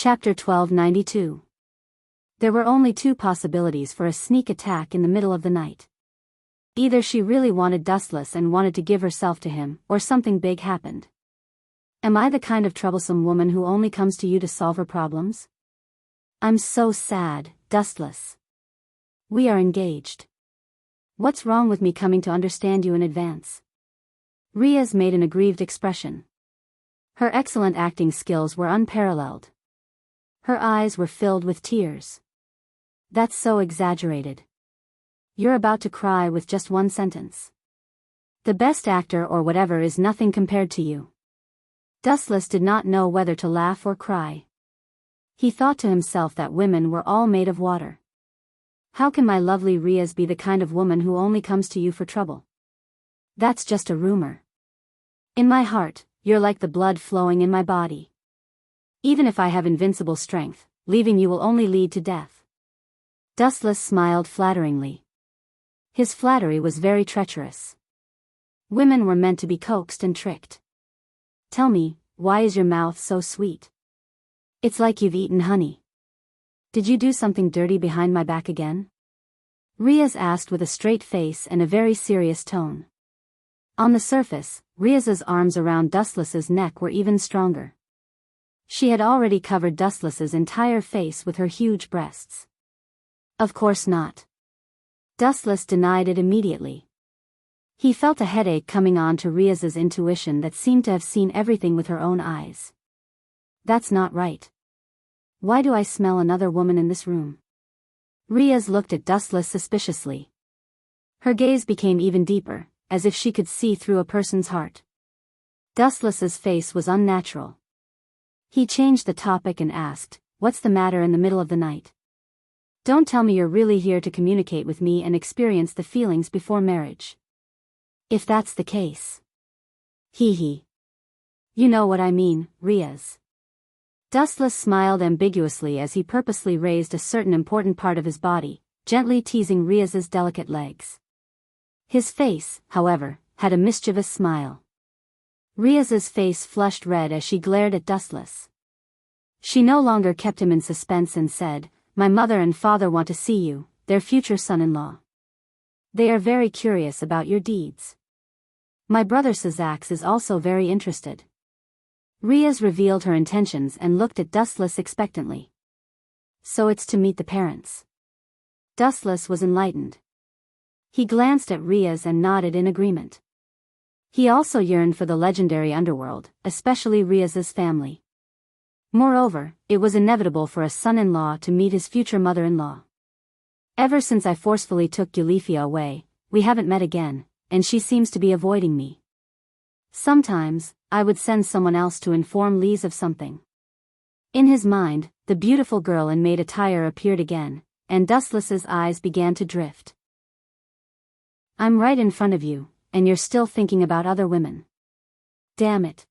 Chapter 1292. There were only two possibilities for a sneak attack in the middle of the night. Either she really wanted Dustless and wanted to give herself to him, or something big happened. Am I the kind of troublesome woman who only comes to you to solve her problems? I'm so sad, Dustless. We are engaged. What's wrong with me coming to understand you in advance? Riaz made an aggrieved expression. Her excellent acting skills were unparalleled. Her eyes were filled with tears. That's so exaggerated. You're about to cry with just one sentence. The best actor or whatever is nothing compared to you. Dustless did not know whether to laugh or cry. He thought to himself that women were all made of water. How can my lovely Riaz be the kind of woman who only comes to you for trouble? That's just a rumor. In my heart, you're like the blood flowing in my body. Even if I have invincible strength, leaving you will only lead to death. Dustless smiled flatteringly. His flattery was very treacherous. Women were meant to be coaxed and tricked. Tell me, why is your mouth so sweet? It's like you've eaten honey. Did you do something dirty behind my back again? Riaz asked with a straight face and a very serious tone. On the surface, Riaz's arms around Dustless's neck were even stronger. She had already covered Dustless's entire face with her huge breasts. Of course not. Dustless denied it immediately. He felt a headache coming on to Riaz's intuition that seemed to have seen everything with her own eyes. That's not right. Why do I smell another woman in this room? Riaz looked at Dustless suspiciously. Her gaze became even deeper, as if she could see through a person's heart. Dustless's face was unnatural. He changed the topic and asked, "What's the matter in the middle of the night? Don't tell me you're really here to communicate with me and experience the feelings before marriage. If that's the case." Hee. You know what I mean, Riaz. Dustless smiled ambiguously as he purposely raised a certain important part of his body, gently teasing Riaz's delicate legs. His face, however, had a mischievous smile. Riaz's face flushed red as she glared at Dustless. She no longer kept him in suspense and said, "My mother and father want to see you, their future son-in-law. They are very curious about your deeds. My brother Sazax is also very interested." Riaz revealed her intentions and looked at Dustless expectantly. So it's to meet the parents. Dustless was enlightened. He glanced at Riaz and nodded in agreement. He also yearned for the legendary underworld, especially Riaz's family. Moreover, it was inevitable for a son-in-law to meet his future mother-in-law. Ever since I forcefully took Eulifia away, we haven't met again, and she seems to be avoiding me. Sometimes, I would send someone else to inform Lise of something. In his mind, the beautiful girl in maid attire appeared again, and Dustless's eyes began to drift. I'm right in front of you, and you're still thinking about other women. Damn it.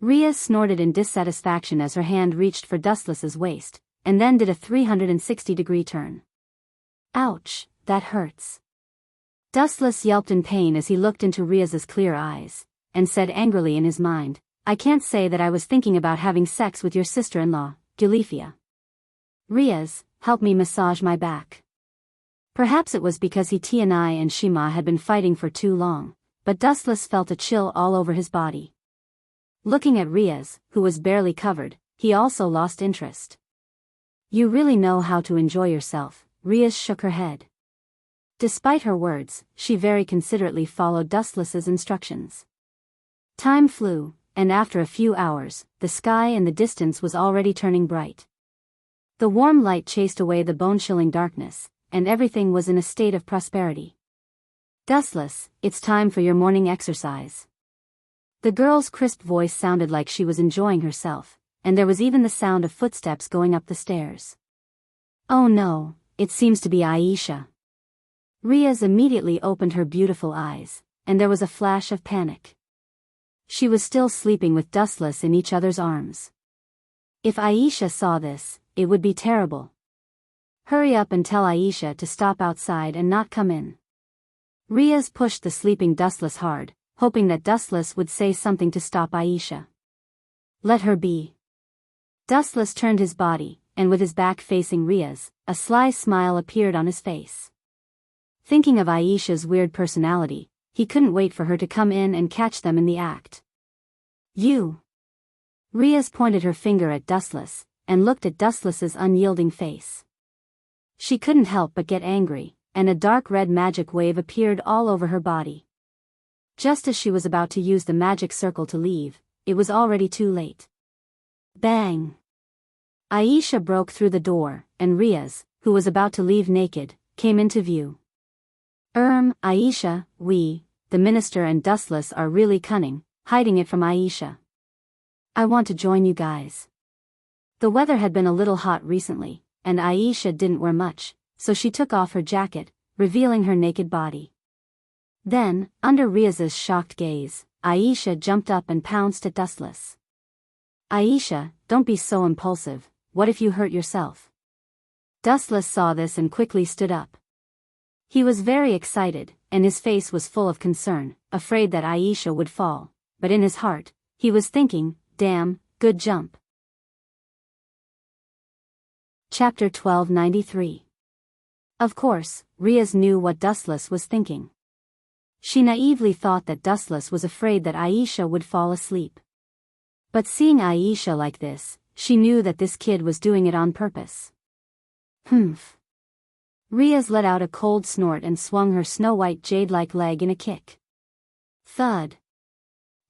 Riaz snorted in dissatisfaction as her hand reached for Dustless's waist, and then did a 360-degree turn. Ouch, that hurts. Dustless yelped in pain as he looked into Riaz's clear eyes, and said angrily in his mind, I can't say that I was thinking about having sex with your sister-in-law, Eulifia. Riaz, help me massage my back. Perhaps it was because Tianai and Shima had been fighting for too long, but Dustless felt a chill all over his body. Looking at Riaz, who was barely covered, he also lost interest. You really know how to enjoy yourself, Riaz shook her head. Despite her words, she very considerately followed Dustless's instructions. Time flew, and after a few hours, the sky in the distance was already turning bright. The warm light chased away the bone-chilling darkness, and everything was in a state of prosperity. Dustless, it's time for your morning exercise. The girl's crisp voice sounded like she was enjoying herself, and there was even the sound of footsteps going up the stairs. Oh no, it seems to be Aisha. Riaz immediately opened her beautiful eyes, and there was a flash of panic. She was still sleeping with Dustless in each other's arms. If Aisha saw this, it would be terrible. Hurry up and tell Aisha to stop outside and not come in. Riaz pushed the sleeping Dustless hard, hoping that Dustless would say something to stop Aisha. Let her be. Dustless turned his body, and with his back facing Ria's, a sly smile appeared on his face. Thinking of Aisha's weird personality, he couldn't wait for her to come in and catch them in the act. You. Ria's pointed her finger at Dustless, and looked at Dustless's unyielding face. She couldn't help but get angry, and a dark red magic wave appeared all over her body. Just as she was about to use the magic circle to leave, it was already too late. Bang! Aisha broke through the door, and Riaz, who was about to leave naked, came into view. Aisha, the minister and Dustless are really cunning, hiding it from Aisha. I want to join you guys. The weather had been a little hot recently, and Aisha didn't wear much, so she took off her jacket, revealing her naked body. Then, under Riaz's shocked gaze, Aisha jumped up and pounced at Dustless. Aisha, don't be so impulsive, what if you hurt yourself? Dustless saw this and quickly stood up. He was very excited, and his face was full of concern, afraid that Aisha would fall, but in his heart, he was thinking, damn, good jump. Chapter 1293. Of course, Riaz knew what Dustless was thinking. She naively thought that Dustless was afraid that Aisha would fall asleep. But seeing Aisha like this, she knew that this kid was doing it on purpose. Humph. Riaz let out a cold snort and swung her snow-white jade-like leg in a kick. Thud.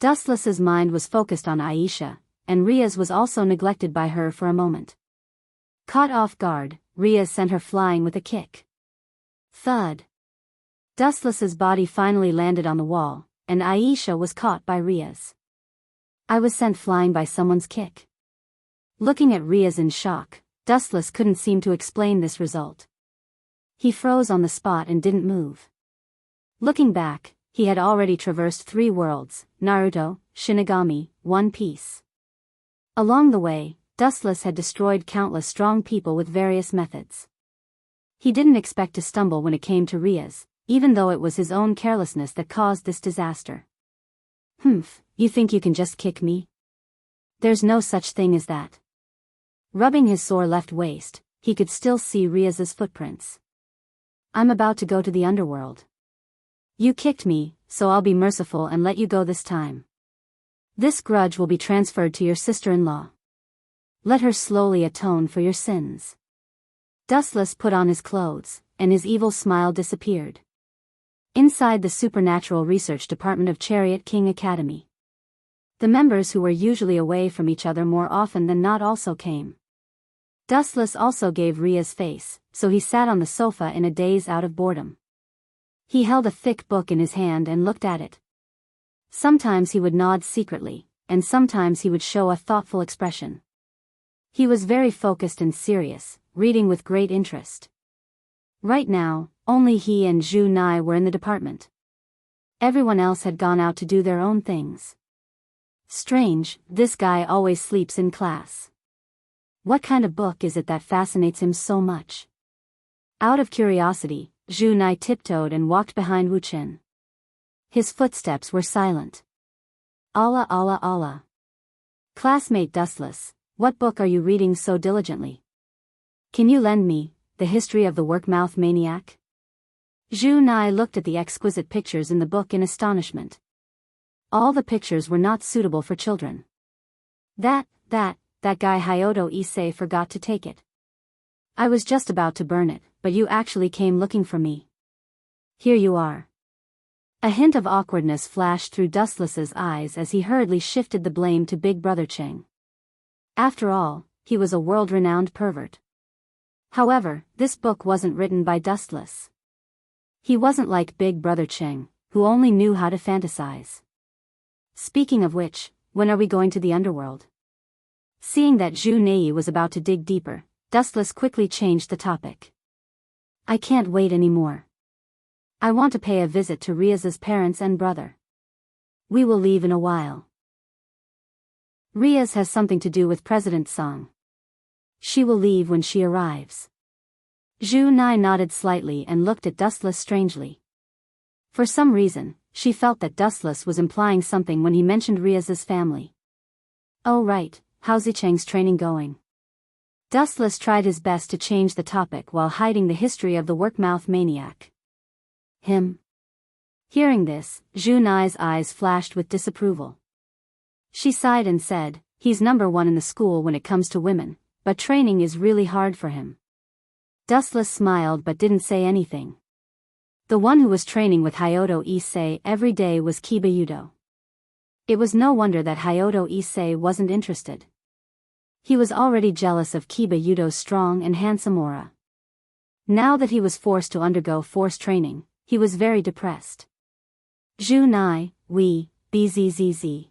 Dustless's mind was focused on Aisha, and Riaz was also neglected by her for a moment. Caught off guard, Riaz sent her flying with a kick. Thud. Dustless's body finally landed on the wall, and Aisha was caught by Riaz. I was sent flying by someone's kick. Looking at Riaz in shock, Dustless couldn't seem to explain this result. He froze on the spot and didn't move. Looking back, he had already traversed 3 worlds, Naruto, Shinigami, One Piece. Along the way, Dustless had destroyed countless strong people with various methods. He didn't expect to stumble when it came to Riaz, even though it was his own carelessness that caused this disaster. Humph, you think you can just kick me? There's no such thing as that. Rubbing his sore left waist, he could still see Riaz's footprints. I'm about to go to the underworld. You kicked me, so I'll be merciful and let you go this time. This grudge will be transferred to your sister-in-law. Let her slowly atone for your sins. Dustless put on his clothes, and his evil smile disappeared. Inside the Supernatural Research Department of Chariot King Academy. The members who were usually away from each other more often than not also came. Dustless also gave Riaz's face, so he sat on the sofa in a daze out of boredom. He held a thick book in his hand and looked at it. Sometimes he would nod secretly, and sometimes he would show a thoughtful expression. He was very focused and serious, reading with great interest. Right now, only he and Zhu Nai were in the department. Everyone else had gone out to do their own things. Strange, this guy always sleeps in class. What kind of book is it that fascinates him so much? Out of curiosity, Zhu Nai tiptoed and walked behind Wu Chen. His footsteps were silent. Allah Allah Allah. Classmate Dustless, what book are you reading so diligently? Can you lend me The History of the Workmouth Maniac? Zhu Nai looked at the exquisite pictures in the book in astonishment. All the pictures were not suitable for children. That guy Hyoto Issei forgot to take it. I was just about to burn it, but you actually came looking for me. Here you are. A hint of awkwardness flashed through Dustless's eyes as he hurriedly shifted the blame to Big Brother Cheng. After all, he was a world-renowned pervert. However, this book wasn't written by Dustless. He wasn't like Big Brother Cheng, who only knew how to fantasize. Speaking of which, when are we going to the underworld? Seeing that Zhu Nei was about to dig deeper, Dustless quickly changed the topic. I can't wait anymore. I want to pay a visit to Riaz's parents and brother. We will leave in a while. Riaz has something to do with President Song. She will leave when she arrives. Zhu Nai nodded slightly and looked at Dustless strangely. For some reason, she felt that Dustless was implying something when he mentioned Riaz's family. Oh right, how's Icheng's training going? Dustless tried his best to change the topic while hiding the history of the workmouth maniac. Him. Hearing this, Zhu Nai's eyes flashed with disapproval. She sighed and said, he's number one in the school when it comes to women, but training is really hard for him. Dustless smiled but didn't say anything. The one who was training with Hyoto Issei every day was Kiba Yudo. It was no wonder that Hyoto Issei wasn't interested. He was already jealous of Kiba Yudo's strong and handsome aura. Now that he was forced to undergo forced training, he was very depressed. Zhu Nai, we, bzzz.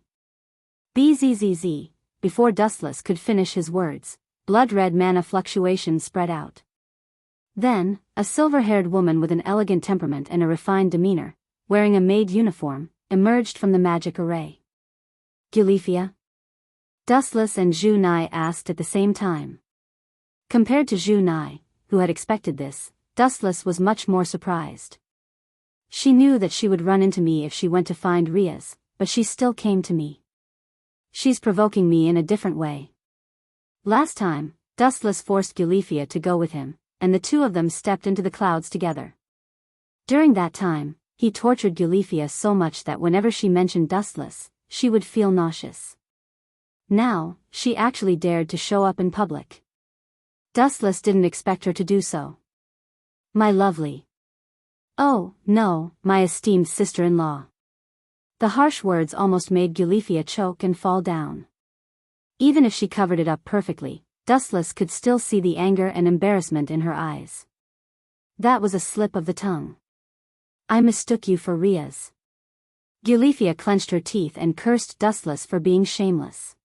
Bzzz, before Dustless could finish his words, blood-red mana fluctuations spread out. Then, a silver-haired woman with an elegant temperament and a refined demeanor, wearing a maid uniform, emerged from the magic array. Gulifia? Dustless and Zhu Nai asked at the same time. Compared to Zhu Nai, who had expected this, Dustless was much more surprised. She knew that she would run into me if she went to find Riaz, but she still came to me. She's provoking me in a different way. Last time, Dustless forced Gulifia to go with him, and the two of them stepped into the clouds together. During that time, he tortured Gulifia so much that whenever she mentioned Dustless, she would feel nauseous. Now, she actually dared to show up in public. Dustless didn't expect her to do so. My lovely. Oh, no, my esteemed sister-in-law. The harsh words almost made Gulifia choke and fall down. Even if she covered it up perfectly, Dustless could still see the anger and embarrassment in her eyes. That was a slip of the tongue. I mistook you for Riaz. Gulifia clenched her teeth and cursed Dustless for being shameless.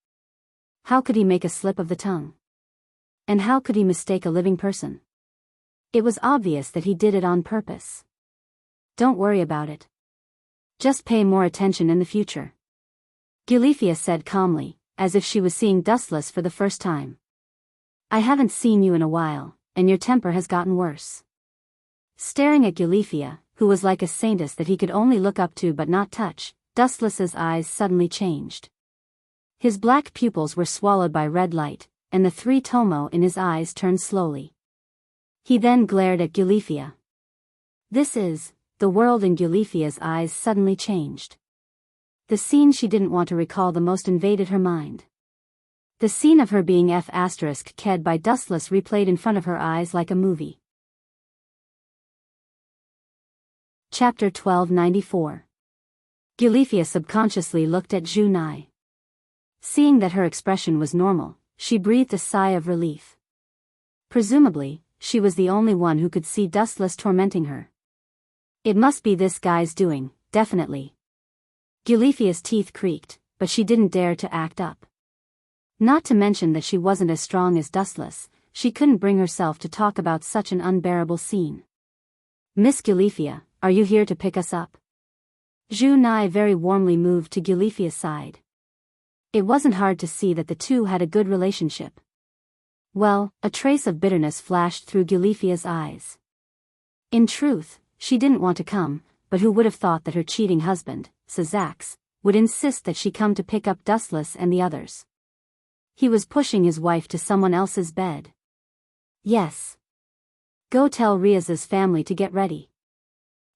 How could he make a slip of the tongue? And how could he mistake a living person? It was obvious that he did it on purpose. Don't worry about it. Just pay more attention in the future. Gulifia said calmly, as if she was seeing Dustless for the first time. I haven't seen you in a while, and your temper has gotten worse. Staring at Gulifia, who was like a saintess that he could only look up to but not touch, Dustless's eyes suddenly changed. His black pupils were swallowed by red light, and the three tomo in his eyes turned slowly. He then glared at Gulifia. The world in Gulifia's eyes suddenly changed. The scene she didn't want to recall the most invaded her mind. The scene of her being F***ked by Dustless replayed in front of her eyes like a movie. Chapter 1294. Gulifia subconsciously looked at Zhu Nai. Seeing that her expression was normal, she breathed a sigh of relief. Presumably, she was the only one who could see Dustless tormenting her. It must be this guy's doing, definitely. Gulifia's teeth creaked, but she didn't dare to act up. Not to mention that she wasn't as strong as Dustless, she couldn't bring herself to talk about such an unbearable scene. Miss Gulifia, are you here to pick us up? Zhu Nai very warmly moved to Gulifia's side. It wasn't hard to see that the two had a good relationship. Well, a trace of bitterness flashed through Gulifia's eyes. In truth, she didn't want to come, but who would have thought that her cheating husband, Sazax, would insist that she come to pick up Dustless and the others. He was pushing his wife to someone else's bed. Yes. Go tell Riaz's family to get ready.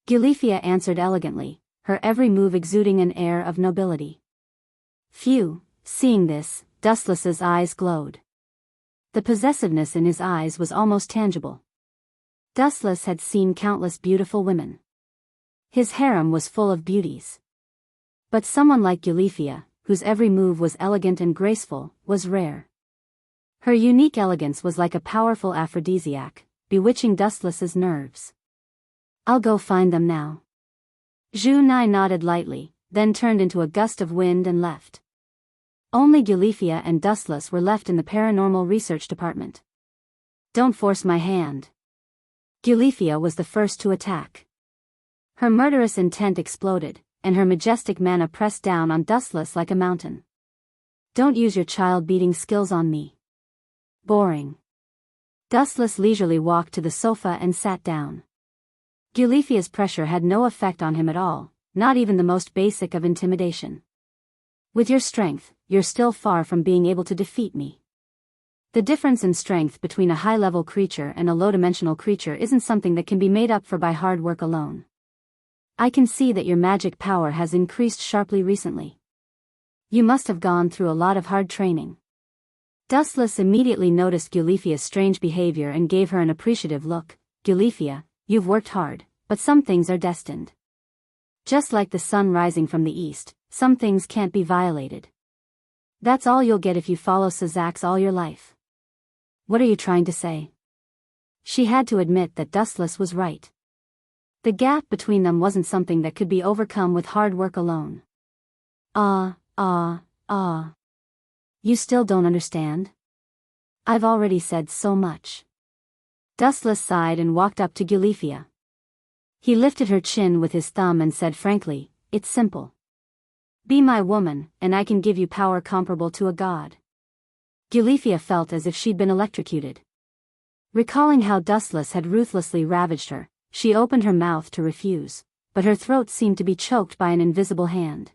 Gulifia answered elegantly, her every move exuding an air of nobility. Phew, seeing this, Dustless's eyes glowed. The possessiveness in his eyes was almost tangible. Dustless had seen countless beautiful women. His harem was full of beauties. But someone like Gulifia, whose every move was elegant and graceful, was rare. Her unique elegance was like a powerful aphrodisiac, bewitching Dustless's nerves. I'll go find them now. Zhu Nai nodded lightly, then turned into a gust of wind and left. Only Gulifia and Dustless were left in the paranormal research department. Don't force my hand. Gulifia was the first to attack. Her murderous intent exploded, and her majestic mana pressed down on Dustless like a mountain. Don't use your child-beating skills on me. Boring. Dustless leisurely walked to the sofa and sat down. Gulifia's pressure had no effect on him at all, not even the most basic of intimidation. With your strength, you're still far from being able to defeat me. The difference in strength between a high-level creature and a low-dimensional creature isn't something that can be made up for by hard work alone. I can see that your magic power has increased sharply recently. You must have gone through a lot of hard training. Dustless immediately noticed Gulifia's strange behavior and gave her an appreciative look. Gulifia, you've worked hard, but some things are destined. Just like the sun rising from the east, some things can't be violated. That's all you'll get if you follow Sazak's all your life. What are you trying to say? She had to admit that Dustless was right. The gap between them wasn't something that could be overcome with hard work alone. You still don't understand? I've already said so much. Dustless sighed and walked up to Gulifia. He lifted her chin with his thumb and said frankly, it's simple. Be my woman, and I can give you power comparable to a god. Gulifia felt as if she'd been electrocuted. Recalling how Dustless had ruthlessly ravaged her, she opened her mouth to refuse, but her throat seemed to be choked by an invisible hand.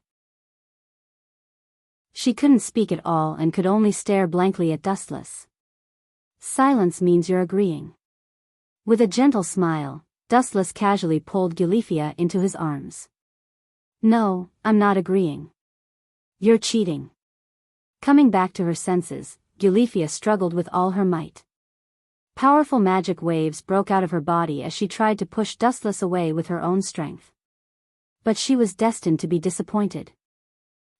She couldn't speak at all and could only stare blankly at Dustless. Silence means you're agreeing. With a gentle smile, Dustless casually pulled Gulifia into his arms. No, I'm not agreeing. You're cheating. Coming back to her senses, Gulifia struggled with all her might. Powerful magic waves broke out of her body as she tried to push Dustless away with her own strength. But she was destined to be disappointed.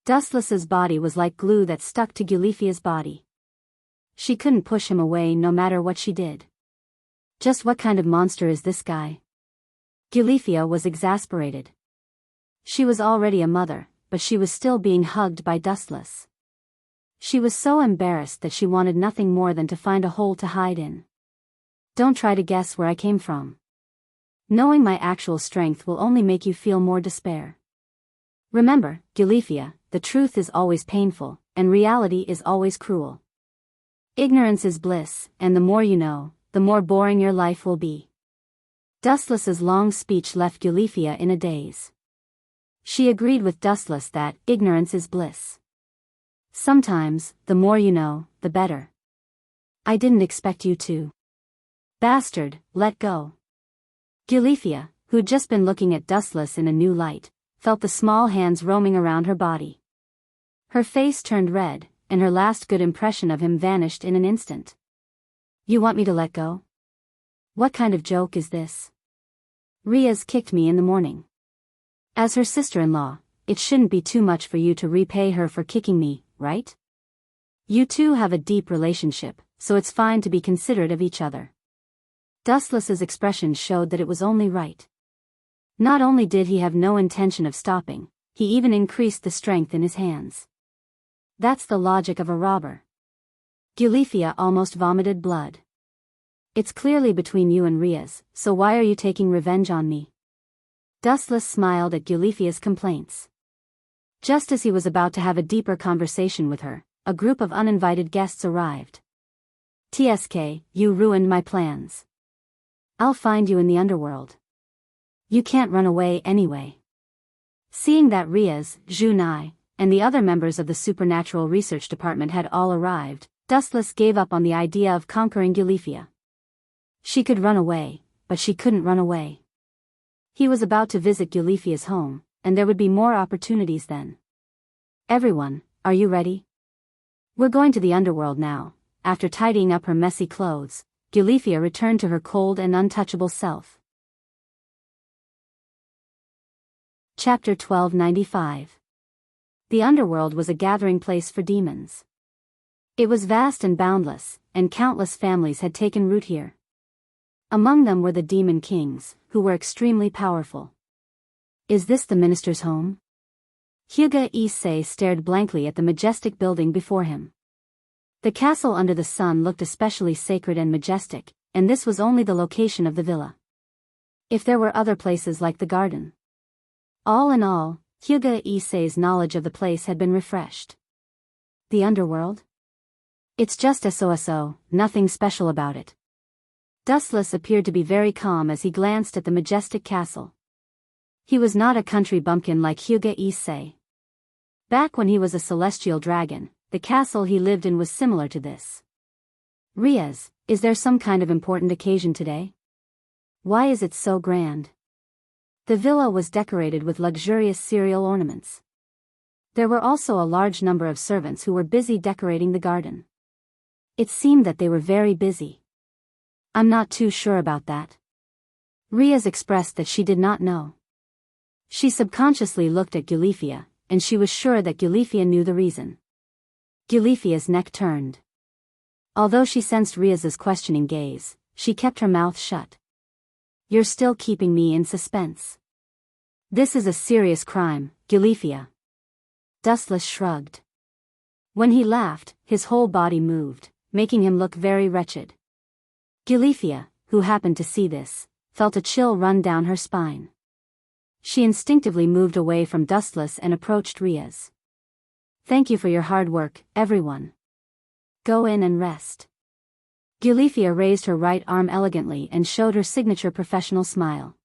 Dustless's body was like glue that stuck to Gulifia's body. She couldn't push him away no matter what she did. Just what kind of monster is this guy? Gulifia was exasperated. She was already a mother, but she was still being hugged by Dustless. She was so embarrassed that she wanted nothing more than to find a hole to hide in. Don't try to guess where I came from. Knowing my actual strength will only make you feel more despair. Remember, Gulifia, the truth is always painful, and reality is always cruel. Ignorance is bliss, and the more you know, the more boring your life will be. Dustless's long speech left Gulifia in a daze. She agreed with Dustless that ignorance is bliss. Sometimes, the more you know, the better. I didn't expect you to. Bastard, let go. Gulifia, who'd just been looking at Dustless in a new light, felt the small hands roaming around her body. Her face turned red, and her last good impression of him vanished in an instant. You want me to let go? What kind of joke is this? Riaz kicked me in the morning. As her sister-in-law, it shouldn't be too much for you to repay her for kicking me, right? You two have a deep relationship, so it's fine to be considerate of each other. Dustless's expression showed that it was only right. Not only did he have no intention of stopping, he even increased the strength in his hands. That's the logic of a robber. Gulifia almost vomited blood. It's clearly between you and Riaz, so why are you taking revenge on me? Dustless smiled at Gulifia's complaints. Just as he was about to have a deeper conversation with her, a group of uninvited guests arrived. TSK, you ruined my plans. I'll find you in the underworld. You can't run away anyway. Seeing that Riaz, Junai, and the other members of the Supernatural Research Department had all arrived, Dustless gave up on the idea of conquering Gulifia. She could run away, but she couldn't run away. He was about to visit Gulifia's home, and there would be more opportunities then. Everyone, are you ready? We're going to the underworld now. After tidying up her messy clothes, Gulifia returned to her cold and untouchable self. Chapter 1295. The underworld was a gathering place for demons. It was vast and boundless, and countless families had taken root here. Among them were the demon kings, who were extremely powerful. Is this the minister's home? Hyuga Issei stared blankly at the majestic building before him. The castle under the sun looked especially sacred and majestic, and this was only the location of the villa. If there were other places like the garden. All in all, Hyuga Issei's knowledge of the place had been refreshed. The underworld? It's just so, nothing special about it. Dustless appeared to be very calm as he glanced at the majestic castle. He was not a country bumpkin like Hyuga Issei. Back when he was a celestial dragon, the castle he lived in was similar to this. Riaz, is there some kind of important occasion today? Why is it so grand? The villa was decorated with luxurious cereal ornaments. There were also a large number of servants who were busy decorating the garden. It seemed that they were very busy. I'm not too sure about that. Riaz expressed that she did not know. She subconsciously looked at Gulifia, and she was sure that Gulifia knew the reason. Gulifia's neck turned. Although she sensed Riaz's questioning gaze, she kept her mouth shut. You're still keeping me in suspense. This is a serious crime, Gulifia. Dustless shrugged. When he laughed, his whole body moved, making him look very wretched. Gulifia, who happened to see this, felt a chill run down her spine. She instinctively moved away from Dustless and approached Riaz. Thank you for your hard work, everyone. Go in and rest. Gulifia raised her right arm elegantly and showed her signature professional smile.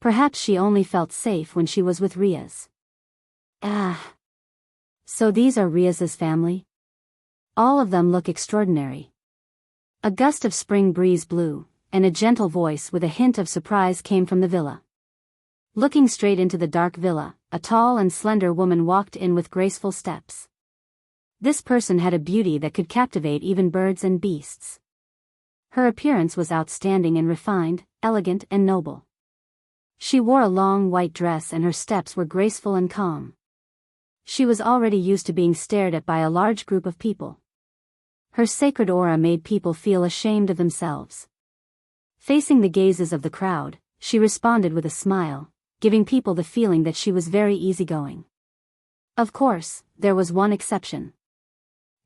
Perhaps she only felt safe when she was with Riaz. Ah. So these are Riaz's family? All of them look extraordinary. A gust of spring breeze blew, and a gentle voice with a hint of surprise came from the villa. Looking straight into the dark villa, a tall and slender woman walked in with graceful steps. This person had a beauty that could captivate even birds and beasts. Her appearance was outstanding and refined, elegant and noble. She wore a long white dress and her steps were graceful and calm. She was already used to being stared at by a large group of people. Her sacred aura made people feel ashamed of themselves. Facing the gazes of the crowd, she responded with a smile, giving people the feeling that she was very easygoing. Of course, there was one exception.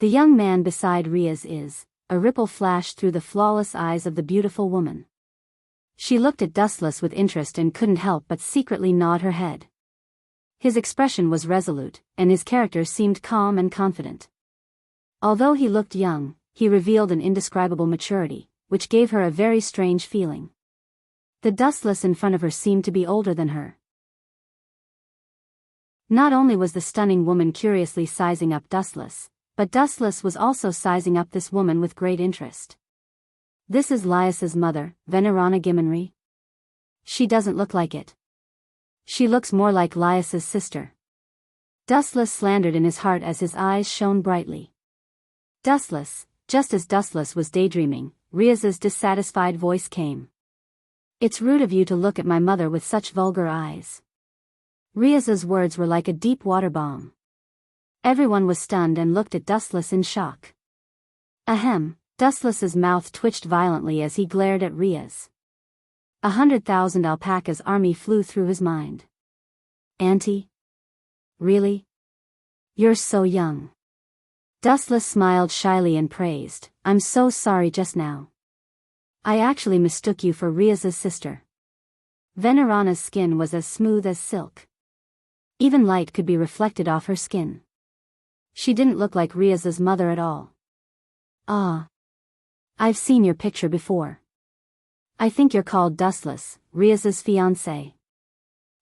The young man beside Riaz. A ripple flashed through the flawless eyes of the beautiful woman. She looked at Dustless with interest and couldn't help but secretly nod her head. His expression was resolute, and his character seemed calm and confident. Although he looked young, he revealed an indescribable maturity, which gave her a very strange feeling. The Dustless in front of her seemed to be older than her. Not only was the stunning woman curiously sizing up Dustless, but Dustless was also sizing up this woman with great interest. This is Lias's mother, Venerana Gimenry. She doesn't look like it. She looks more like Lias's sister. Dustless slandered in his heart as his eyes shone brightly. Dustless, just as Dustless was daydreaming, Riaz's dissatisfied voice came. It's rude of you to look at my mother with such vulgar eyes. Riaz's words were like a deep water bomb. Everyone was stunned and looked at Dustless in shock. Ahem, Dustless's mouth twitched violently as he glared at Riaz. 100,000 alpacas army flew through his mind. Auntie? Really? You're so young. Dustless smiled shyly and praised, I'm so sorry just now. I actually mistook you for Riaz's sister. Venerana's skin was as smooth as silk. Even light could be reflected off her skin. She didn't look like Riaz's mother at all. Ah. I've seen your picture before. I think you're called Dustless, Riaz's fiancé.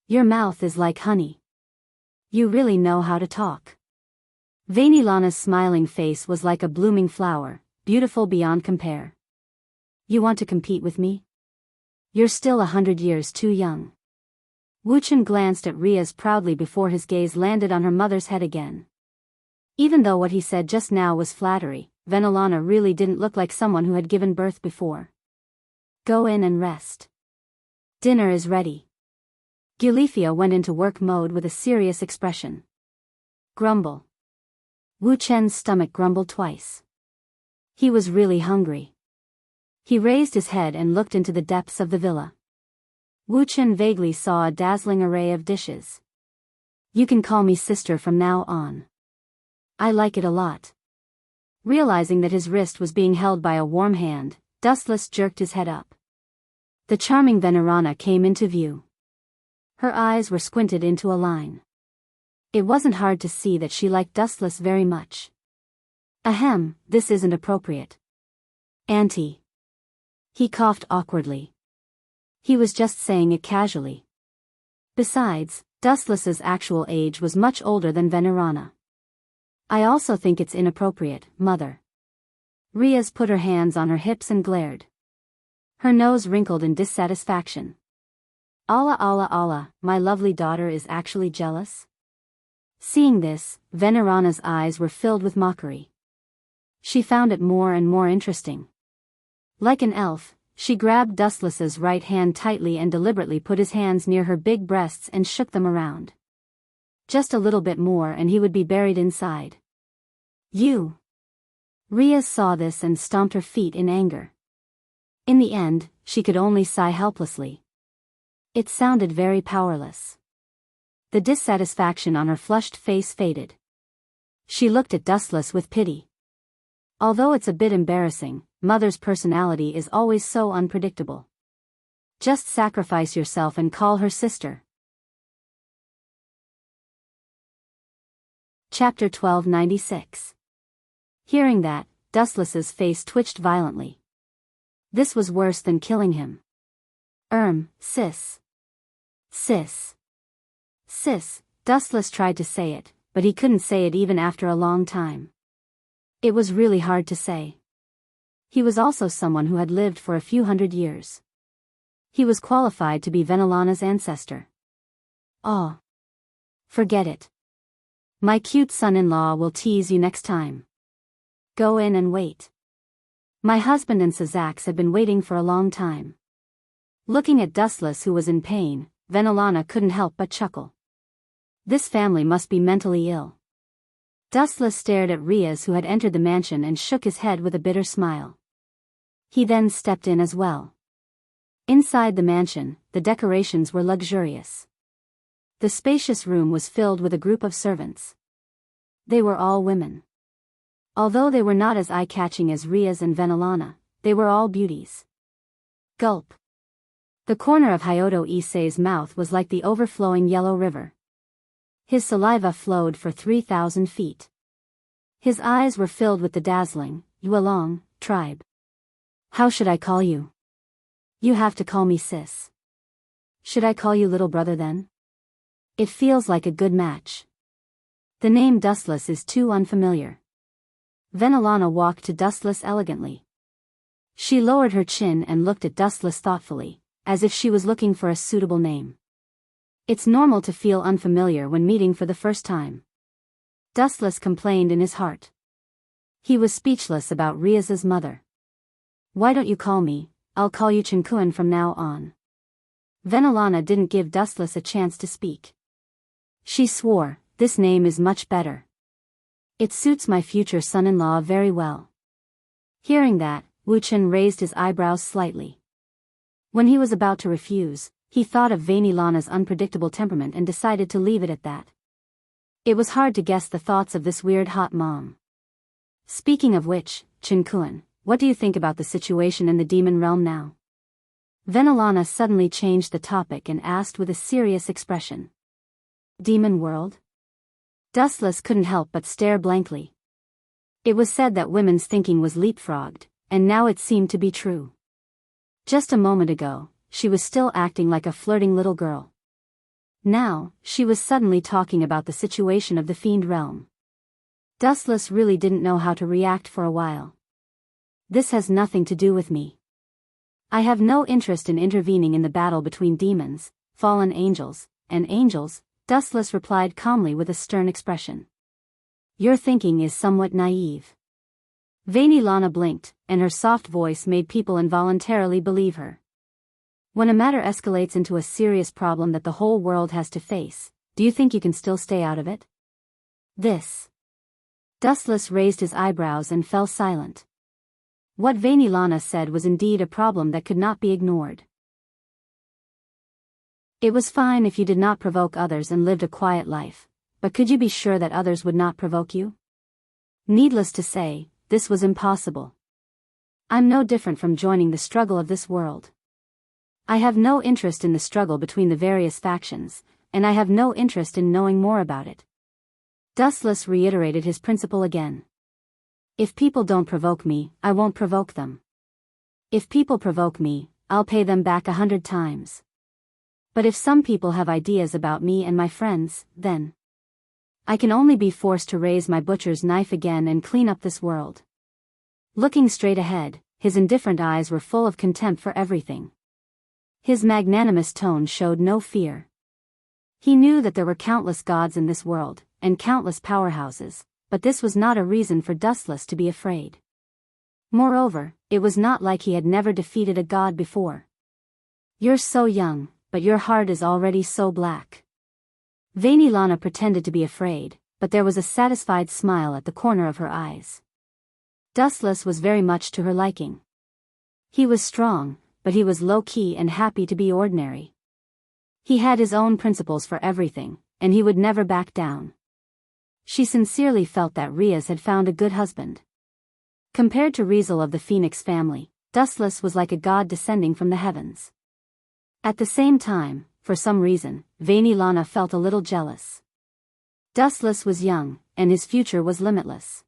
Your mouth is like honey. You really know how to talk. Vainilana's smiling face was like a blooming flower, beautiful beyond compare. You want to compete with me? You're still 100 years too young. Wuchen glanced at Riaz proudly before his gaze landed on her mother's head again. Even though what he said just now was flattery, Venilana really didn't look like someone who had given birth before. Go in and rest. Dinner is ready. Gulifia went into work mode with a serious expression. Grumble. Wuchen's stomach grumbled twice. He was really hungry. He raised his head and looked into the depths of the villa. Wuchen vaguely saw a dazzling array of dishes. You can call me sister from now on. I like it a lot. Realizing that his wrist was being held by a warm hand, Dustless jerked his head up. The charming Venerana came into view. Her eyes were squinted into a line. It wasn't hard to see that she liked Dustless very much. Ahem, this isn't appropriate. Auntie. He coughed awkwardly. He was just saying it casually. Besides, Dustless's actual age was much older than Venerana. I also think it's inappropriate, mother. Riaz put her hands on her hips and glared. Her nose wrinkled in dissatisfaction. Allah Allah Allah, my lovely daughter is actually jealous? Seeing this, Venerana's eyes were filled with mockery. She found it more and more interesting. Like an elf, she grabbed Dustless's right hand tightly and deliberately put his hands near her big breasts and shook them around. Just a little bit more and he would be buried inside. You! Riaz saw this and stomped her feet in anger. In the end, she could only sigh helplessly. It sounded very powerless. The dissatisfaction on her flushed face faded. She looked at Dustless with pity. Although it's a bit embarrassing, Mother's personality is always so unpredictable. Just sacrifice yourself and call her sister. Chapter 1296. Hearing that, Dustless's face twitched violently. This was worse than killing him. Sis. Sis. Sis, Dustless tried to say it, but he couldn't say it even after a long time. It was really hard to say. He was also someone who had lived for a few hundred years. He was qualified to be Venelana's ancestor. Oh. Forget it. My cute son-in-law will tease you next time. Go in and wait. My husband and Sazax had been waiting for a long time. Looking at Dustless who was in pain, Venelana couldn't help but chuckle. This family must be mentally ill. Dustless stared at Riaz who had entered the mansion and shook his head with a bitter smile. He then stepped in as well. Inside the mansion, the decorations were luxurious. The spacious room was filled with a group of servants. They were all women. Although they were not as eye-catching as Riaz and Venelana, they were all beauties. Gulp. The corner of Hyoto Issei's mouth was like the overflowing yellow river. His saliva flowed for 3,000 feet. His eyes were filled with the dazzling, Yuelong, tribe. How should I call you? You have to call me sis. Should I call you little brother then? It feels like a good match. The name Dustless is too unfamiliar. Venelana walked to Dustless elegantly. She lowered her chin and looked at Dustless thoughtfully, as if she was looking for a suitable name. It's normal to feel unfamiliar when meeting for the first time. Dustless complained in his heart. He was speechless about Riaz's mother. Why don't you call me? I'll call you Chinkuan from now on. Venelana didn't give Dustless a chance to speak. She swore, this name is much better. It suits my future son-in-law very well. Hearing that, Wuchen raised his eyebrows slightly. When he was about to refuse, he thought of Venelana's unpredictable temperament and decided to leave it at that. It was hard to guess the thoughts of this weird hot mom. Speaking of which, Chinkuan, what do you think about the situation in the demon realm now? Venelana suddenly changed the topic and asked with a serious expression. Demon world? Dustless couldn't help but stare blankly. It was said that women's thinking was leapfrogged, and now it seemed to be true. Just a moment ago, she was still acting like a flirting little girl. Now, she was suddenly talking about the situation of the fiend realm. Dustless really didn't know how to react for a while. This has nothing to do with me. I have no interest in intervening in the battle between demons, fallen angels, and angels, Dustless replied calmly with a stern expression. Your thinking is somewhat naive. Venelana blinked, and her soft voice made people involuntarily believe her. When a matter escalates into a serious problem that the whole world has to face, do you think you can still stay out of it? This. Dustless raised his eyebrows and fell silent. What Venelana said was indeed a problem that could not be ignored. It was fine if you did not provoke others and lived a quiet life, but could you be sure that others would not provoke you? Needless to say, this was impossible. I'm no different from joining the struggle of this world. I have no interest in the struggle between the various factions, and I have no interest in knowing more about it. Dustless reiterated his principle again. If people don't provoke me, I won't provoke them. If people provoke me, I'll pay them back 100 times. But if some people have ideas about me and my friends, then I can only be forced to raise my butcher's knife again and clean up this world. Looking straight ahead, his indifferent eyes were full of contempt for everything. His magnanimous tone showed no fear. He knew that there were countless gods in this world, and countless powerhouses, but this was not a reason for Dustless to be afraid. Moreover, it was not like he had never defeated a god before. "You're so young, but your heart is already so black." Vainilana pretended to be afraid, but there was a satisfied smile at the corner of her eyes. Dustless was very much to her liking. He was strong, but he was low-key and happy to be ordinary. He had his own principles for everything, and he would never back down. She sincerely felt that Riaz had found a good husband. Compared to Rizel of the Phoenix family, Dustless was like a god descending from the heavens. At the same time, for some reason, Vainilana felt a little jealous. Dustless was young, and his future was limitless.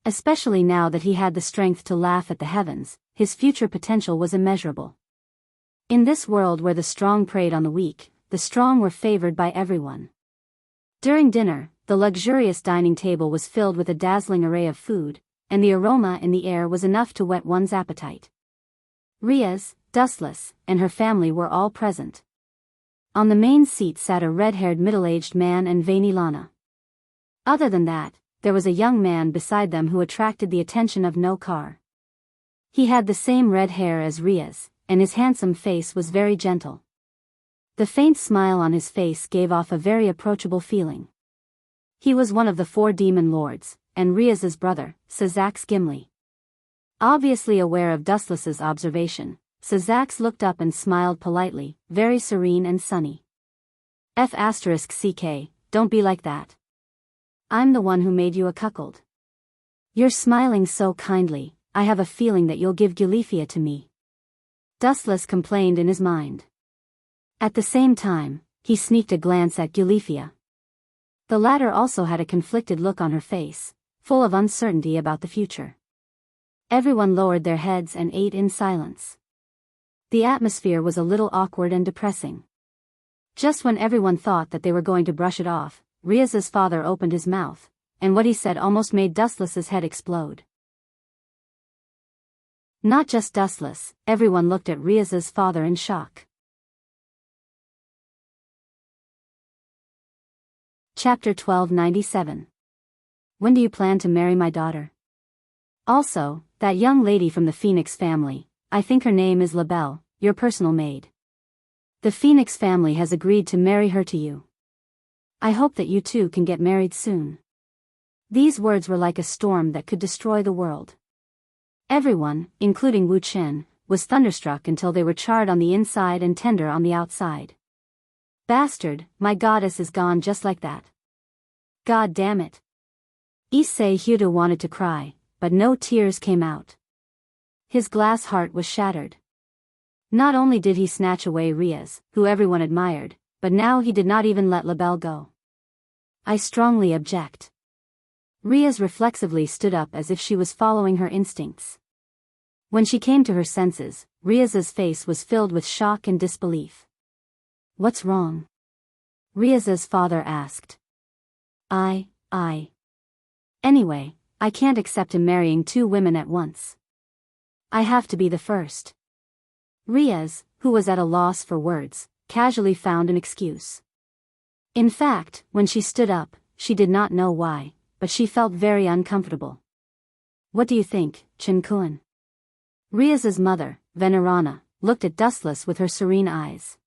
Especially now that he had the strength to laugh at the heavens, his future potential was immeasurable. In this world where the strong preyed on the weak, the strong were favored by everyone. During dinner, the luxurious dining table was filled with a dazzling array of food, and the aroma in the air was enough to whet one's appetite. Riaz, Dustless, and her family were all present. On the main seat sat a red-haired middle-aged man and Vainilana. Other than that, there was a young man beside them who attracted the attention of Nokar. He had the same red hair as Riaz, and his handsome face was very gentle. The faint smile on his face gave off a very approachable feeling. He was one of the 4 demon lords, and Riaz's brother, Sazax Gimli. Obviously aware of Dustless's observation, Sazax looked up and smiled politely, very serene and sunny. F***ck, don't be like that. I'm the one who made you a cuckold. You're smiling so kindly, I have a feeling that you'll give Gulifia to me. Dustless complained in his mind. At the same time, he sneaked a glance at Gulifia. The latter also had a conflicted look on her face, full of uncertainty about the future. Everyone lowered their heads and ate in silence. The atmosphere was a little awkward and depressing. Just when everyone thought that they were going to brush it off, Riaz's father opened his mouth, and what he said almost made Dustless's head explode. Not just Dustless, everyone looked at Riaz's father in shock. Chapter 1297. When do you plan to marry my daughter? Also, that young lady from the Phoenix family, I think her name is Labelle, your personal maid. The Phoenix family has agreed to marry her to you. I hope that you two can get married soon. These words were like a storm that could destroy the world. Everyone, including Wu Chen, was thunderstruck until they were charred on the inside and tender on the outside. Bastard, my goddess is gone just like that. God damn it. Issei Hyudo wanted to cry, but no tears came out. His glass heart was shattered. Not only did he snatch away Riaz, who everyone admired, but now he did not even let Labelle go. I strongly object. Riaz reflexively stood up as if she was following her instincts. When she came to her senses, Riaz's face was filled with shock and disbelief. What's wrong? Riaz's father asked. Anyway, I can't accept him marrying 2 women at once. I have to be the first. Riaz, who was at a loss for words, casually found an excuse. In fact, when she stood up, she did not know why, but she felt very uncomfortable. What do you think, Chen-kun? Riaz's mother, Venerana, looked at Dustless with her serene eyes.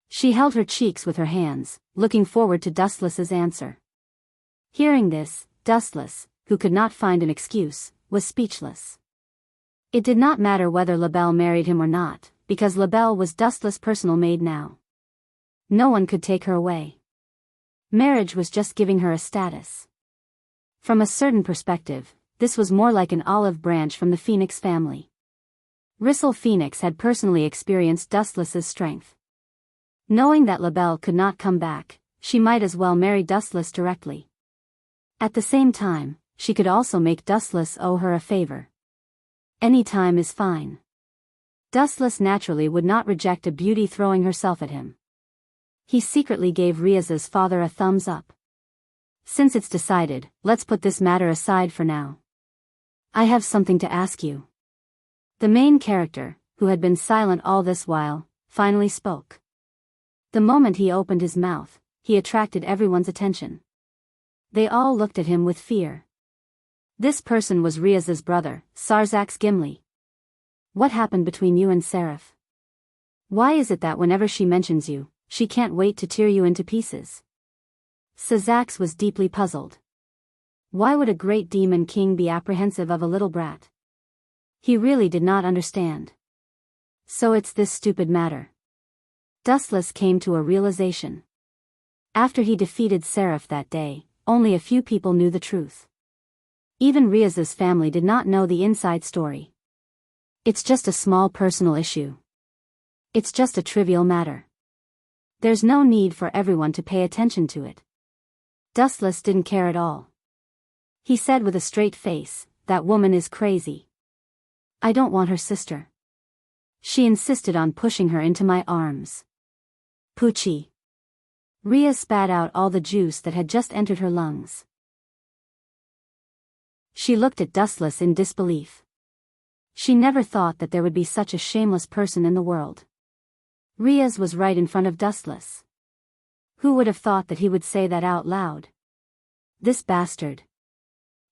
She held her cheeks with her hands, looking forward to Dustless's answer. Hearing this, Dustless, who could not find an excuse, was speechless. It did not matter whether Labelle married him or not, because Labelle was Dustless' personal maid now. No one could take her away. Marriage was just giving her a status. From a certain perspective, this was more like an olive branch from the Phoenix family. Rissel Phoenix had personally experienced Dustless's strength. Knowing that Labelle could not come back, she might as well marry Dustless directly. At the same time, she could also make Dustless owe her a favor. Any time is fine. Dustless naturally would not reject a beauty throwing herself at him. He secretly gave Riaz's father a thumbs up. Since it's decided, let's put this matter aside for now. I have something to ask you. The main character, who had been silent all this while, finally spoke. The moment he opened his mouth, he attracted everyone's attention. They all looked at him with fear. This person was Riaz's brother, Sarzak's Gimli. What happened between you and Seraph? Why is it that whenever she mentions you, she can't wait to tear you into pieces? Sazax was deeply puzzled. Why would a great demon king be apprehensive of a little brat? He really did not understand. So it's this stupid matter. Dustless came to a realization. After he defeated Seraph that day, only a few people knew the truth. Even Riaz's family did not know the inside story. It's just a small personal issue. It's just a trivial matter. There's no need for everyone to pay attention to it. Dustless didn't care at all. He said with a straight face, "That woman is crazy. I don't want her sister. She insisted on pushing her into my arms." Poochie. Riaz spat out all the juice that had just entered her lungs. She looked at Dustless in disbelief. She never thought that there would be such a shameless person in the world. Riaz was right in front of Dustless. Who would have thought that he would say that out loud? This bastard.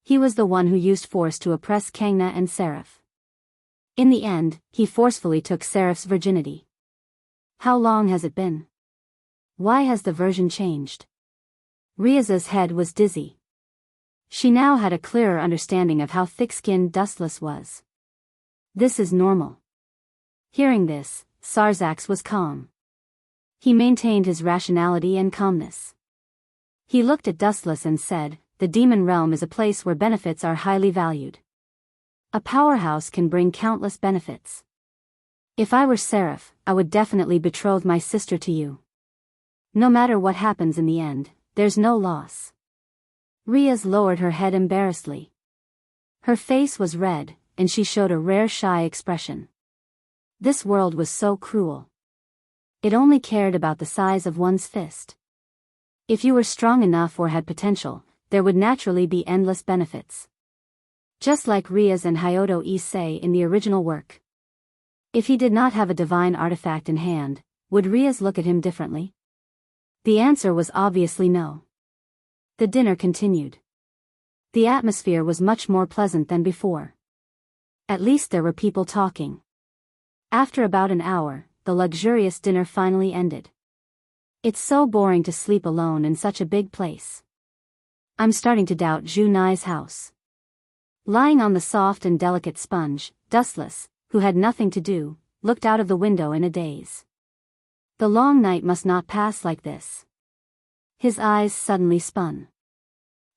He was the one who used force to oppress Kangna and Seraph. In the end, he forcefully took Seraph's virginity. How long has it been? Why has the version changed? Riaz's head was dizzy. She now had a clearer understanding of how thick-skinned Dustless was. This is normal. Hearing this, Sarzax was calm. He maintained his rationality and calmness. He looked at Dustless and said, "The demon realm is a place where benefits are highly valued. A powerhouse can bring countless benefits. If I were Seraph, I would definitely betroth my sister to you. No matter what happens in the end, there's no loss." Riaz lowered her head embarrassedly. Her face was red, and she showed a rare shy expression. This world was so cruel. It only cared about the size of one's fist. If you were strong enough or had potential, there would naturally be endless benefits. Just like Riaz and Hyodo say in the original work. If he did not have a divine artifact in hand, would Riaz look at him differently? The answer was obviously no. The dinner continued. The atmosphere was much more pleasant than before. At least there were people talking. After about an hour, the luxurious dinner finally ended. It's so boring to sleep alone in such a big place. I'm starting to doubt Junai's house. Lying on the soft and delicate sponge, Dustless, who had nothing to do, looked out of the window in a daze. The long night must not pass like this. His eyes suddenly spun.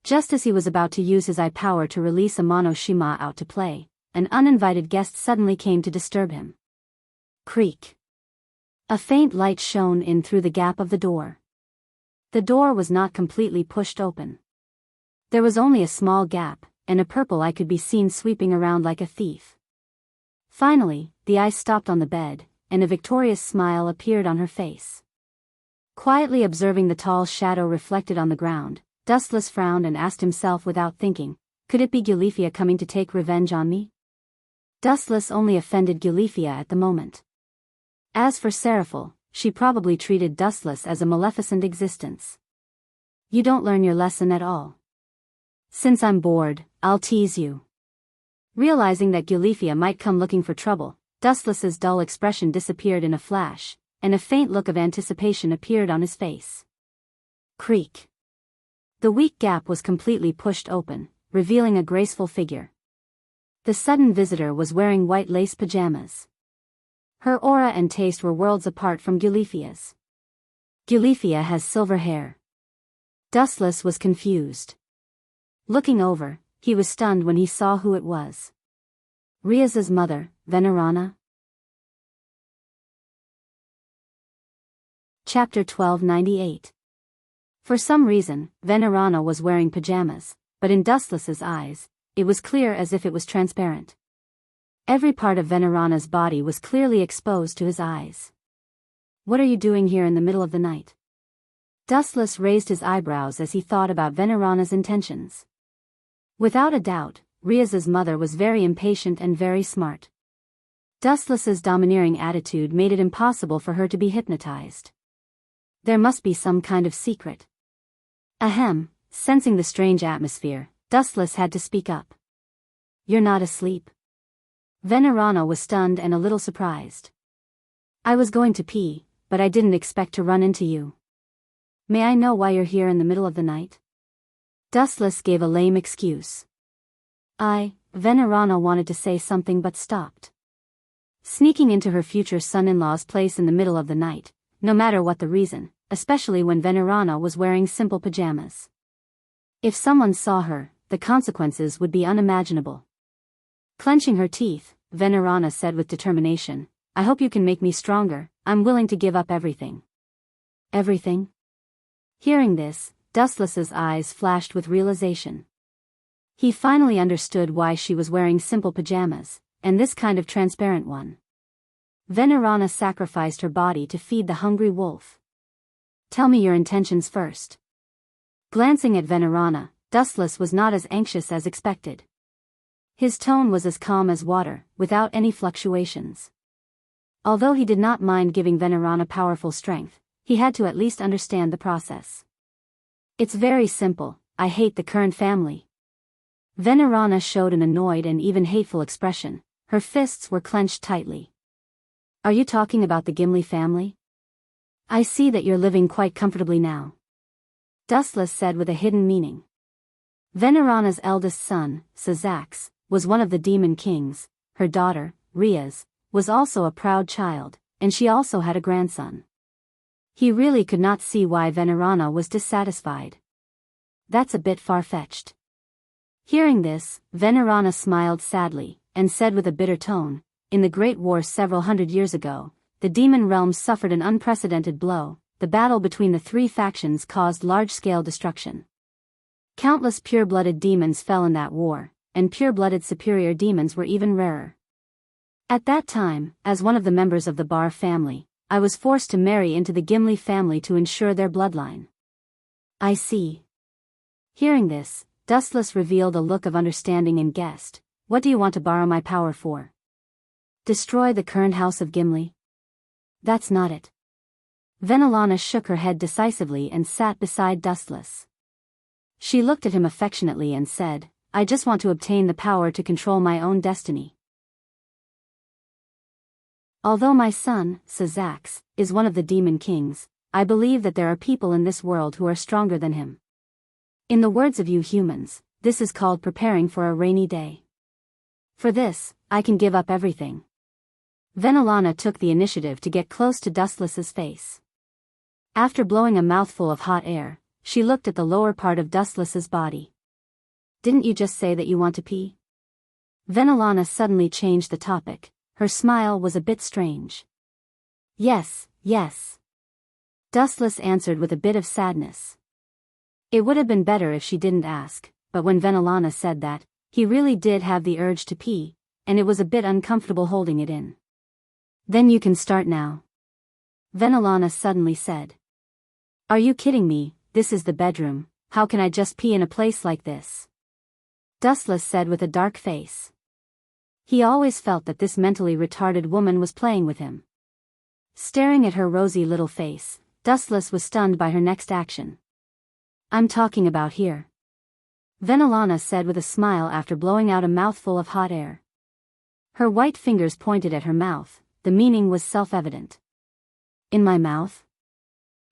Just as he was about to use his eye power to release a Monoshima out to play, an uninvited guest suddenly came to disturb him. Creak. A faint light shone in through the gap of the door. The door was not completely pushed open. There was only a small gap, and a purple eye could be seen sweeping around like a thief. Finally, the eye stopped on the bed, and a victorious smile appeared on her face. Quietly observing the tall shadow reflected on the ground, Dustless frowned and asked himself without thinking, could it be Gulifia coming to take revenge on me? Dustless only offended Gulifia at the moment. As for Seraphil, she probably treated Dustless as a maleficent existence. You don't learn your lesson at all. Since I'm bored, I'll tease you. Realizing that Gulifia might come looking for trouble, Dustless's dull expression disappeared in a flash, and a faint look of anticipation appeared on his face. Creak. The weak gap was completely pushed open, revealing a graceful figure. The sudden visitor was wearing white lace pajamas. Her aura and taste were worlds apart from Gulifia's. Gulifia has silver hair. Dustless was confused. Looking over, he was stunned when he saw who it was. Riaz's mother, Venerana. Chapter 1298. For some reason, Venerana was wearing pajamas, but in Dustless's eyes, it was clear as if it was transparent. Every part of Venerana's body was clearly exposed to his eyes. "What are you doing here in the middle of the night?" Dustless raised his eyebrows as he thought about Venerana's intentions. Without a doubt, Riaz's mother was very impatient and very smart. Dustless's domineering attitude made it impossible for her to be hypnotized. There must be some kind of secret. Ahem, sensing the strange atmosphere, Dustless had to speak up. "You're not asleep?" Venerana was stunned and a little surprised. "I was going to pee, but I didn't expect to run into you. May I know why you're here in the middle of the night?" Dustless gave a lame excuse. Venerana wanted to say something but stopped. Sneaking into her future son-in-law's place in the middle of the night, no matter what the reason, especially when Venerana was wearing simple pajamas. If someone saw her, the consequences would be unimaginable. Clenching her teeth, Venerana said with determination, "I hope you can make me stronger. I'm willing to give up everything." "Everything?" Hearing this, Dustless's eyes flashed with realization. He finally understood why she was wearing simple pajamas, and this kind of transparent one. Venerana sacrificed her body to feed the hungry wolf. "Tell me your intentions first." Glancing at Venerana, Dustless was not as anxious as expected. His tone was as calm as water, without any fluctuations. Although he did not mind giving Venerana powerful strength, he had to at least understand the process. "It's very simple. I hate the current family." Venerana showed an annoyed and even hateful expression. Her fists were clenched tightly. "Are you talking about the Gimli family? I see that you're living quite comfortably now," Dustless said with a hidden meaning. Venerana's eldest son, Sazax, was one of the demon kings. Her daughter, Riaz, was also a proud child, and she also had a grandson. He really could not see why Venerana was dissatisfied. "That's a bit far-fetched." Hearing this, Venerana smiled sadly, and said with a bitter tone, "In the Great War several hundred years ago, the demon realm suffered an unprecedented blow. The battle between the three factions caused large-scale destruction. Countless pure-blooded demons fell in that war, and pure-blooded superior demons were even rarer. At that time, as one of the members of the Bar family, I was forced to marry into the Gimli family to ensure their bloodline." "I see." Hearing this, Dustless revealed a look of understanding and guessed, "What do you want to borrow my power for? Destroy the current house of Gimli?" "That's not it." Venerana shook her head decisively and sat beside Dustless. She looked at him affectionately and said, "I just want to obtain the power to control my own destiny. Although my son, Sazax, is one of the demon kings, I believe that there are people in this world who are stronger than him. In the words of you humans, this is called preparing for a rainy day. For this, I can give up everything." Venerana took the initiative to get close to Dustless's face. After blowing a mouthful of hot air, she looked at the lower part of Dustless's body. "Didn't you just say that you want to pee?" Venerana suddenly changed the topic. Her smile was a bit strange. Yes. Dustless answered with a bit of sadness. It would have been better if she didn't ask, but when Venerana said that, he really did have the urge to pee, and it was a bit uncomfortable holding it in. "Then you can start now," Venerana suddenly said. "Are you kidding me? This is the bedroom. How can I just pee in a place like this?" Dustless said with a dark face. He always felt that this mentally retarded woman was playing with him. Staring at her rosy little face, Dustless was stunned by her next action. "I'm talking about here," Venerana said with a smile after blowing out a mouthful of hot air. Her white fingers pointed at her mouth. The meaning was self-evident. "In my mouth?"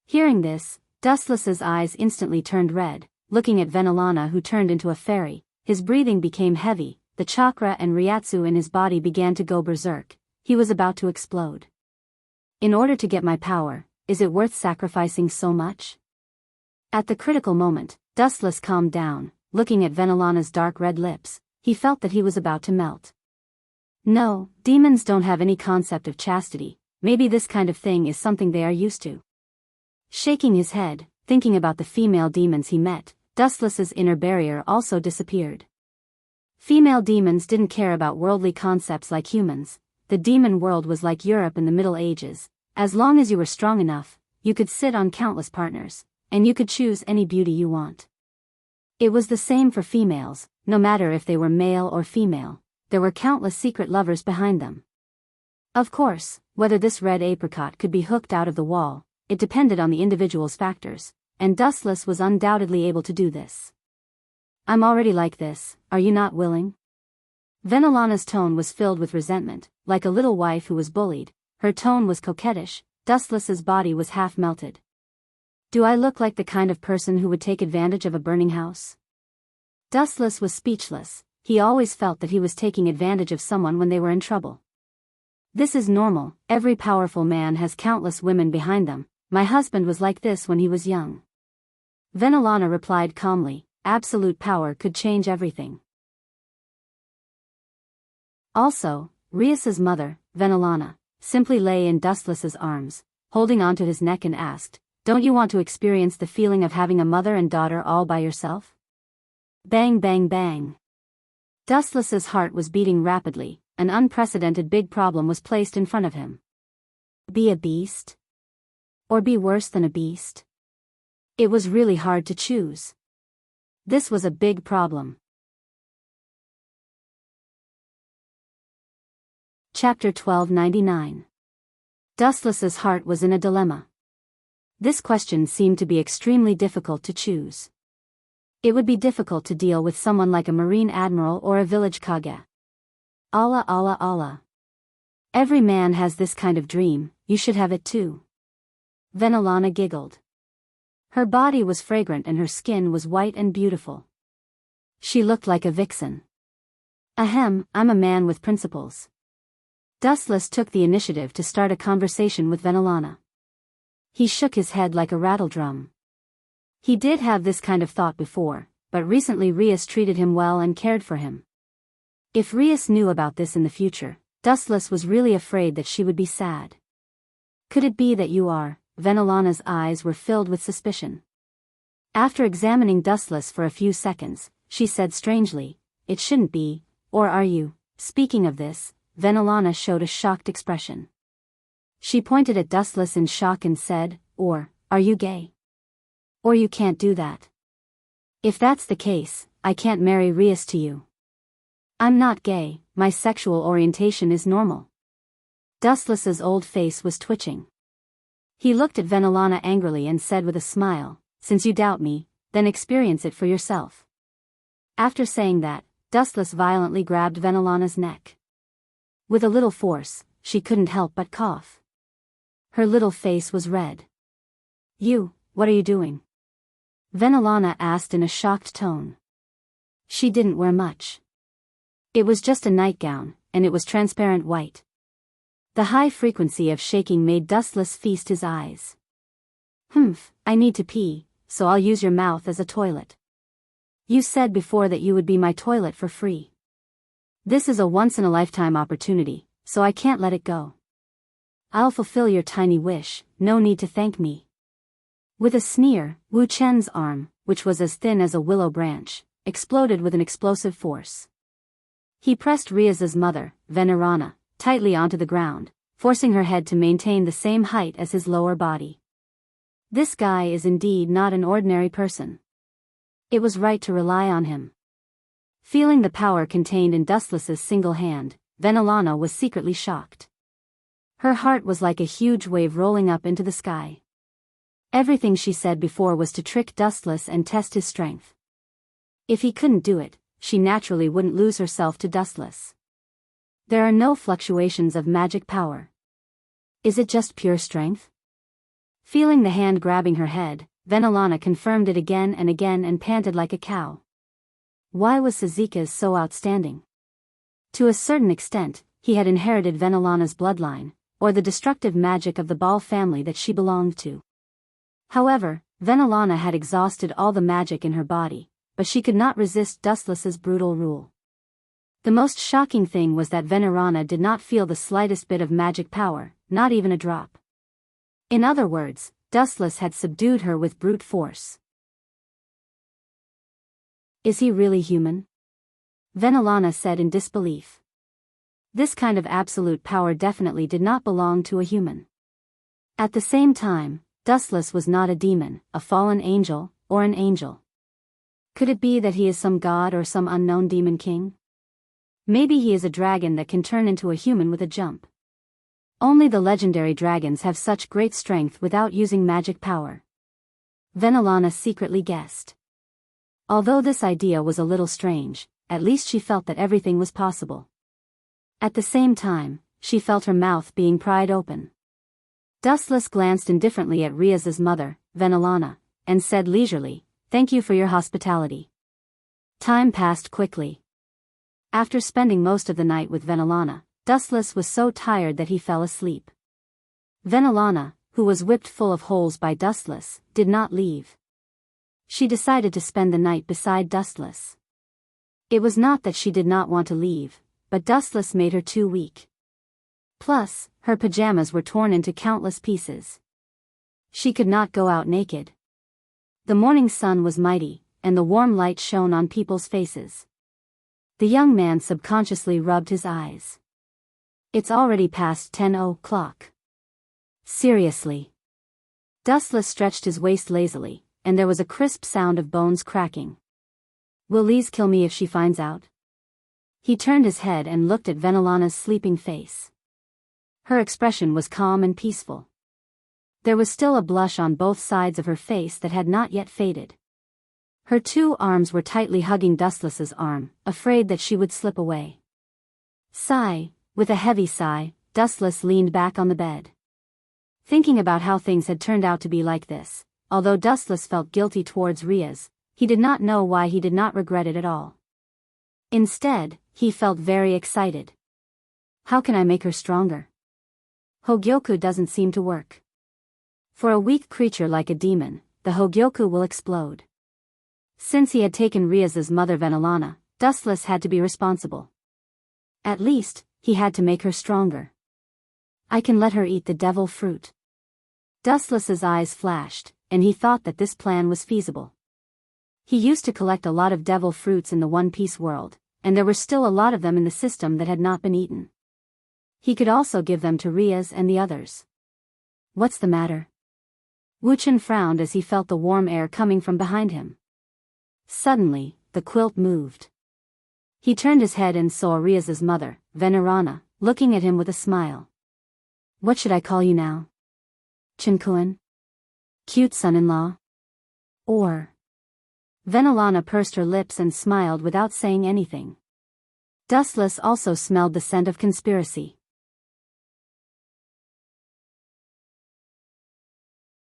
Hearing this, Dustless's eyes instantly turned red. Looking at Venerana, who turned into a fairy, his breathing became heavy. The chakra and ryatsu in his body began to go berserk. He was about to explode. "In order to get my power, is it worth sacrificing so much?" At the critical moment, Dustless calmed down. Looking at Venerana's dark red lips, he felt that he was about to melt. No, demons don't have any concept of chastity. Maybe this kind of thing is something they are used to. Shaking his head, thinking about the female demons he met, Dustless's inner barrier also disappeared. Female demons didn't care about worldly concepts like humans. The demon world was like Europe in the Middle Ages. As long as you were strong enough, you could sit on countless partners, and you could choose any beauty you want. It was the same for females, no matter if they were male or female. There were countless secret lovers behind them. Of course, whether this red apricot could be hooked out of the wall, it depended on the individual's factors, and Dustless was undoubtedly able to do this. I'm already like this, are you not willing? Venelana's tone was filled with resentment, like a little wife who was bullied. Her tone was coquettish. Dustless's body was half melted. Do I look like the kind of person who would take advantage of a burning house? Dustless was speechless. He always felt that he was taking advantage of someone when they were in trouble. This is normal. Every powerful man has countless women behind them. My husband was like this when he was young. Venelana replied calmly. Absolute power could change everything. Also, Rias's mother, Venelana, simply lay in Dustless's arms, holding onto his neck and asked, "Don't you want to experience the feeling of having a mother and daughter all by yourself?" Bang bang bang. Dustless's heart was beating rapidly. An unprecedented big problem was placed in front of him. Be a beast? Or be worse than a beast? It was really hard to choose. This was a big problem. Chapter 1299. Dustless's heart was in a dilemma. This question seemed to be extremely difficult to choose. It would be difficult to deal with someone like a marine admiral or a village kage. Allah Allah Allah. Every man has this kind of dream, you should have it too. Venelana giggled. Her body was fragrant and her skin was white and beautiful. She looked like a vixen. Ahem, I'm a man with principles. Dustless took the initiative to start a conversation with Venelana. He shook his head like a rattledrum. He did have this kind of thought before, but recently Rias treated him well and cared for him. If Rias knew about this in the future, Dustless was really afraid that she would be sad. Could it be that you are? Venelana's eyes were filled with suspicion. After examining Dustless for a few seconds, she said strangely, "It shouldn't be, or are you?" Speaking of this, Venelana showed a shocked expression. She pointed at Dustless in shock and said, "Or, are you gay? Or you can't do that. If that's the case, I can't marry Rias to you." "I'm not gay, my sexual orientation is normal." Dustless's old face was twitching. He looked at Venelana angrily and said with a smile, "Since you doubt me, then experience it for yourself." After saying that, Dustless violently grabbed Venelana's neck. With a little force, she couldn't help but cough. Her little face was red. What are you doing?" Venelana asked in a shocked tone. She didn't wear much. It was just a nightgown, and it was transparent white. The high frequency of shaking made Dustless feast his eyes. I need to pee, so I'll use your mouth as a toilet. You said before that you would be my toilet for free. This is a once-in-a-lifetime opportunity, so I can't let it go. I'll fulfill your tiny wish, no need to thank me." With a sneer, Wu Chen's arm, which was as thin as a willow branch, exploded with an explosive force. He pressed Rias's mother, Venerana, tightly onto the ground, forcing her head to maintain the same height as his lower body. This guy is indeed not an ordinary person. It was right to rely on him. Feeling the power contained in Dustless's single hand, Venelana was secretly shocked. Her heart was like a huge wave rolling up into the sky. Everything she said before was to trick Dustless and test his strength. If he couldn't do it, she naturally wouldn't lose herself to Dustless. There are no fluctuations of magic power. Is it just pure strength? Feeling the hand grabbing her head, Venelana confirmed it again and panted like a cow. Why was Suzuka's so outstanding? To a certain extent, he had inherited Venelana's bloodline, or the destructive magic of the Ball family that she belonged to. However, Venelana had exhausted all the magic in her body, but she could not resist Dustless's brutal rule. The most shocking thing was that Venelana did not feel the slightest bit of magic power, not even a drop. In other words, Dustless had subdued her with brute force. Is he really human? Venelana said in disbelief. This kind of absolute power definitely did not belong to a human. At the same time, Dustless was not a demon, a fallen angel, or an angel. Could it be that he is some god or some unknown demon king? Maybe he is a dragon that can turn into a human with a jump. Only the legendary dragons have such great strength without using magic power. Venelana secretly guessed. Although this idea was a little strange, at least she felt that everything was possible. At the same time, she felt her mouth being pried open. Dustless glanced indifferently at Riaz's mother, Venelana, and said leisurely, "Thank you for your hospitality." Time passed quickly. After spending most of the night with Venelana, Dustless was so tired that he fell asleep. Venelana, who was whipped full of holes by Dustless, did not leave. She decided to spend the night beside Dustless. It was not that she did not want to leave, but Dustless made her too weak. Plus, her pajamas were torn into countless pieces. She could not go out naked. The morning sun was mighty, and the warm light shone on people's faces. The young man subconsciously rubbed his eyes. It's already past 10 o'clock. Seriously. Dustless stretched his waist lazily, and there was a crisp sound of bones cracking. Will Lise kill me if she finds out? He turned his head and looked at Venelana's sleeping face. Her expression was calm and peaceful. There was still a blush on both sides of her face that had not yet faded. Her two arms were tightly hugging Dustless's arm, afraid that she would slip away. With a heavy sigh, Dustless leaned back on the bed. Thinking about how things had turned out to be like this, although Dustless felt guilty towards Riaz, he did not know why he did not regret it at all. Instead, he felt very excited. How can I make her stronger? Hogyoku doesn't seem to work. For a weak creature like a demon, the Hogyoku will explode. Since he had taken Riaz's mother Venelana, Dustless had to be responsible. At least, he had to make her stronger. I can let her eat the devil fruit. Dustless's eyes flashed, and he thought that this plan was feasible. He used to collect a lot of devil fruits in the One Piece world, and there were still a lot of them in the system that had not been eaten. He could also give them to Riaz and the others. What's the matter? Wuchen frowned as he felt the warm air coming from behind him. Suddenly, the quilt moved. He turned his head and saw Riaz's mother, Venerana, looking at him with a smile. What should I call you now? Chinkuen? Cute son-in-law? Or? Venelana pursed her lips and smiled without saying anything. Dustless also smelled the scent of conspiracy.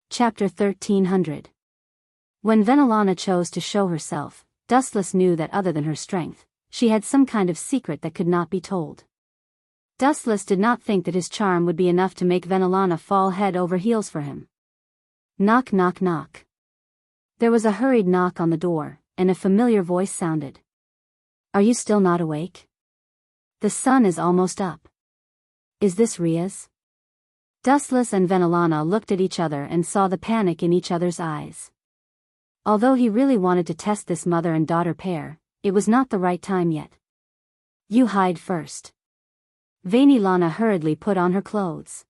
Chapter 1300. When Venelana chose to show herself, Dustless knew that other than her strength, she had some kind of secret that could not be told. Dustless did not think that his charm would be enough to make Venelana fall head over heels for him. Knock knock knock. There was a hurried knock on the door, and a familiar voice sounded. Are you still not awake? The sun is almost up. Is this Riaz? Dustless and Venelana looked at each other and saw the panic in each other's eyes. Although he really wanted to test this mother and daughter pair, it was not the right time yet. You hide first. Venelana hurriedly put on her clothes.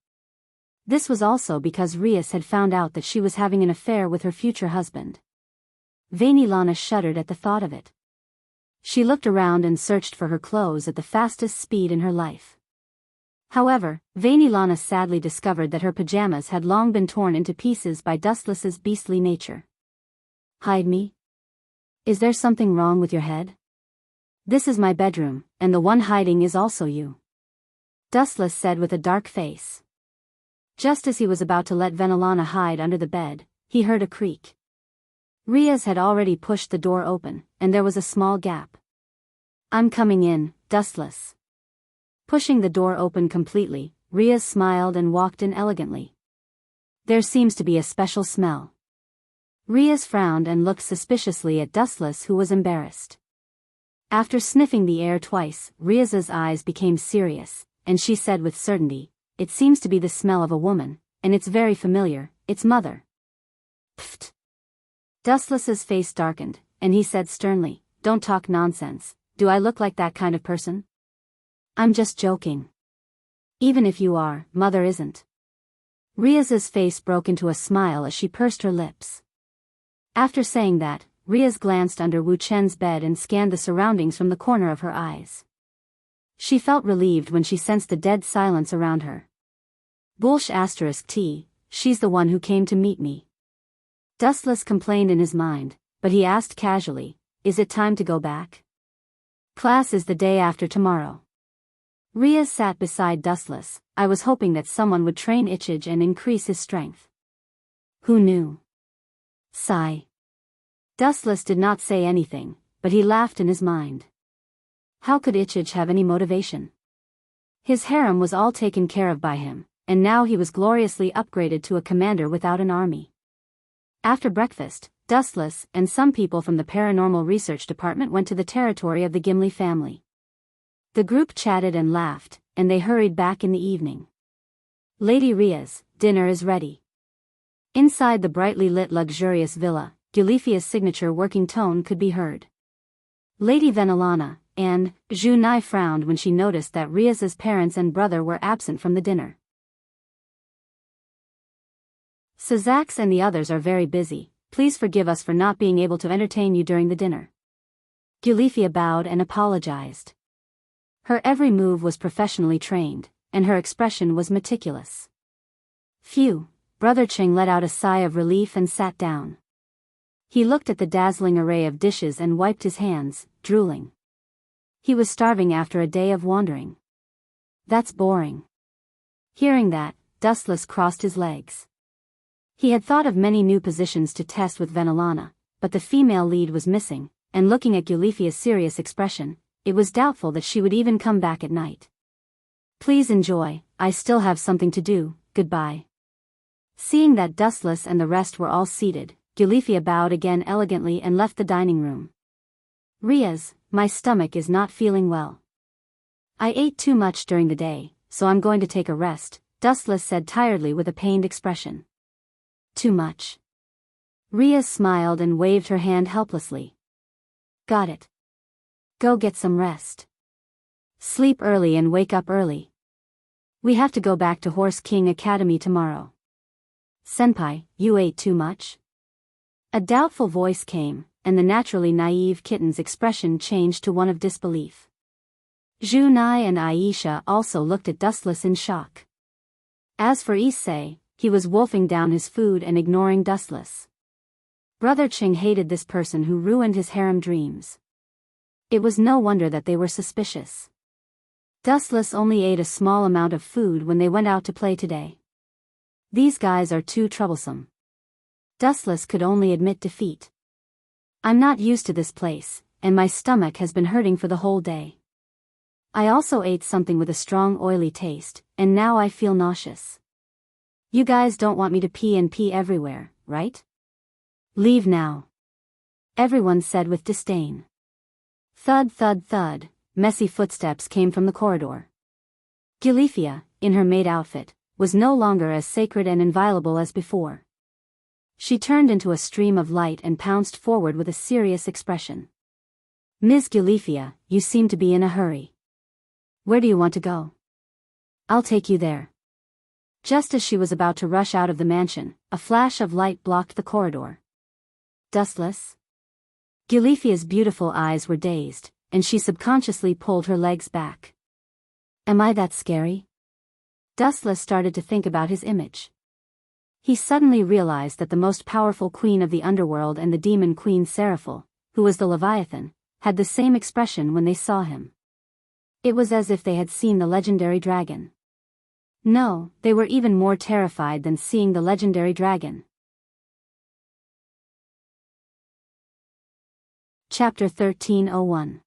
This was also because Riaz had found out that she was having an affair with her future husband. Venelana shuddered at the thought of it. She looked around and searched for her clothes at the fastest speed in her life. However, Venelana sadly discovered that her pajamas had long been torn into pieces by Dustless's beastly nature. Hide me? Is there something wrong with your head? This is my bedroom, and the one hiding is also you. Dustless said with a dark face. Just as he was about to let Venelana hide under the bed, he heard a creak. Riaz had already pushed the door open, and there was a small gap. I'm coming in, Dustless. Pushing the door open completely, Riaz smiled and walked in elegantly. There seems to be a special smell. Riaz frowned and looked suspiciously at Dustless, who was embarrassed. After sniffing the air twice, Riaz's eyes became serious, and she said with certainty, It seems to be the smell of a woman, and it's very familiar, it's mother. Pfft. Dustless's face darkened, and he said sternly, Don't talk nonsense, do I look like that kind of person? I'm just joking. Even if you are, Mother isn't. Riaz's face broke into a smile as she pursed her lips. After saying that, Riaz glanced under Wu Chen's bed and scanned the surroundings from the corner of her eyes. She felt relieved when she sensed the dead silence around her. Bullsh *T, she's the one who came to meet me. Dustless complained in his mind, but he asked casually, is it time to go back? Class is the day after tomorrow. Riaz sat beside Dustless. I was hoping that someone would train Ichij and increase his strength. Who knew? Sigh. Dustless did not say anything, but he laughed in his mind. How could Ichij have any motivation? His harem was all taken care of by him, and now he was gloriously upgraded to a commander without an army. After breakfast, Dustless and some people from the paranormal research department went to the territory of the Gimli family. The group chatted and laughed, and they hurried back in the evening. Lady Riaz, dinner is ready. Inside the brightly lit luxurious villa, Gulifia's signature working tone could be heard. Lady Venelana and Zhu Nai frowned when she noticed that Riaz's parents and brother were absent from the dinner. Sazax and the others are very busy. Please forgive us for not being able to entertain you during the dinner. Gulifia bowed and apologized. Her every move was professionally trained, and her expression was meticulous. Phew, Brother Ching let out a sigh of relief and sat down. He looked at the dazzling array of dishes and wiped his hands, drooling. He was starving after a day of wandering. That's boring. Hearing that, Dustless crossed his legs. He had thought of many new positions to test with Venelana, but the female lead was missing, and looking at Gulifia's serious expression, it was doubtful that she would even come back at night. Please enjoy, I still have something to do, goodbye. Seeing that Dustless and the rest were all seated, Gulifia bowed again elegantly and left the dining room. Riaz, my stomach is not feeling well. I ate too much during the day, so I'm going to take a rest, Dustless said tiredly with a pained expression. Too much. Riaz smiled and waved her hand helplessly. Got it. Go get some rest. Sleep early and wake up early. We have to go back to Horse King Academy tomorrow. Senpai, you ate too much? A doubtful voice came, and the naturally naive kitten's expression changed to one of disbelief. Zhu Nai and Aisha also looked at Dustless in shock. As for Issei, he was wolfing down his food and ignoring Dustless. Brother Ching hated this person who ruined his harem dreams. It was no wonder that they were suspicious. Dustless only ate a small amount of food when they went out to play today. These guys are too troublesome. Dustless could only admit defeat. I'm not used to this place, and my stomach has been hurting for the whole day. I also ate something with a strong oily taste, and now I feel nauseous. You guys don't want me to pee and pee everywhere, right? Leave now. Everyone said with disdain. Thud thud thud, messy footsteps came from the corridor. Gulifia, in her maid outfit, was no longer as sacred and inviolable as before. She turned into a stream of light and pounced forward with a serious expression. Ms. Gulifia, you seem to be in a hurry. Where do you want to go? I'll take you there. Just as she was about to rush out of the mansion, a flash of light blocked the corridor. Dustless? Gulifia's beautiful eyes were dazed, and she subconsciously pulled her legs back. Am I that scary? Dustless started to think about his image. He suddenly realized that the most powerful queen of the underworld and the demon queen Seraphil, who was the Leviathan, had the same expression when they saw him. It was as if they had seen the legendary dragon. No, they were even more terrified than seeing the legendary dragon. Chapter 1301.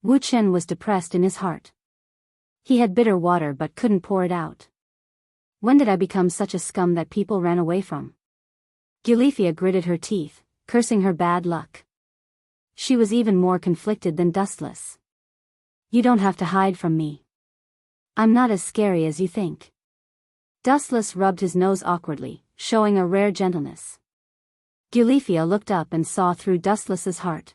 Wu Chen was depressed in his heart. He had bitter water but couldn't pour it out. When did I become such a scum that people ran away from? Gulifia gritted her teeth, cursing her bad luck. She was even more conflicted than Dustless. You don't have to hide from me. I'm not as scary as you think. Dustless rubbed his nose awkwardly, showing a rare gentleness. Gulifia looked up and saw through Dustless's heart.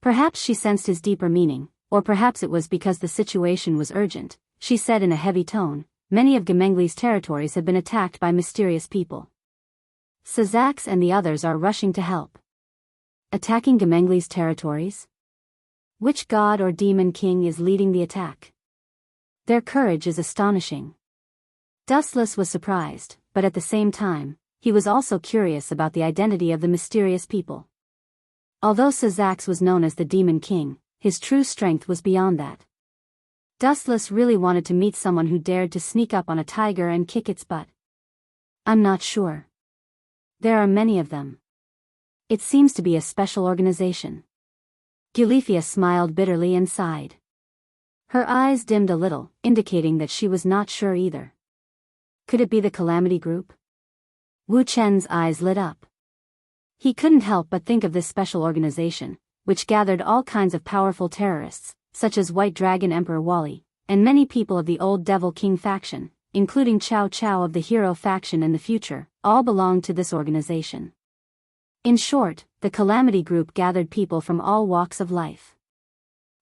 Perhaps she sensed his deeper meaning, or perhaps it was because the situation was urgent. She said in a heavy tone, "Many of Gemengli's territories have been attacked by mysterious people. Sazax and the others are rushing to help." Attacking Gemengli's territories? Which god or demon king is leading the attack? Their courage is astonishing. Dustless was surprised, but at the same time, he was also curious about the identity of the mysterious people. Although Sazax was known as the Demon King, his true strength was beyond that. Dustless really wanted to meet someone who dared to sneak up on a tiger and kick its butt. "I'm not sure. There are many of them. It seems to be a special organization." Gulifia smiled bitterly and sighed. Her eyes dimmed a little, indicating that she was not sure either. Could it be the Calamity Group? Wu Chen's eyes lit up. He couldn't help but think of this special organization, which gathered all kinds of powerful terrorists, such as White Dragon Emperor Wally, and many people of the old Devil King faction, including Cao Cao of the Hero faction in the future, all belonged to this organization. In short, the Calamity Group gathered people from all walks of life.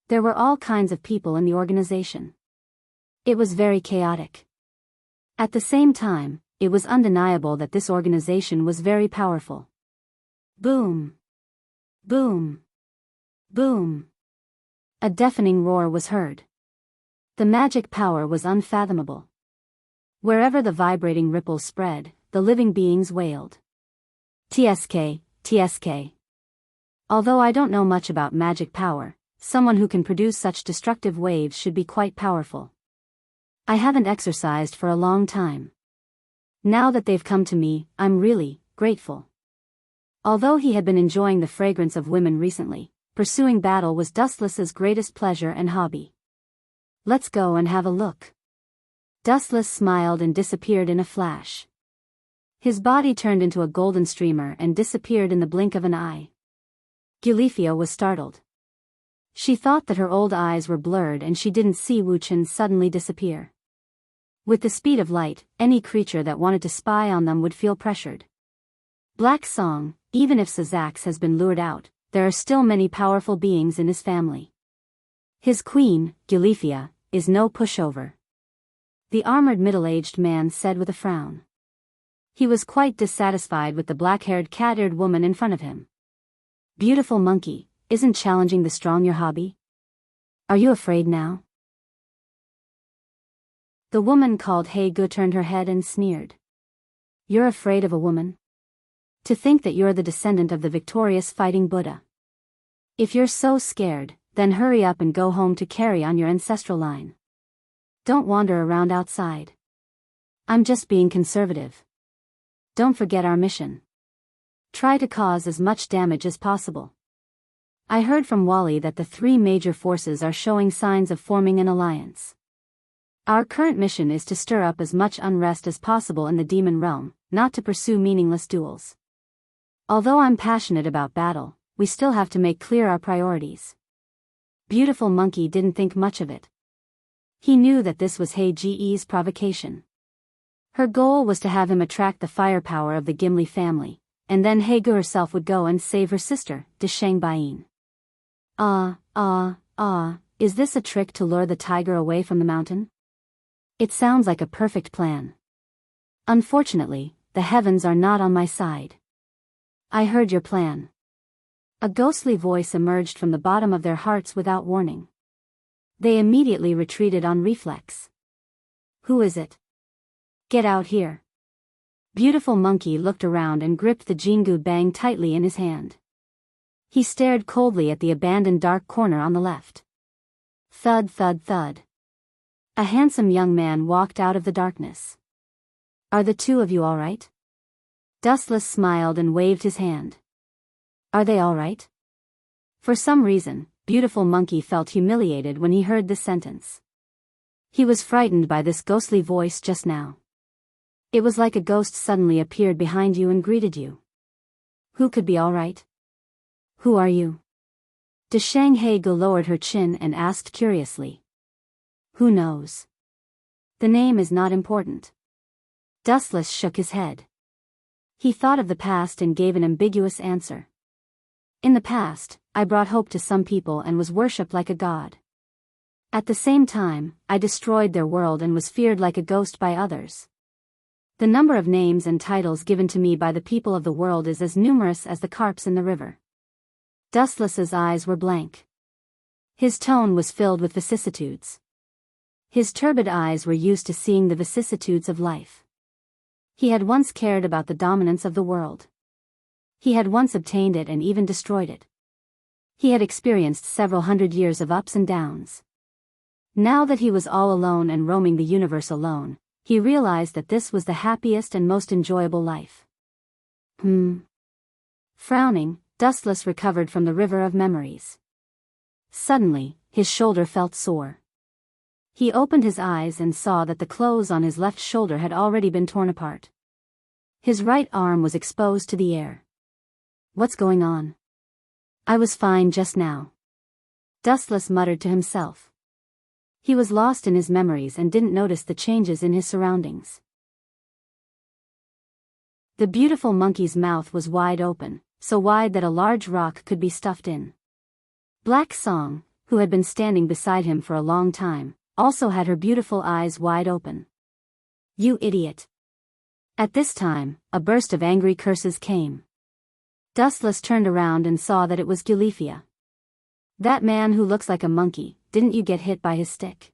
There were all kinds of people in the organization. It was very chaotic. At the same time, it was undeniable that this organization was very powerful. Boom! Boom! Boom! A deafening roar was heard. The magic power was unfathomable. Wherever the vibrating ripples spread, the living beings wailed. TSK, TSK. Although I don't know much about magic power, someone who can produce such destructive waves should be quite powerful. I haven't exercised for a long time. Now that they've come to me, I'm really grateful. Although he had been enjoying the fragrance of women recently, pursuing battle was Dustless's greatest pleasure and hobby. "Let's go and have a look." Dustless smiled and disappeared in a flash. His body turned into a golden streamer and disappeared in the blink of an eye. Gulifia was startled. She thought that her old eyes were blurred and she didn't see Wu Chen suddenly disappear. With the speed of light, any creature that wanted to spy on them would feel pressured. Black Song, even if Sazax has been lured out, there are still many powerful beings in his family. His queen, Gulifia, is no pushover. The armored middle-aged man said with a frown. He was quite dissatisfied with the black-haired cat-eared woman in front of him. "Beautiful monkey, isn't challenging the strong your hobby? Are you afraid now?" The woman called He Gu turned her head and sneered. "You're afraid of a woman? To think that you're the descendant of the victorious fighting Buddha. If you're so scared, then hurry up and go home to carry on your ancestral line. Don't wander around outside. I'm just being conservative. Don't forget our mission. Try to cause as much damage as possible. I heard from Wally that the three major forces are showing signs of forming an alliance. Our current mission is to stir up as much unrest as possible in the demon realm, not to pursue meaningless duels. Although I'm passionate about battle, we still have to make clear our priorities." Beautiful Monkey didn't think much of it. He knew that this was He Ge's provocation. Her goal was to have him attract the firepower of the Gimli family, and then He Gu herself would go and save her sister, Desheng Bain. Is this a trick to lure the tiger away from the mountain? It sounds like a perfect plan. Unfortunately, the heavens are not on my side. I heard your plan. A ghostly voice emerged from the bottom of their hearts without warning. They immediately retreated on reflex. "Who is it? Get out here." Beautiful Monkey looked around and gripped the Jingu Bang tightly in his hand. He stared coldly at the abandoned dark corner on the left. Thud thud thud. A handsome young man walked out of the darkness. "Are the two of you all right?" Dustless smiled and waved his hand. "Are they all right?" For some reason, Beautiful Monkey felt humiliated when he heard this sentence. He was frightened by this ghostly voice just now. It was like a ghost suddenly appeared behind you and greeted you. Who could be all right? Who are you? Desheng He Gu lowered her chin and asked curiously. Who knows? The name is not important. Dustless shook his head. He thought of the past and gave an ambiguous answer. In the past, I brought hope to some people and was worshipped like a god. At the same time, I destroyed their world and was feared like a ghost by others. The number of names and titles given to me by the people of the world is as numerous as the carps in the river. Dustless's eyes were blank. His tone was filled with vicissitudes. His turbid eyes were used to seeing the vicissitudes of life. He had once cared about the dominance of the world. He had once obtained it and even destroyed it. He had experienced several hundred years of ups and downs. Now that he was all alone and roaming the universe alone, he realized that this was the happiest and most enjoyable life. Frowning, Dustless recovered from the river of memories. Suddenly, his shoulder felt sore. He opened his eyes and saw that the clothes on his left shoulder had already been torn apart. His right arm was exposed to the air. What's going on? I was fine just now. Dustless muttered to himself. He was lost in his memories and didn't notice the changes in his surroundings. The beautiful monkey's mouth was wide open, so wide that a large rock could be stuffed in. Black Song, who had been standing beside him for a long time, also had her beautiful eyes wide open. You idiot! At this time, a burst of angry curses came. Dustless turned around and saw that it was Gilifia. That man who looks like a monkey, didn't you get hit by his stick?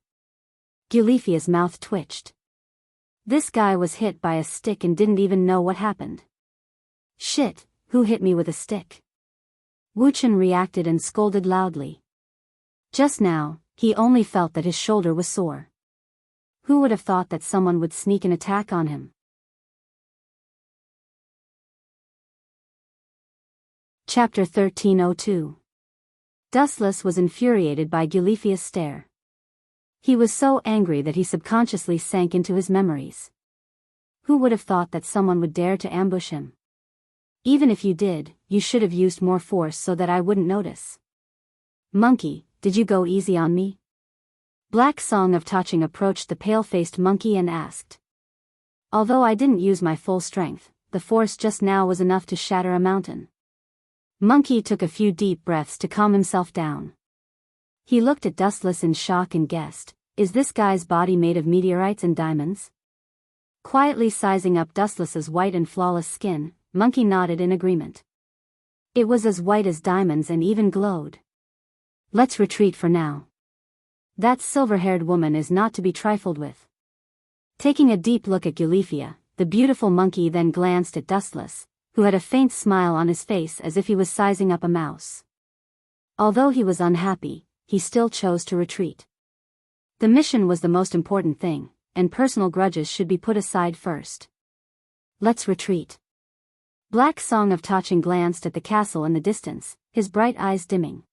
Gilifia's mouth twitched. This guy was hit by a stick and didn't even know what happened. Shit, who hit me with a stick? Wuchen reacted and scolded loudly. Just now, he only felt that his shoulder was sore. Who would have thought that someone would sneak an attack on him? Chapter 1302. Dustless was infuriated by Gilifia's stare. He was so angry that he subconsciously sank into his memories. Who would have thought that someone would dare to ambush him? Even if you did, you should have used more force so that I wouldn't notice. Monkey, did you go easy on me? Black Song of Taching approached the pale-faced monkey and asked. Although I didn't use my full strength, the force just now was enough to shatter a mountain. Monkey took a few deep breaths to calm himself down. He looked at Dustless in shock and guessed, is this guy's body made of meteorites and diamonds? Quietly sizing up Dustless's white and flawless skin, Monkey nodded in agreement. It was as white as diamonds and even glowed. Let's retreat for now. That silver-haired woman is not to be trifled with. Taking a deep look at Gilifia, the beautiful monkey then glanced at Dustless, who had a faint smile on his face as if he was sizing up a mouse. Although he was unhappy, he still chose to retreat. The mission was the most important thing, and personal grudges should be put aside first. Let's retreat. Black Song of Taching glanced at the castle in the distance, his bright eyes dimming.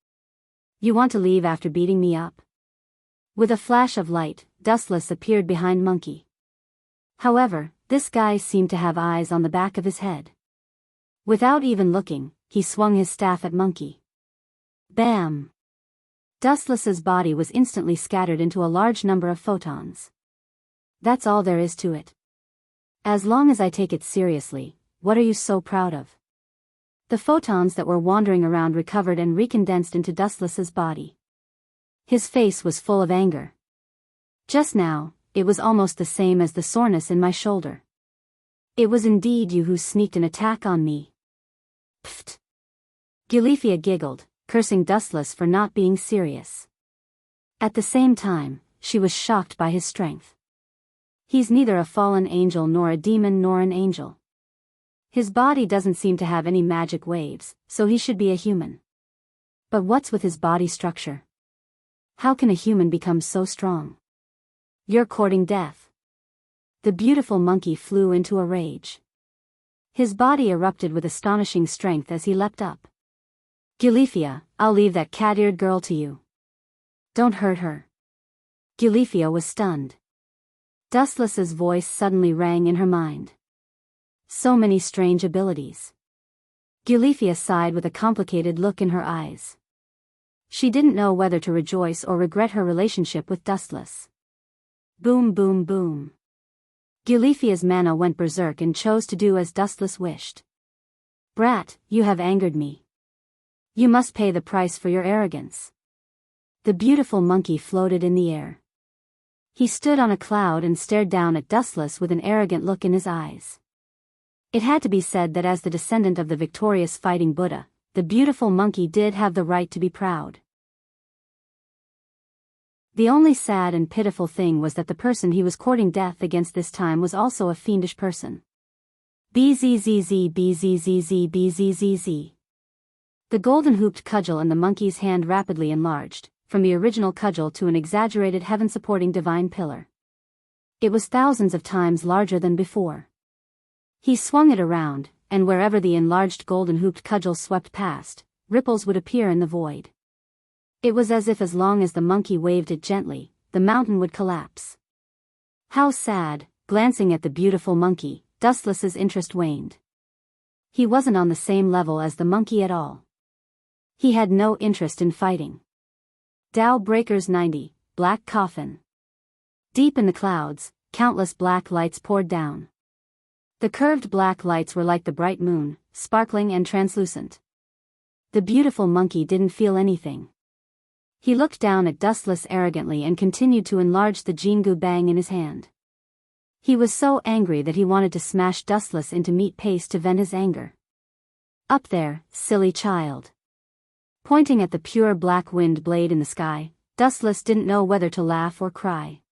You want to leave after beating me up? With a flash of light, Dustless appeared behind Monkey. However, this guy seemed to have eyes on the back of his head. Without even looking, he swung his staff at Monkey. Bam! Dustless's body was instantly scattered into a large number of photons. That's all there is to it. As long as I take it seriously, what are you so proud of? The photons that were wandering around recovered and recondensed into Dustless's body. His face was full of anger. Just now, it was almost the same as the soreness in my shoulder. It was indeed you who sneaked an attack on me. Pfft! Gilifia giggled, cursing Dustless for not being serious. At the same time, she was shocked by his strength. He's neither a fallen angel nor a demon nor an angel. His body doesn't seem to have any magic waves, so he should be a human. But what's with his body structure? How can a human become so strong? You're courting death. The beautiful monkey flew into a rage. His body erupted with astonishing strength as he leapt up. Gilifia, I'll leave that cat-eared girl to you. Don't hurt her. Gilifia was stunned. Dustless's voice suddenly rang in her mind. So many strange abilities. Gilifia sighed with a complicated look in her eyes. She didn't know whether to rejoice or regret her relationship with Dustless. Boom boom boom. Gilifia's mana went berserk and chose to do as Dustless wished. Brat, you have angered me. You must pay the price for your arrogance. The beautiful monkey floated in the air. He stood on a cloud and stared down at Dustless with an arrogant look in his eyes. It had to be said that as the descendant of the victorious fighting Buddha, the beautiful monkey did have the right to be proud. The only sad and pitiful thing was that the person he was courting death against this time was also a fiendish person. Bzzz bzzz bzzz. The golden-hooped cudgel in the monkey's hand rapidly enlarged, from the original cudgel to an exaggerated heaven-supporting divine pillar. It was thousands of times larger than before. He swung it around, and wherever the enlarged golden-hooped cudgel swept past, ripples would appear in the void. It was as if as long as the monkey waved it gently, the mountain would collapse. How sad, glancing at the beautiful monkey, Dustless's interest waned. He wasn't on the same level as the monkey at all. He had no interest in fighting. Dow Breakers 90, Black Coffin. Deep in the clouds, countless black lights poured down. The curved black lights were like the bright moon, sparkling and translucent. The beautiful monkey didn't feel anything. He looked down at Dustless arrogantly and continued to enlarge the Jingu Bang in his hand. He was so angry that he wanted to smash Dustless into meat paste to vent his anger. Up there, silly child. Pointing at the pure black wind blade in the sky, Dustless didn't know whether to laugh or cry.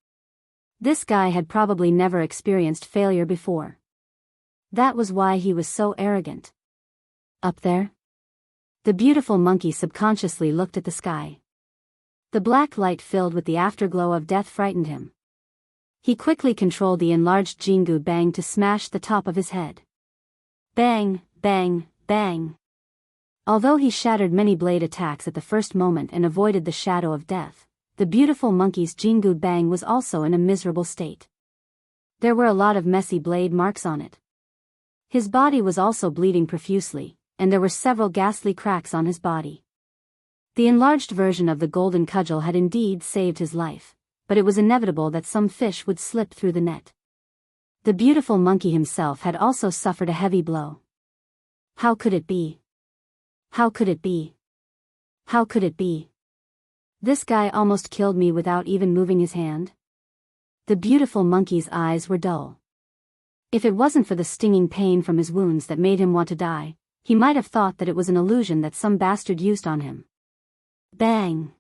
This guy had probably never experienced failure before. That was why he was so arrogant. Up there? The beautiful monkey subconsciously looked at the sky. The black light filled with the afterglow of death frightened him. He quickly controlled the enlarged Jingu Bang to smash the top of his head. Bang, bang, bang. Although he shattered many blade attacks at the first moment and avoided the shadow of death, the beautiful monkey's Jingu Bang was also in a miserable state. There were a lot of messy blade marks on it. His body was also bleeding profusely, and there were several ghastly cracks on his body. The enlarged version of the golden cudgel had indeed saved his life, but it was inevitable that some fish would slip through the net. The beautiful monkey himself had also suffered a heavy blow. How could it be? How could it be? How could it be? This guy almost killed me without even moving his hand. The beautiful monkey's eyes were dull. If it wasn't for the stinging pain from his wounds that made him want to die, he might have thought that it was an illusion that some bastard used on him. Bang!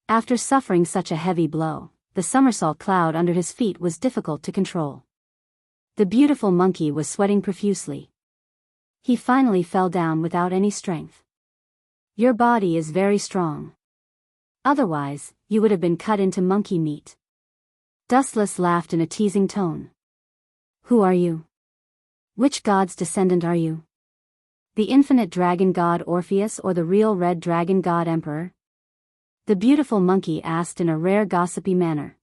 After suffering such a heavy blow, the somersault cloud under his feet was difficult to control. The beautiful monkey was sweating profusely. He finally fell down without any strength. Your body is very strong. Otherwise, you would have been cut into monkey meat. Dustless laughed in a teasing tone. Who are you? Which god's descendant are you? The infinite dragon god Orpheus or the real red dragon god Emperor? The beautiful monkey asked in a rare gossipy manner.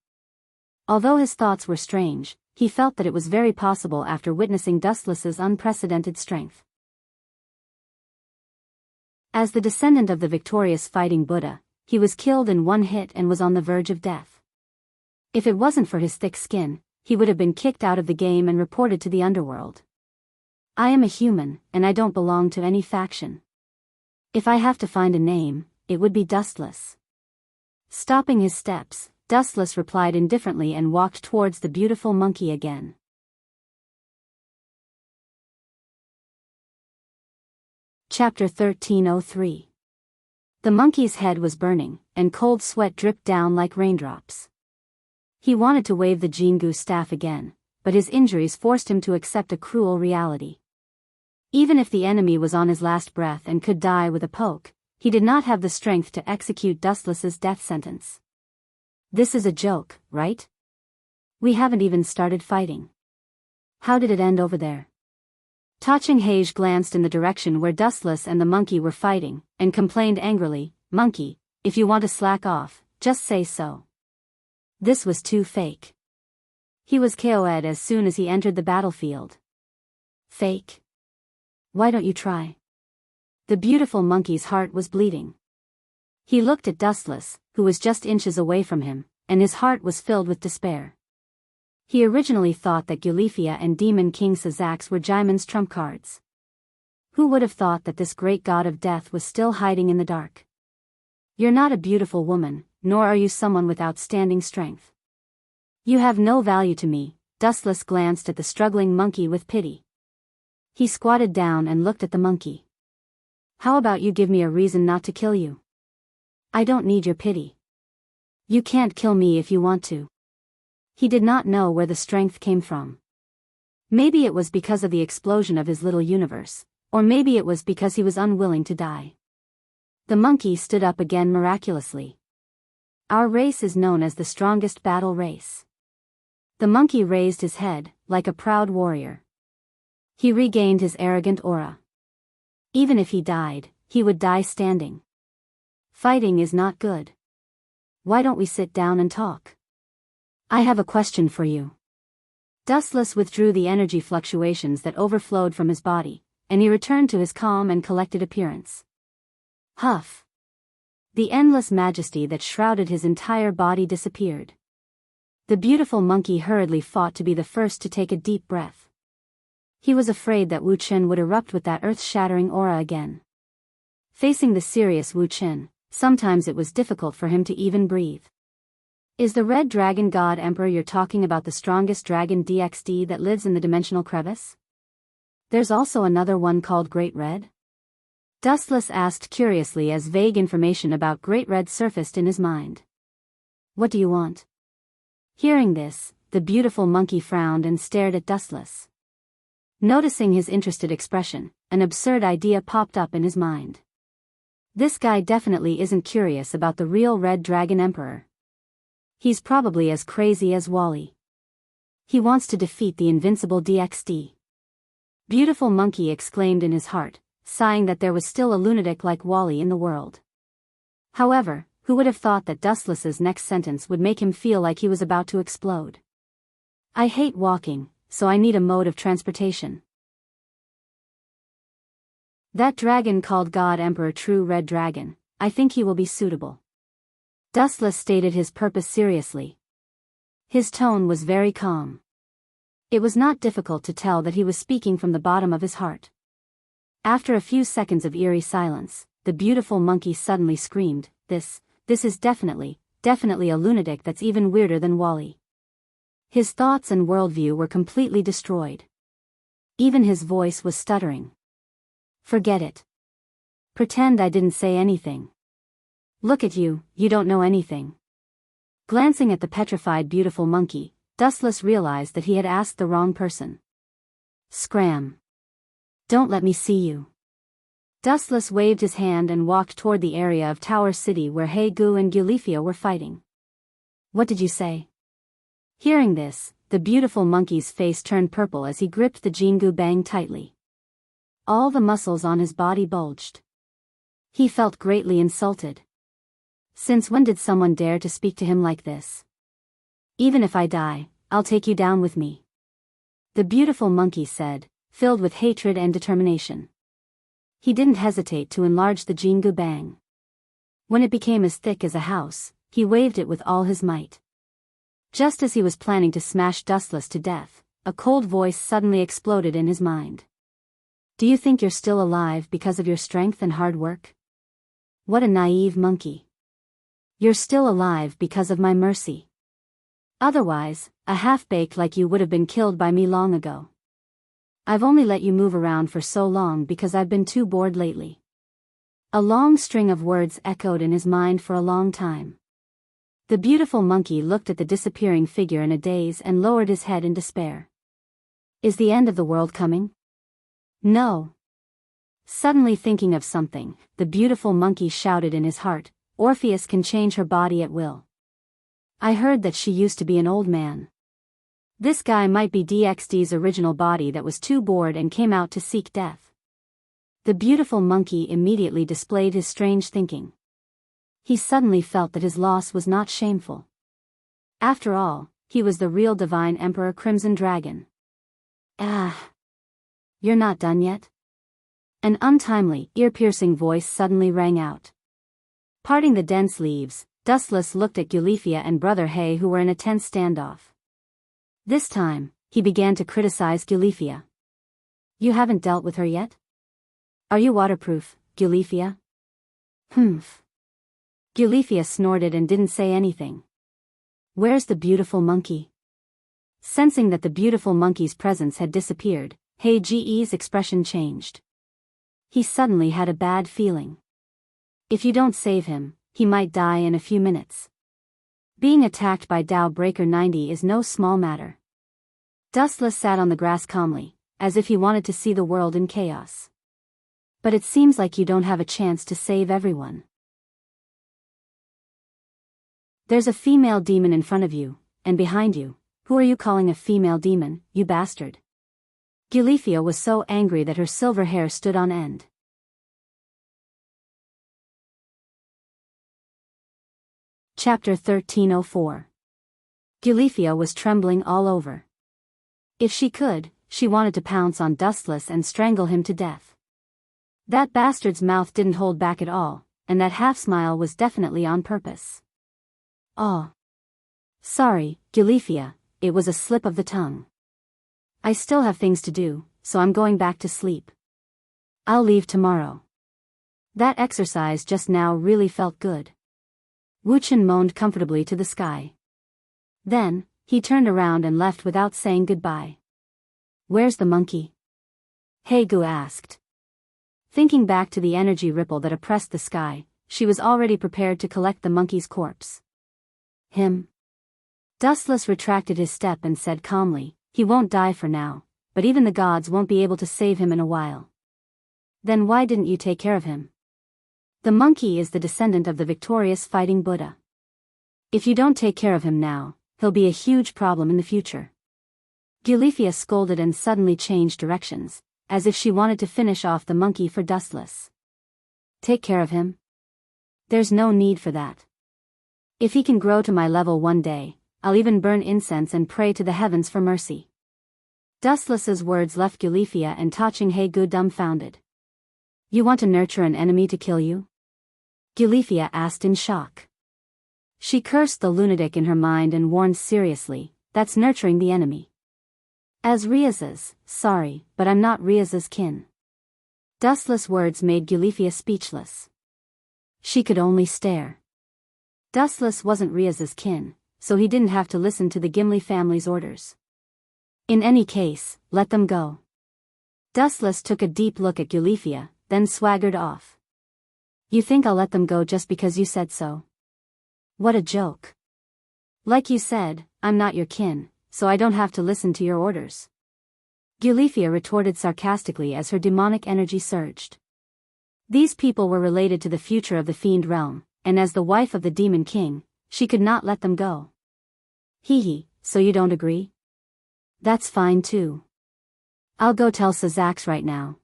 Although his thoughts were strange, he felt that it was very possible after witnessing Dustless's unprecedented strength. As the descendant of the victorious fighting Buddha, he was killed in one hit and was on the verge of death. If it wasn't for his thick skin, he would have been kicked out of the game and reported to the underworld. I am a human, and I don't belong to any faction. If I have to find a name, it would be Dustless. Stopping his steps, Dustless replied indifferently and walked towards the beautiful monkey again. Chapter 1303. The monkey's head was burning, and cold sweat dripped down like raindrops. He wanted to wave the Jingu staff again, but his injuries forced him to accept a cruel reality. Even if the enemy was on his last breath and could die with a poke, he did not have the strength to execute Dustless's death sentence. This is a joke, right? We haven't even started fighting. How did it end over there? Taching Hage glanced in the direction where Dustless and the monkey were fighting, and complained angrily, Monkey, if you want to slack off, just say so. This was too fake. He was KO'd as soon as he entered the battlefield. Fake? Why don't you try? The beautiful monkey's heart was bleeding. He looked at Dustless, who was just inches away from him, and his heart was filled with despair. He originally thought that Gulifia and Demon King Sazax were Jaimin's trump cards. Who would have thought that this great god of death was still hiding in the dark? You're not a beautiful woman, nor are you someone with outstanding strength. You have no value to me. Dustless glanced at the struggling monkey with pity. He squatted down and looked at the monkey. How about you give me a reason not to kill you? I don't need your pity. You can't kill me if you want to. He did not know where the strength came from. Maybe it was because of the explosion of his little universe, or maybe it was because he was unwilling to die. The monkey stood up again miraculously. Our race is known as the strongest battle race. The monkey raised his head, like a proud warrior. He regained his arrogant aura. Even if he died, he would die standing. Fighting is not good. Why don't we sit down and talk? I have a question for you. Dustless withdrew the energy fluctuations that overflowed from his body, and he returned to his calm and collected appearance. Huff! The endless majesty that shrouded his entire body disappeared. The beautiful monkey hurriedly fought to be the first to take a deep breath. He was afraid that Wu Qin would erupt with that earth-shattering aura again. Facing the serious Wu Qin, sometimes it was difficult for him to even breathe. Is the red dragon god emperor you're talking about the strongest dragon DXD that lives in the dimensional crevice? There's also another one called Great Red? Dustless asked curiously as vague information about Great Red surfaced in his mind. What do you want? Hearing this, the beautiful monkey frowned and stared at Dustless. Noticing his interested expression, an absurd idea popped up in his mind. This guy definitely isn't curious about the real Red Dragon Emperor. He's probably as crazy as Wally. He wants to defeat the invincible DXD. Beautiful monkey exclaimed in his heart, sighing that there was still a lunatic like Wally in the world. However, who would have thought that Dustless's next sentence would make him feel like he was about to explode? I hate walking, so I need a mode of transportation. That dragon called God Emperor True Red Dragon, I think he will be suitable. Dustless stated his purpose seriously. His tone was very calm. It was not difficult to tell that he was speaking from the bottom of his heart. After a few seconds of eerie silence, the beautiful monkey suddenly screamed, This is definitely a lunatic that's even weirder than Wally. His thoughts and worldview were completely destroyed. Even his voice was stuttering. Forget it. Pretend I didn't say anything. Look at you, you don't know anything. Glancing at the petrified beautiful monkey, Dustless realized that he had asked the wrong person. Scram. Don't let me see you. Dustless waved his hand and walked toward the area of Tower City where He Gu and Gulifia were fighting. What did you say? Hearing this, the beautiful monkey's face turned purple as he gripped the Jingu Bang tightly. All the muscles on his body bulged. He felt greatly insulted. Since when did someone dare to speak to him like this? Even if I die, I'll take you down with me. The beautiful monkey said, filled with hatred and determination. He didn't hesitate to enlarge the Jingu Bang. When it became as thick as a house, he waved it with all his might. Just as he was planning to smash Dustless to death, a cold voice suddenly exploded in his mind. Do you think you're still alive because of your strength and hard work? What a naive monkey. You're still alive because of my mercy. Otherwise, a half-baked like you would have been killed by me long ago. I've only let you move around for so long because I've been too bored lately. A long string of words echoed in his mind for a long time. The beautiful monkey looked at the disappearing figure in a daze and lowered his head in despair. Is the end of the world coming? No. Suddenly thinking of something, the beautiful monkey shouted in his heart, Orpheus can change her body at will. I heard that she used to be an old man. This guy might be DXD's original body that was too bored and came out to seek death. The beautiful monkey immediately displayed his strange thinking. He suddenly felt that his loss was not shameful. After all, he was the real divine Emperor Crimson Dragon. Ah! You're not done yet? An untimely, ear-piercing voice suddenly rang out. Parting the dense leaves, Dustless looked at Gulifia and Brother He who were in a tense standoff. This time, he began to criticize Gulifia. You haven't dealt with her yet? Are you waterproof, Gulifia? Humph. Gulifia snorted and didn't say anything. Where's the beautiful monkey? Sensing that the beautiful monkey's presence had disappeared, Hei's expression changed. He suddenly had a bad feeling. If you don't save him, he might die in a few minutes. Being attacked by Tao Breaker 90 is no small matter. Dustless sat on the grass calmly, as if he wanted to see the world in chaos. But it seems like you don't have a chance to save everyone. There's a female demon in front of you, and behind you. Who are you calling a female demon, you bastard? Gulifia was so angry that her silver hair stood on end. Chapter 1304. Gulifia was trembling all over. If she could, she wanted to pounce on Dustless and strangle him to death. That bastard's mouth didn't hold back at all, and that half-smile was definitely on purpose. Oh. Sorry, Gulifia, it was a slip of the tongue. I still have things to do, so I'm going back to sleep. I'll leave tomorrow. That exercise just now really felt good. Wuchen moaned comfortably to the sky. Then, he turned around and left without saying goodbye. Where's the monkey? Heigu asked. Thinking back to the energy ripple that oppressed the sky, she was already prepared to collect the monkey's corpse. Him? Dustless retracted his step and said calmly, he won't die for now, but even the gods won't be able to save him in a while. Then why didn't you take care of him? The monkey is the descendant of the victorious fighting Buddha. If you don't take care of him now, he'll be a huge problem in the future. Gulifia scolded and suddenly changed directions, as if she wanted to finish off the monkey for Dustless. Take care of him? There's no need for that. If he can grow to my level one day, I'll even burn incense and pray to the heavens for mercy. Dustless's words left Gulifia and touching Heigu dumbfounded. You want to nurture an enemy to kill you? Gulifia asked in shock. She cursed the lunatic in her mind and warned seriously, that's nurturing the enemy. As Riaz's, sorry, but I'm not Riaz's kin. Dustless words made Gulifia speechless. She could only stare. Dustless wasn't Riaz's kin, so he didn't have to listen to the Gimli family's orders. In any case, let them go. Dustless took a deep look at Gulifia, then swaggered off. You think I'll let them go just because you said so? What a joke. Like you said, I'm not your kin, so I don't have to listen to your orders. Gulifia retorted sarcastically as her demonic energy surged. These people were related to the future of the fiend realm, and as the wife of the demon king, she could not let them go. Hee, so you don't agree? That's fine too. I'll go tell Sazax right now.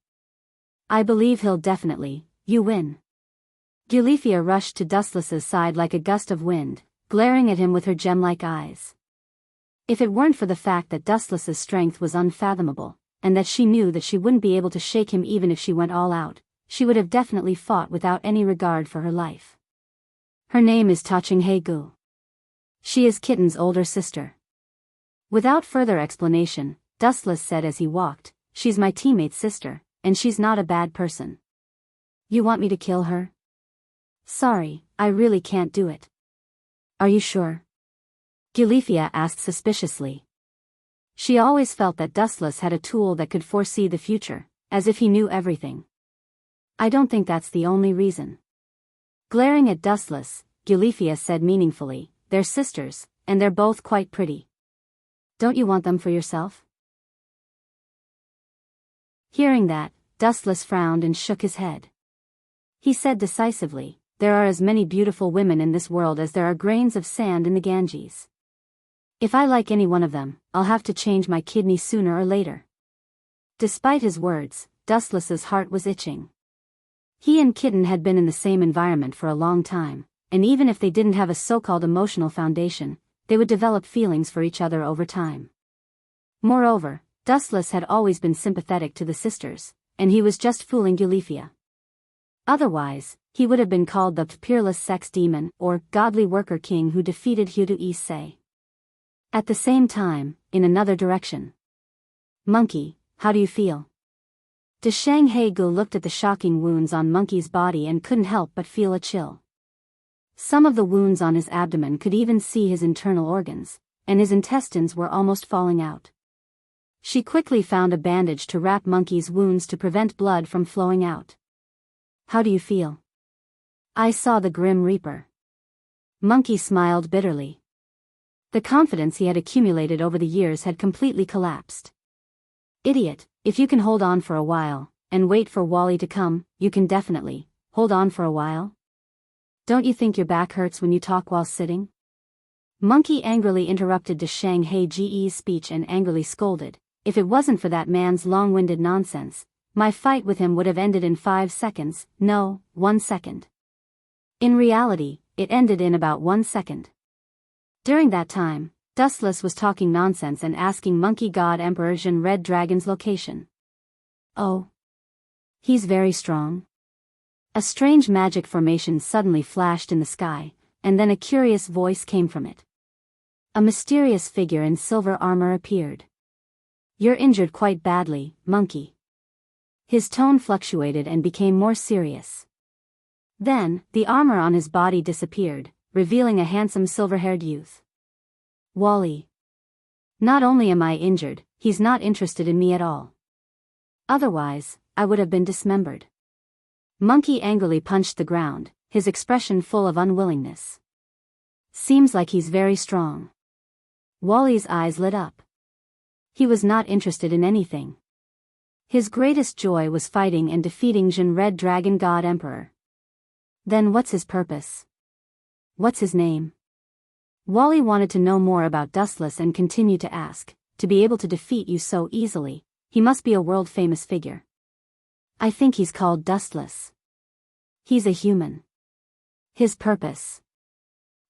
I believe he'll definitely, you win. Gulifia rushed to Dustless's side like a gust of wind, glaring at him with her gem-like eyes. If it weren't for the fact that Dustless's strength was unfathomable, and that she knew that she wouldn't be able to shake him even if she went all out, she would have definitely fought without any regard for her life. Her name is Taching Heigu. She is Kitten's older sister. Without further explanation, Dustless said as he walked, she's my teammate's sister, and she's not a bad person. You want me to kill her? Sorry, I really can't do it. Are you sure? Gulifia asked suspiciously. She always felt that Dustless had a tool that could foresee the future, as if he knew everything. I don't think that's the only reason. Glaring at Dustless, Gulifia said meaningfully, they're sisters, and they're both quite pretty. Don't you want them for yourself? Hearing that, Dustless frowned and shook his head. He said decisively, there are as many beautiful women in this world as there are grains of sand in the Ganges. If I like any one of them, I'll have to change my kidney sooner or later. Despite his words, Dustless's heart was itching. He and Kitten had been in the same environment for a long time, and even if they didn't have a so-called emotional foundation, they would develop feelings for each other over time. Moreover, Dustless had always been sympathetic to the sisters, and he was just fooling Gulifia. Otherwise, he would have been called the peerless sex demon or godly worker king who defeated Hudu Issei. At the same time, in another direction. Monkey, how do you feel? De Shanghai Gu looked at the shocking wounds on Monkey's body and couldn't help but feel a chill. Some of the wounds on his abdomen could even see his internal organs, and his intestines were almost falling out. She quickly found a bandage to wrap Monkey's wounds to prevent blood from flowing out. "How do you feel?" "I saw the Grim Reaper." Monkey smiled bitterly. The confidence he had accumulated over the years had completely collapsed. "Idiot, if you can hold on for a while, and wait for Wally to come, you can definitely hold on for a while. Don't you think your back hurts when you talk while sitting?" Monkey angrily interrupted De Shanghai Ge's speech and angrily scolded, "If it wasn't for that man's long-winded nonsense, my fight with him would have ended in 5 seconds, no, 1 second. In reality, it ended in about 1 second. During that time, Dustless was talking nonsense and asking Monkey God Emperor Jin Red Dragon's location. "Oh. He's very strong." A strange magic formation suddenly flashed in the sky, and then a curious voice came from it. A mysterious figure in silver armor appeared. "You're injured quite badly, Monkey." His tone fluctuated and became more serious. Then, the armor on his body disappeared, revealing a handsome silver-haired youth. "Wally. Not only am I injured, he's not interested in me at all. Otherwise, I would have been dismembered." Monkey angrily punched the ground, his expression full of unwillingness. "Seems like he's very strong." Wally's eyes lit up. He was not interested in anything. His greatest joy was fighting and defeating Jin Red Dragon God Emperor. Then what's his purpose? What's his name? Wally wanted to know more about Dustless and continued to ask, "To be able to defeat you so easily, he must be a world-famous figure." "I think he's called Dustless. He's a human." "His purpose?"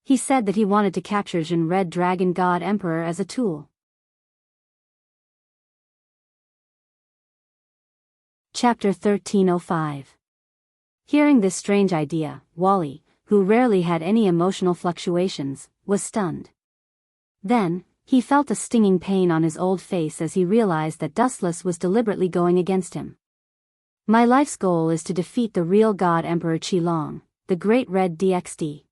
"He said that he wanted to capture Jin Red Dragon God Emperor as a tool." Chapter 1305. Hearing this strange idea, Wally, who rarely had any emotional fluctuations, was stunned. Then, he felt a stinging pain on his old face as he realized that Dustless was deliberately going against him. "My life's goal is to defeat the real God Emperor Qilong, the Great Red DXD.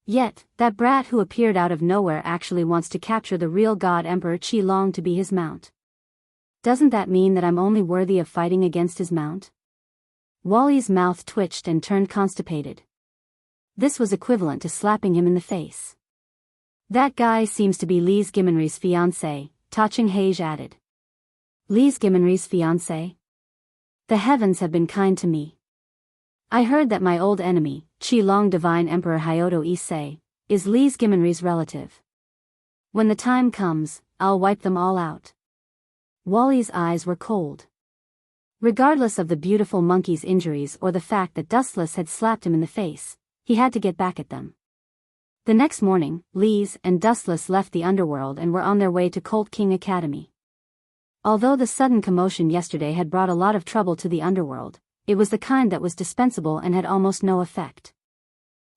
Yet, that brat who appeared out of nowhere actually wants to capture the real God Emperor Qilong to be his mount. Doesn't that mean that I'm only worthy of fighting against his mount?" Wally's mouth twitched and turned constipated. This was equivalent to slapping him in the face. "That guy seems to be Lise Gimenry's fiancé," Taching Hage added. "Lise Gimenry's fiancé? The heavens have been kind to me. I heard that my old enemy, Qilong Divine Emperor Hyodo Issei, is Lise Gimenry's relative. When the time comes, I'll wipe them all out." Wally's eyes were cold. Regardless of the beautiful monkey's injuries or the fact that Dustless had slapped him in the face, he had to get back at them. The next morning, Lise and Dustless left the underworld and were on their way to Colt King Academy. Although the sudden commotion yesterday had brought a lot of trouble to the underworld, it was the kind that was dispensable and had almost no effect.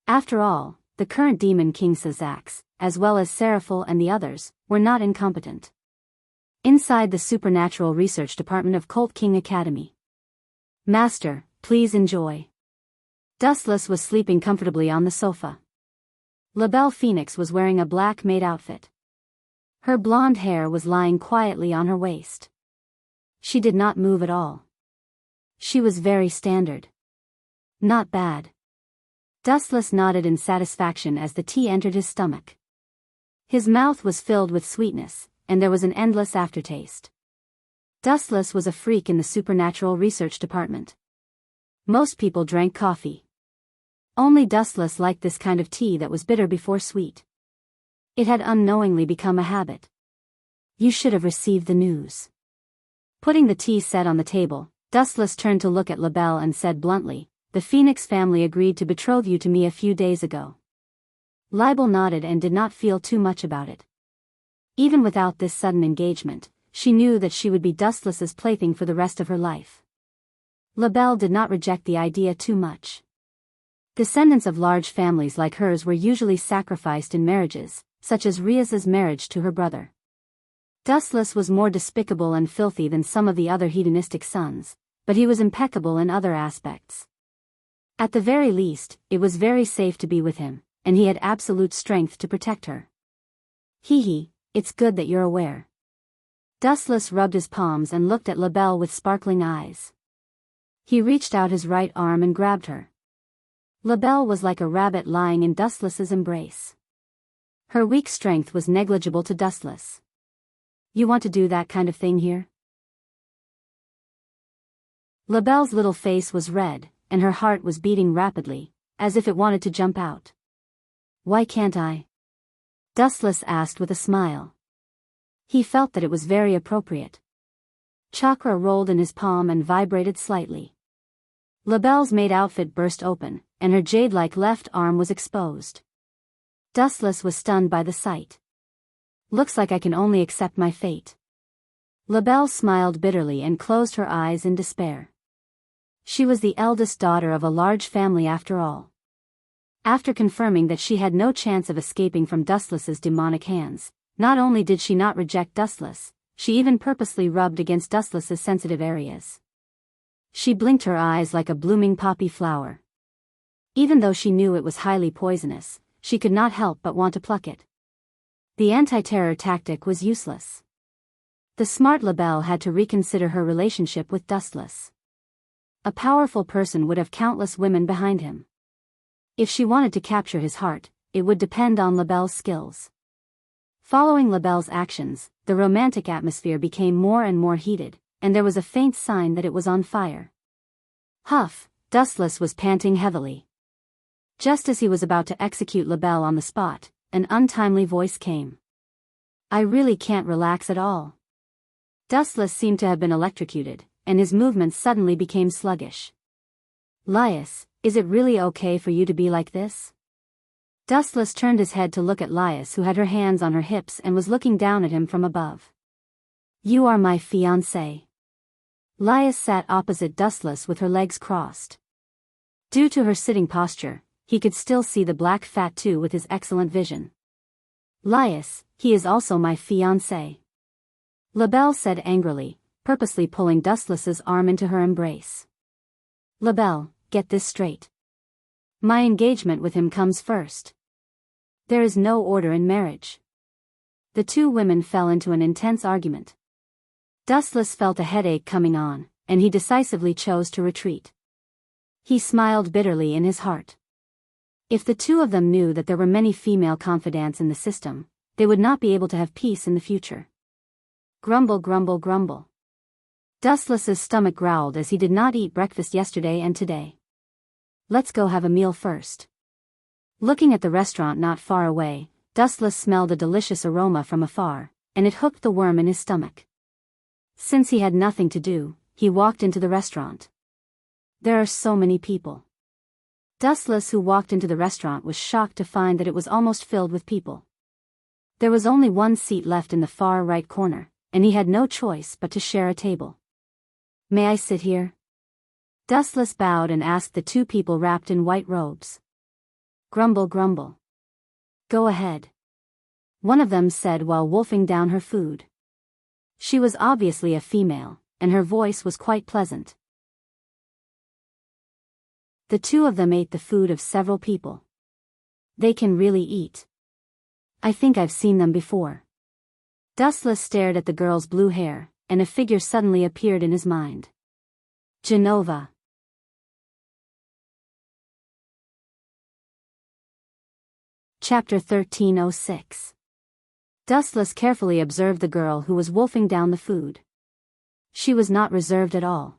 After all, the current Demon King Sazax, as well as Seraphil and the others, were not incompetent. Inside the Supernatural Research Department of Colt King Academy. "Master, please enjoy." Dustless was sleeping comfortably on the sofa. LaBelle Phoenix was wearing a black maid outfit. Her blonde hair was lying quietly on her waist. She did not move at all. She was very standard. "Not bad." Dustless nodded in satisfaction as the tea entered his stomach. His mouth was filled with sweetness, and there was an endless aftertaste. Dustless was a freak in the Supernatural Research Department. Most people drank coffee. Only Dustless liked this kind of tea that was bitter before sweet. It had unknowingly become a habit. "You should have received the news." Putting the tea set on the table, Dustless turned to look at LaBelle and said bluntly, "The Phoenix family agreed to betroth you to me a few days ago." Libel nodded and did not feel too much about it. Even without this sudden engagement, she knew that she would be Dustless's plaything for the rest of her life. LaBelle did not reject the idea too much. Descendants of large families like hers were usually sacrificed in marriages, such as Riaz's marriage to her brother. Dustless was more despicable and filthy than some of the other hedonistic sons, but he was impeccable in other aspects. At the very least, it was very safe to be with him, and he had absolute strength to protect her. Hee, it's good that you're aware. Dustless rubbed his palms and looked at LaBelle with sparkling eyes. He reached out his right arm and grabbed her. LaBelle was like a rabbit lying in Dustless's embrace. Her weak strength was negligible to Dustless. You want to do that kind of thing here? LaBelle's little face was red, and her heart was beating rapidly, as if it wanted to jump out. Why can't I? Dustless asked with a smile. He felt that it was very appropriate. Chakra rolled in his palm and vibrated slightly. LaBelle's maid outfit burst open, and her jade-like left arm was exposed. Dustless was stunned by the sight. Looks like I can only accept my fate. LaBelle smiled bitterly and closed her eyes in despair. She was the eldest daughter of a large family after all. After confirming that she had no chance of escaping from Dustless's demonic hands, not only did she not reject Dustless, she even purposely rubbed against Dustless's sensitive areas. She blinked her eyes like a blooming poppy flower. Even though she knew it was highly poisonous, she could not help but want to pluck it. The anti-terror tactic was useless. The smart LaBelle had to reconsider her relationship with Dustless. A powerful person would have countless women behind him. If she wanted to capture his heart, it would depend on LaBelle's skills. Following LaBelle's actions, the romantic atmosphere became more and more heated, and there was a faint sign that it was on fire. Huff, Dustless was panting heavily. Just as he was about to execute LaBelle on the spot, an untimely voice came. I really can't relax at all. Dustless seemed to have been electrocuted, and his movements suddenly became sluggish. Lias, is it really okay for you to be like this? Dustless turned his head to look at Lias, who had her hands on her hips and was looking down at him from above. You are my fiancé. Lias sat opposite Dustless with her legs crossed. Due to her sitting posture, he could still see the black fat too with his excellent vision. Lias, he is also my fiancé. LaBelle said angrily, purposely pulling Dustless's arm into her embrace. LaBelle, get this straight. My engagement with him comes first. There is no order in marriage. The two women fell into an intense argument. Dustless felt a headache coming on, and he decisively chose to retreat. He smiled bitterly in his heart. If the two of them knew that there were many female confidants in the system, they would not be able to have peace in the future. Grumble, grumble, grumble. Dustless's stomach growled as he did not eat breakfast yesterday and today. Let's go have a meal first. Looking at the restaurant not far away, Dustless smelled a delicious aroma from afar, and it hooked the worm in his stomach. Since he had nothing to do, he walked into the restaurant. There are so many people. Dustless, who walked into the restaurant, was shocked to find that it was almost filled with people. There was only one seat left in the far right corner, and he had no choice but to share a table. May I sit here? Dustless bowed and asked the two people wrapped in white robes. Grumble, grumble. Go ahead. One of them said while wolfing down her food. She was obviously a female, and her voice was quite pleasant. The two of them ate the food of several people. They can really eat. I think I've seen them before. Dustless stared at the girl's blue hair, and a figure suddenly appeared in his mind. Genova. Chapter 1306. Dustless carefully observed the girl who was wolfing down the food. She was not reserved at all.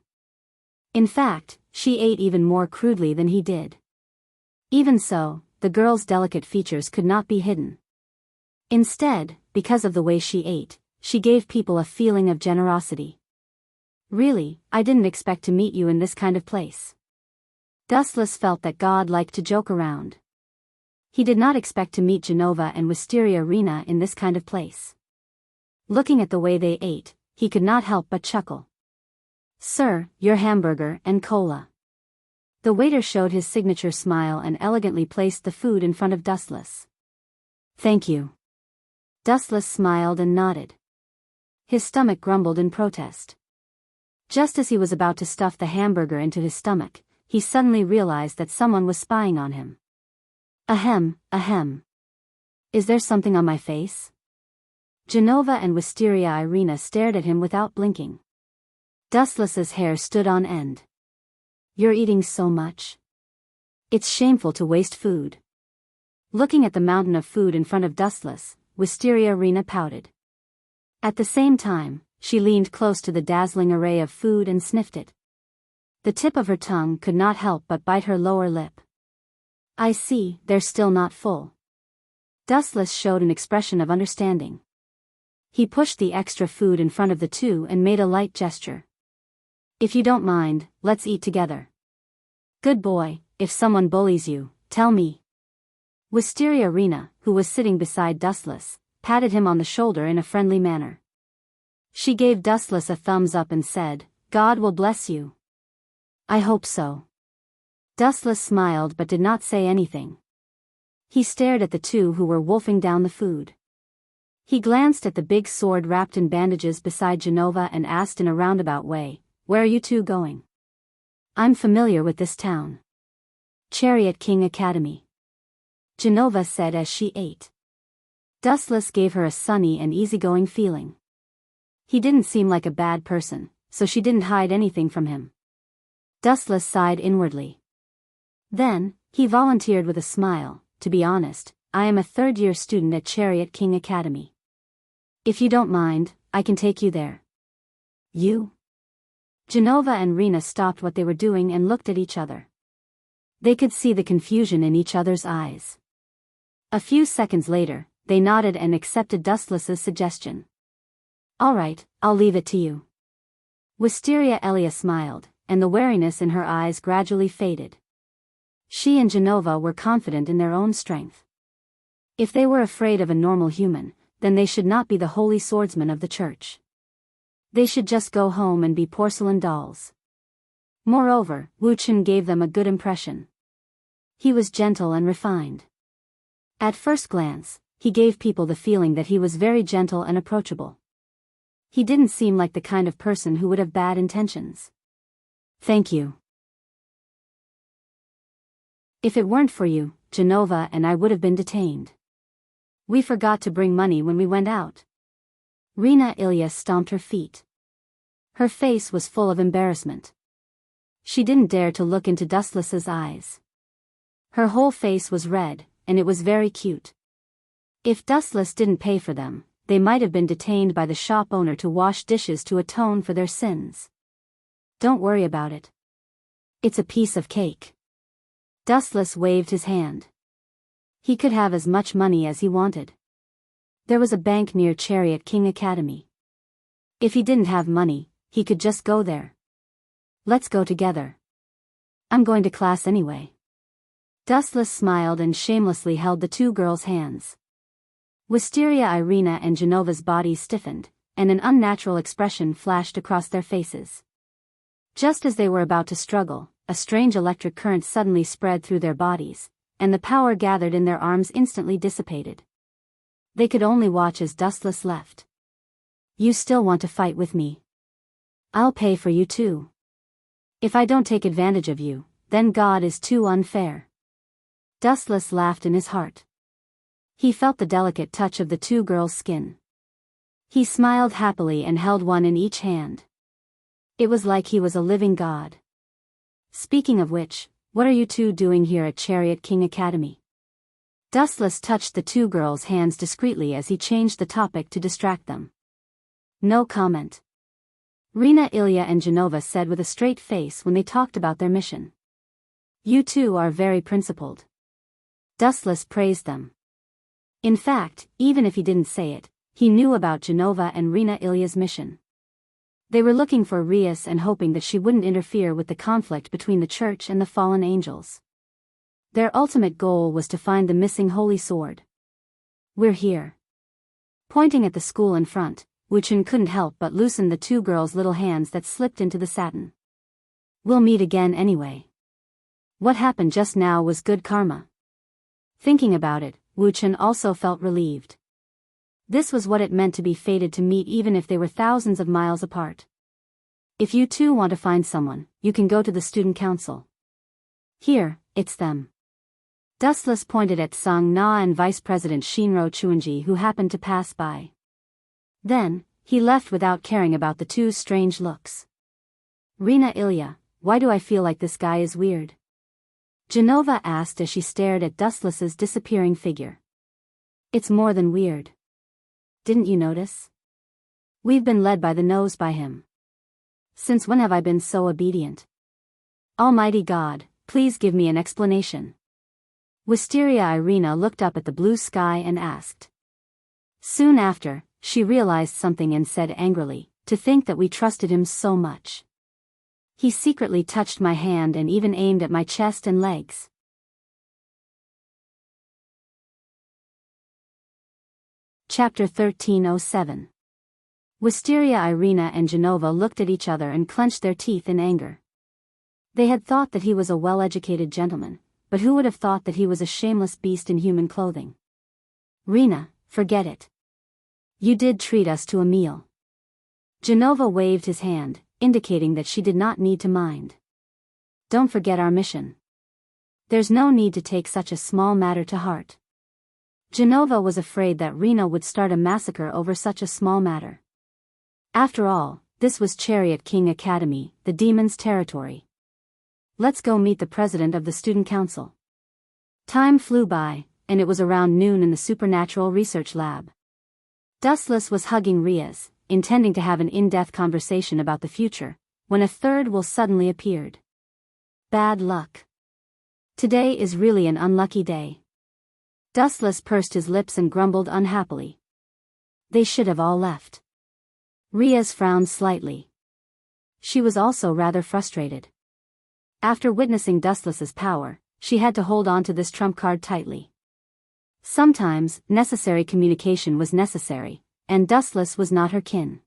In fact, she ate even more crudely than he did. Even so, the girl's delicate features could not be hidden. Instead, because of the way she ate, she gave people a feeling of generosity. Really, I didn't expect to meet you in this kind of place. Dustless felt that God liked to joke around. He did not expect to meet Genova and Wisteria Rena in this kind of place. Looking at the way they ate, he could not help but chuckle. Sir, your hamburger and cola. The waiter showed his signature smile and elegantly placed the food in front of Dustless. Thank you. Dustless smiled and nodded. His stomach grumbled in protest. Just as he was about to stuff the hamburger into his stomach, he suddenly realized that someone was spying on him. Ahem, ahem. Is there something on my face? Genova and Wisteria Irina stared at him without blinking. Dustless's hair stood on end. You're eating so much. It's shameful to waste food. Looking at the mountain of food in front of Dustless, Wisteria Irina pouted. At the same time, she leaned close to the dazzling array of food and sniffed it. The tip of her tongue could not help but bite her lower lip. I see, they're still not full. Dustless showed an expression of understanding. He pushed the extra food in front of the two and made a light gesture. If you don't mind, let's eat together. Good boy, if someone bullies you, tell me. Wisteria Irina, who was sitting beside Dustless, patted him on the shoulder in a friendly manner. She gave Dustless a thumbs up and said, God will bless you. I hope so. Dustless smiled but did not say anything. He stared at the two who were wolfing down the food. He glanced at the big sword wrapped in bandages beside Genova and asked in a roundabout way, Where are you two going? I'm familiar with this town. Chariot King Academy. Genova said as she ate. Dustless gave her a sunny and easygoing feeling. He didn't seem like a bad person, so she didn't hide anything from him. Dustless sighed inwardly. Then, he volunteered with a smile, To be honest, I am a third-year student at Chariot King Academy. If you don't mind, I can take you there. You? Genova and Rena stopped what they were doing and looked at each other. They could see the confusion in each other's eyes. A few seconds later, they nodded and accepted Dustless's suggestion. All right, I'll leave it to you. Wisteria Elia smiled, and the wariness in her eyes gradually faded. She and Genova were confident in their own strength. If they were afraid of a normal human, then they should not be the holy swordsmen of the church. They should just go home and be porcelain dolls. Moreover, Wu Chen gave them a good impression. He was gentle and refined. At first glance, he gave people the feeling that he was very gentle and approachable. He didn't seem like the kind of person who would have bad intentions. Thank you. If it weren't for you, Genova and I would have been detained. We forgot to bring money when we went out. Rena Ilya stomped her feet. Her face was full of embarrassment. She didn't dare to look into Dustless's eyes. Her whole face was red, and it was very cute. If Dustless didn't pay for them, they might have been detained by the shop owner to wash dishes to atone for their sins. Don't worry about it. It's a piece of cake. Dustless waved his hand. He could have as much money as he wanted. There was a bank near Chariot King Academy. If he didn't have money, he could just go there. Let's go together. I'm going to class anyway. Dustless smiled and shamelessly held the two girls' hands. Wisteria Irina and Genova's bodies stiffened, and an unnatural expression flashed across their faces. Just as they were about to struggle, a strange electric current suddenly spread through their bodies, and the power gathered in their arms instantly dissipated. They could only watch as Dustless left. You still want to fight with me? I'll pay for you too. If I don't take advantage of you, then God is too unfair. Dustless laughed in his heart. He felt the delicate touch of the two girls' skin. He smiled happily and held one in each hand. It was like he was a living god. Speaking of which, what are you two doing here at Chariot King Academy? Dustless touched the two girls' hands discreetly as he changed the topic to distract them. No comment. Rena Ilya and Genova said with a straight face when they talked about their mission. You two are very principled. Dustless praised them. In fact, even if he didn't say it, he knew about Genova and Rena Ilya's mission. They were looking for Rias and hoping that she wouldn't interfere with the conflict between the church and the fallen angels. Their ultimate goal was to find the missing holy sword. We're here. Pointing at the school in front, Wu Chen couldn't help but loosen the two girls' little hands that slipped into the satin. We'll meet again anyway. What happened just now was good karma. Thinking about it, Wu Chen also felt relieved. This was what it meant to be fated to meet even if they were thousands of miles apart. If you too want to find someone, you can go to the student council. Here, it's them. Dustless pointed at Sang Na and Vice President Shinro Chuanji, who happened to pass by. Then, he left without caring about the two strange looks. Rina Ilya, why do I feel like this guy is weird? Genova asked as she stared at Dustless's disappearing figure. It's more than weird. Didn't you notice? We've been led by the nose by him. Since when have I been so obedient? Almighty God, please give me an explanation. Wisteria Irina looked up at the blue sky and asked. Soon after, she realized something and said angrily, to think that we trusted him so much. He secretly touched my hand and even aimed at my chest and legs. Chapter 1307. Wisteria Irina and Genova looked at each other and clenched their teeth in anger. They had thought that he was a well-educated gentleman, but who would have thought that he was a shameless beast in human clothing? Rina, forget it. You did treat us to a meal. Genova waved his hand, indicating that she did not need to mind. Don't forget our mission. There's no need to take such a small matter to heart. Genova was afraid that Rina would start a massacre over such a small matter. After all, this was Chariot King Academy, the demon's territory. Let's go meet the president of the student council. Time flew by, and it was around noon in the supernatural research lab. Dustless was hugging Riaz, intending to have an in-depth conversation about the future, when a third will suddenly appeared. Bad luck. Today is really an unlucky day. Dustless pursed his lips and grumbled unhappily. They should have all left. Riaz frowned slightly. She was also rather frustrated. After witnessing Dustless's power, she had to hold on to this trump card tightly. Sometimes, necessary communication was necessary, and Dustless was not her kin.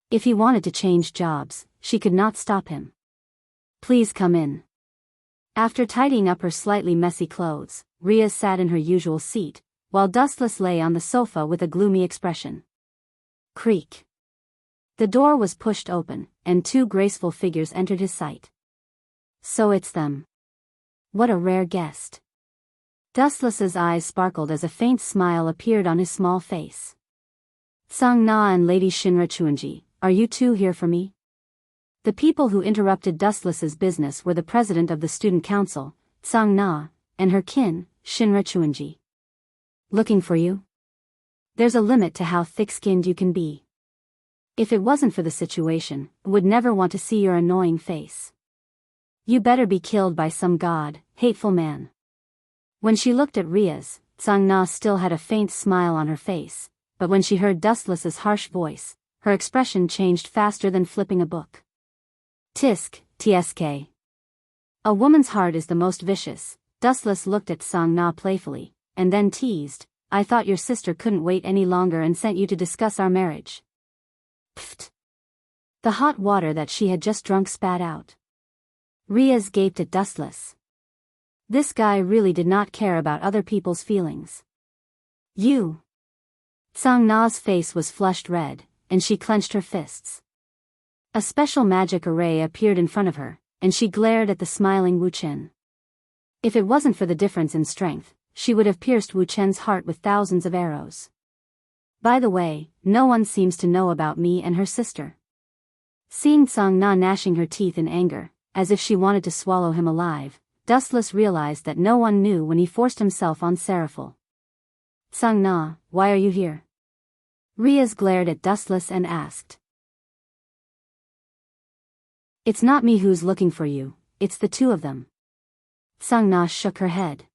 If he wanted to change jobs, she could not stop him. Please come in. After tidying up her slightly messy clothes, Riaz sat in her usual seat, while Dustless lay on the sofa with a gloomy expression. Creak. The door was pushed open, and two graceful figures entered his sight. So it's them. What a rare guest. Dustless's eyes sparkled as a faint smile appeared on his small face. Sang Na and Lady Shinra Chuanji, are you two here for me? The people who interrupted Dustless's business were the president of the student council, Sang Na, and her kin, Shinra Chuanji. Looking for you? There's a limit to how thick-skinned you can be. If it wasn't for the situation, I would never want to see your annoying face. You better be killed by some god, hateful man. When she looked at Riaz, Sang Na still had a faint smile on her face, but when she heard Dustless's harsh voice, her expression changed faster than flipping a book. Tisk, tsk. A woman's heart is the most vicious. Dustless looked at Sang Na playfully, and then teased, I thought your sister couldn't wait any longer and sent you to discuss our marriage. Pfft. The hot water that she had just drunk spat out. Riaz gaped at Dustless. This guy really did not care about other people's feelings. You. Sang Na's face was flushed red, and she clenched her fists. A special magic array appeared in front of her, and she glared at the smiling Wu Chen. If it wasn't for the difference in strength, she would have pierced Wu Chen's heart with thousands of arrows. By the way, no one seems to know about me and her sister. Seeing Sang Na gnashing her teeth in anger, as if she wanted to swallow him alive, Dustless realized that no one knew when he forced himself on Seraphil. Sang Na, why are you here? Riaz glared at Dustless and asked. It's not me who's looking for you, it's the two of them. Sang Na shook her head.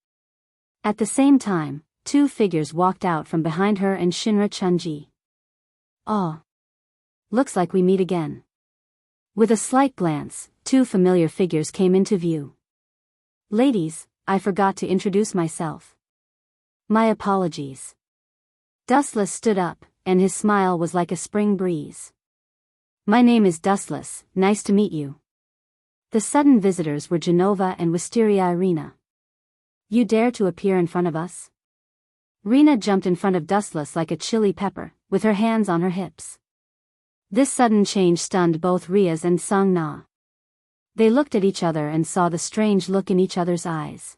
At the same time, two figures walked out from behind her and Shinra Chunji. Oh. Looks like we meet again. With a slight glance, two familiar figures came into view. Ladies, I forgot to introduce myself. My apologies. Dustless stood up, and his smile was like a spring breeze. My name is Dustless, nice to meet you. The sudden visitors were Genova and Wisteria Irina. You dare to appear in front of us? Rina jumped in front of Dustless like a chili pepper, with her hands on her hips. This sudden change stunned both Riaz and Sang Na. They looked at each other and saw the strange look in each other's eyes.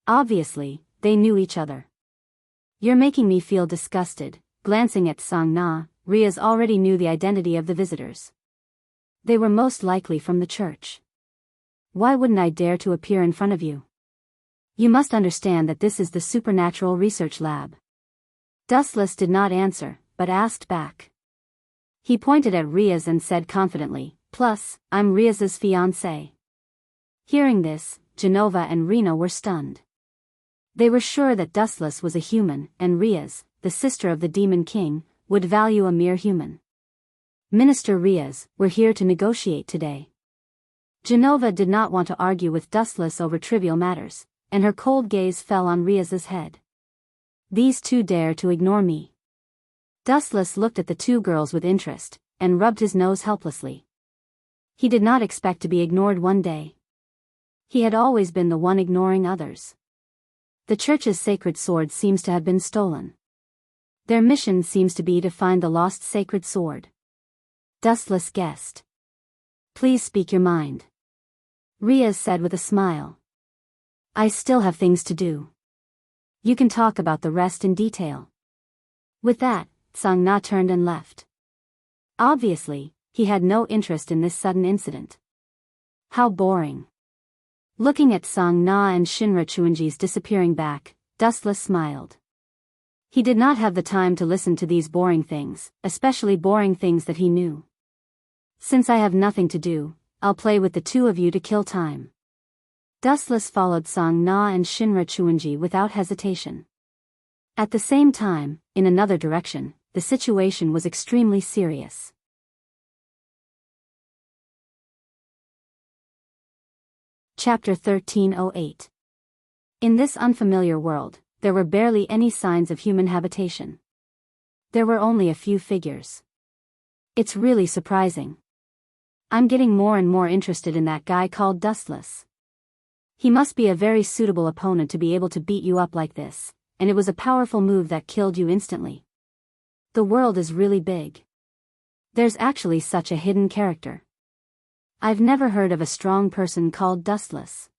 Obviously, they knew each other. "You're making me feel disgusted." Glancing at Sang Na, Riaz already knew the identity of the visitors. They were most likely from the church. "Why wouldn't I dare to appear in front of you? You must understand that this is the supernatural research lab." Dustless did not answer, but asked back. He pointed at Riaz and said confidently, "Plus, I'm Riaz's fiancé." Hearing this, Genova and Rena were stunned. They were sure that Dustless was a human, and Riaz, the sister of the Demon King, would value a mere human. "Minister Riaz, we're here to negotiate today." Genova did not want to argue with Dustless over trivial matters, and her cold gaze fell on Riaz's head. "These two dare to ignore me." Dustless looked at the two girls with interest, and rubbed his nose helplessly. He did not expect to be ignored one day. He had always been the one ignoring others. The church's sacred sword seems to have been stolen. Their mission seems to be to find the lost sacred sword. Dustless guessed. "Please speak your mind," Riaz said with a smile. "I still have things to do. You can talk about the rest in detail." With that, Sang Na turned and left. Obviously, he had no interest in this sudden incident. How boring. Looking at Sang Na and Shinra Chuanji's disappearing back, Dustless smiled. He did not have the time to listen to these boring things, especially boring things that he knew. "Since I have nothing to do, I'll play with the two of you to kill time." Dustless followed Sang Na and Shinra Chuanji without hesitation. At the same time, in another direction, the situation was extremely serious. Chapter 1308. In this unfamiliar world, there were barely any signs of human habitation. There were only a few figures. "It's really surprising. I'm getting more and more interested in that guy called Dustless. He must be a very suitable opponent to be able to beat you up like this, and it was a powerful move that killed you instantly. The world is really big. There's actually such a hidden character. I've never heard of a strong person called Dustless."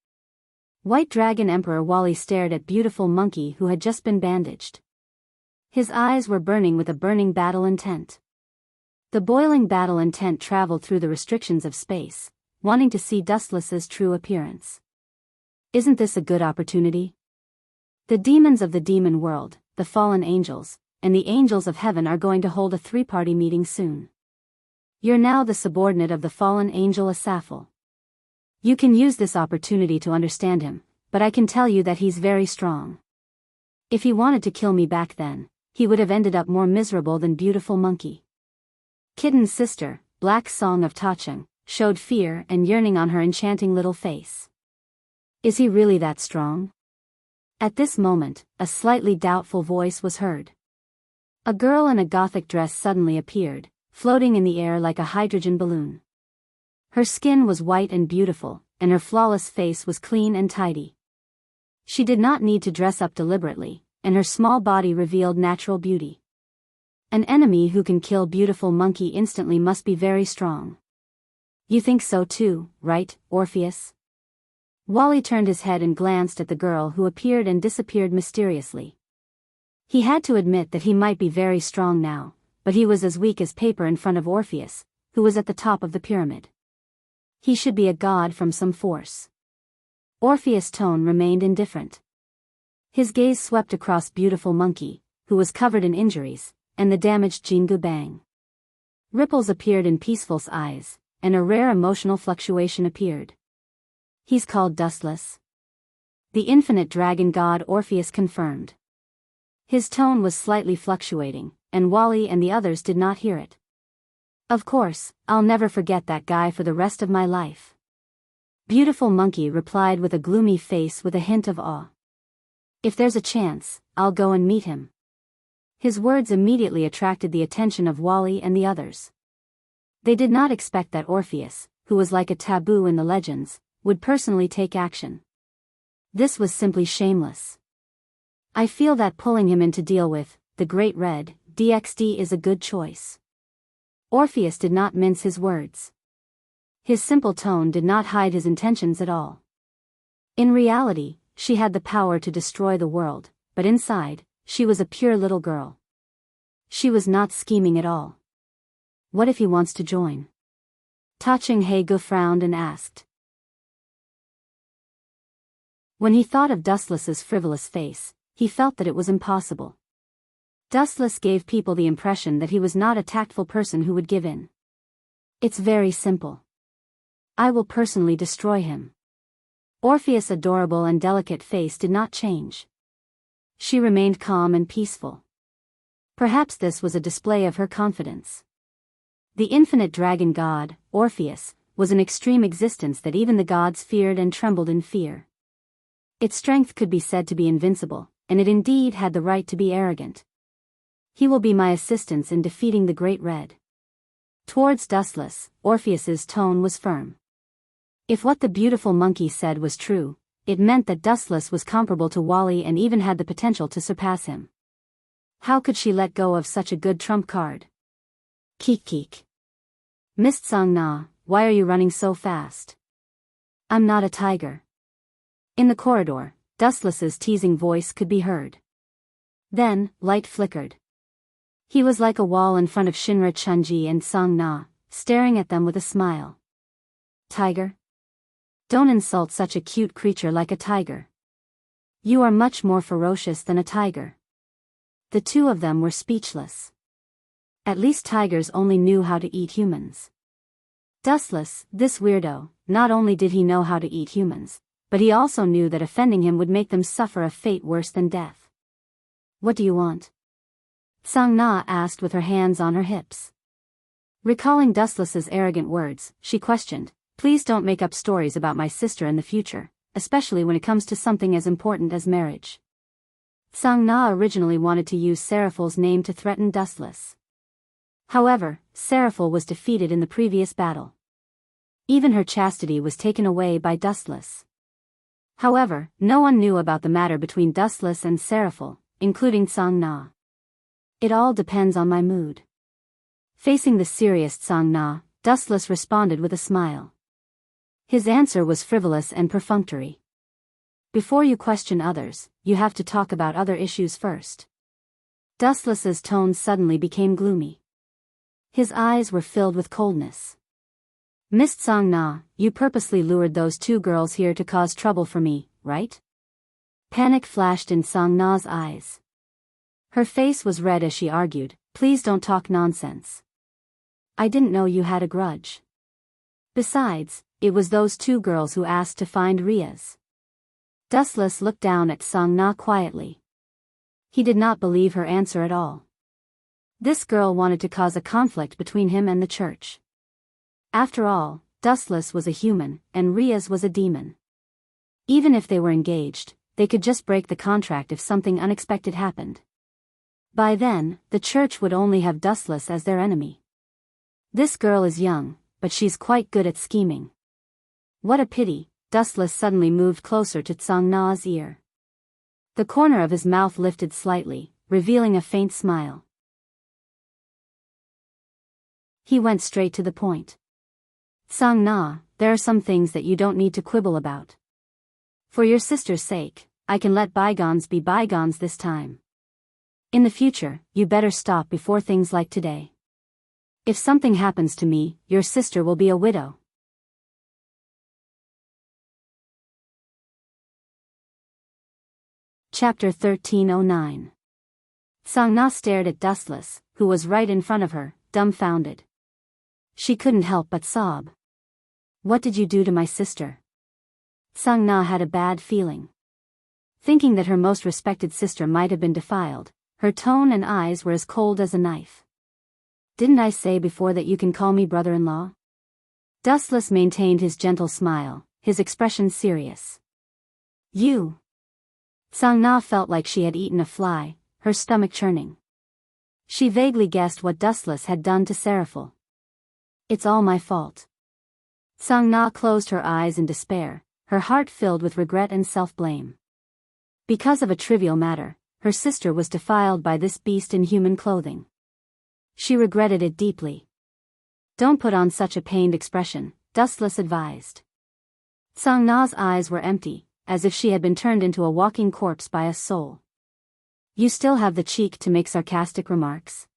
White Dragon Emperor Wally stared at beautiful monkey who had just been bandaged. His eyes were burning with a burning battle intent. The boiling battle intent traveled through the restrictions of space, wanting to see Dustless's true appearance. Isn't this a good opportunity? The demons of the demon world, the fallen angels, and the angels of heaven are going to hold a three-party meeting soon. You're now the subordinate of the fallen angel Asafel. You can use this opportunity to understand him, but I can tell you that he's very strong. If he wanted to kill me back then, he would have ended up more miserable than beautiful monkey. Kitten's sister, Black Song of Tacheng, showed fear and yearning on her enchanting little face. Is he really that strong? At this moment, a slightly doubtful voice was heard. A girl in a gothic dress suddenly appeared, floating in the air like a hydrogen balloon. Her skin was white and beautiful, and her flawless face was clean and tidy. She did not need to dress up deliberately, and her small body revealed natural beauty. An enemy who can kill beautiful monkey instantly must be very strong. You think so too, right, Orpheus? Wally turned his head and glanced at the girl who appeared and disappeared mysteriously. He had to admit that he might be very strong now, but he was as weak as paper in front of Orpheus, who was at the top of the pyramid. He should be a god from some force. Orpheus' tone remained indifferent. His gaze swept across beautiful monkey, who was covered in injuries, and the damaged Jingu Bang. Ripples appeared in Peaceful's eyes, and a rare emotional fluctuation appeared. He's called Dustless. The infinite dragon god Orpheus confirmed. His tone was slightly fluctuating, and Wally and the others did not hear it. Of course, I'll never forget that guy for the rest of my life. Beautiful monkey replied with a gloomy face with a hint of awe. If there's a chance, I'll go and meet him. His words immediately attracted the attention of Wally and the others. They did not expect that Orpheus, who was like a taboo in the legends, would personally take action. This was simply shameless. I feel that pulling him in to deal with the Great Red DXD is a good choice. Orpheus did not mince his words. His simple tone did not hide his intentions at all. In reality, she had the power to destroy the world, but inside, she was a pure little girl. She was not scheming at all. What if he wants to join? Ta Ching Hei frowned and asked. When he thought of Dustless's frivolous face, he felt that it was impossible. Dustless gave people the impression that he was not a tactful person who would give in. It's very simple. I will personally destroy him. Orpheus' adorable and delicate face did not change. She remained calm and peaceful. Perhaps this was a display of her confidence. The infinite dragon god, Orpheus, was an extreme existence that even the gods feared and trembled in fear. Its strength could be said to be invincible, and it indeed had the right to be arrogant. He will be my assistance in defeating the Great Red. Towards Dustless, Orpheus's tone was firm. If what the beautiful monkey said was true, it meant that Dustless was comparable to Wally and even had the potential to surpass him. How could she let go of such a good trump card? Keek keek. Mist Song Na, why are you running so fast? I'm not a tiger. In the corridor, Dustless's teasing voice could be heard. Then, light flickered. He was like a wall in front of Shinra Chunji and Song Na, staring at them with a smile. Tiger? Don't insult such a cute creature like a tiger. You are much more ferocious than a tiger. The two of them were speechless. At least tigers only knew how to eat humans. Dustless, this weirdo, not only did he know how to eat humans, but he also knew that offending him would make them suffer a fate worse than death. What do you want? Song Na asked with her hands on her hips. Recalling Dustless's arrogant words, she questioned, please don't make up stories about my sister in the future, especially when it comes to something as important as marriage. Song Na originally wanted to use Seraphil's name to threaten Dustless. However, Seraphil was defeated in the previous battle. Even her chastity was taken away by Dustless. However, no one knew about the matter between Dustless and Seraphil, including Song Na. It all depends on my mood. Facing the serious Song Na, Dustless responded with a smile. His answer was frivolous and perfunctory. Before you question others, you have to talk about other issues first. Dustless's tone suddenly became gloomy. His eyes were filled with coldness. Mist Song Na, you purposely lured those two girls here to cause trouble for me, right? Panic flashed in Song Na's eyes. Her face was red as she argued, please don't talk nonsense. I didn't know you had a grudge. Besides, it was those two girls who asked to find Riaz. Dustless looked down at Song Na quietly. He did not believe her answer at all. This girl wanted to cause a conflict between him and the church. After all, Dustless was a human, and Riaz was a demon. Even if they were engaged, they could just break the contract if something unexpected happened. By then, the church would only have Dustless as their enemy. This girl is young, but she's quite good at scheming. What a pity, Dustless suddenly moved closer to Song Na's ear. The corner of his mouth lifted slightly, revealing a faint smile. He went straight to the point. Song Na, there are some things that you don't need to quibble about. For your sister's sake, I can let bygones be bygones this time. In the future, you better stop before things like today. If something happens to me, your sister will be a widow. Chapter 1309. Song Na stared at Dustless, who was right in front of her, dumbfounded. She couldn't help but sob. What did you do to my sister? Song Na had a bad feeling. Thinking that her most respected sister might have been defiled, her tone and eyes were as cold as a knife. Didn't I say before that you can call me brother-in-law? Dustless maintained his gentle smile, his expression serious. You. Song Na felt like she had eaten a fly, her stomach churning. She vaguely guessed what Dustless had done to Seraphil. It's all my fault. Song Na closed her eyes in despair, her heart filled with regret and self-blame. Because of a trivial matter, her sister was defiled by this beast in human clothing. She regretted it deeply. Don't put on such a pained expression, Dustless advised. Sang Na's eyes were empty, as if she had been turned into a walking corpse by a soul. You still have the cheek to make sarcastic remarks?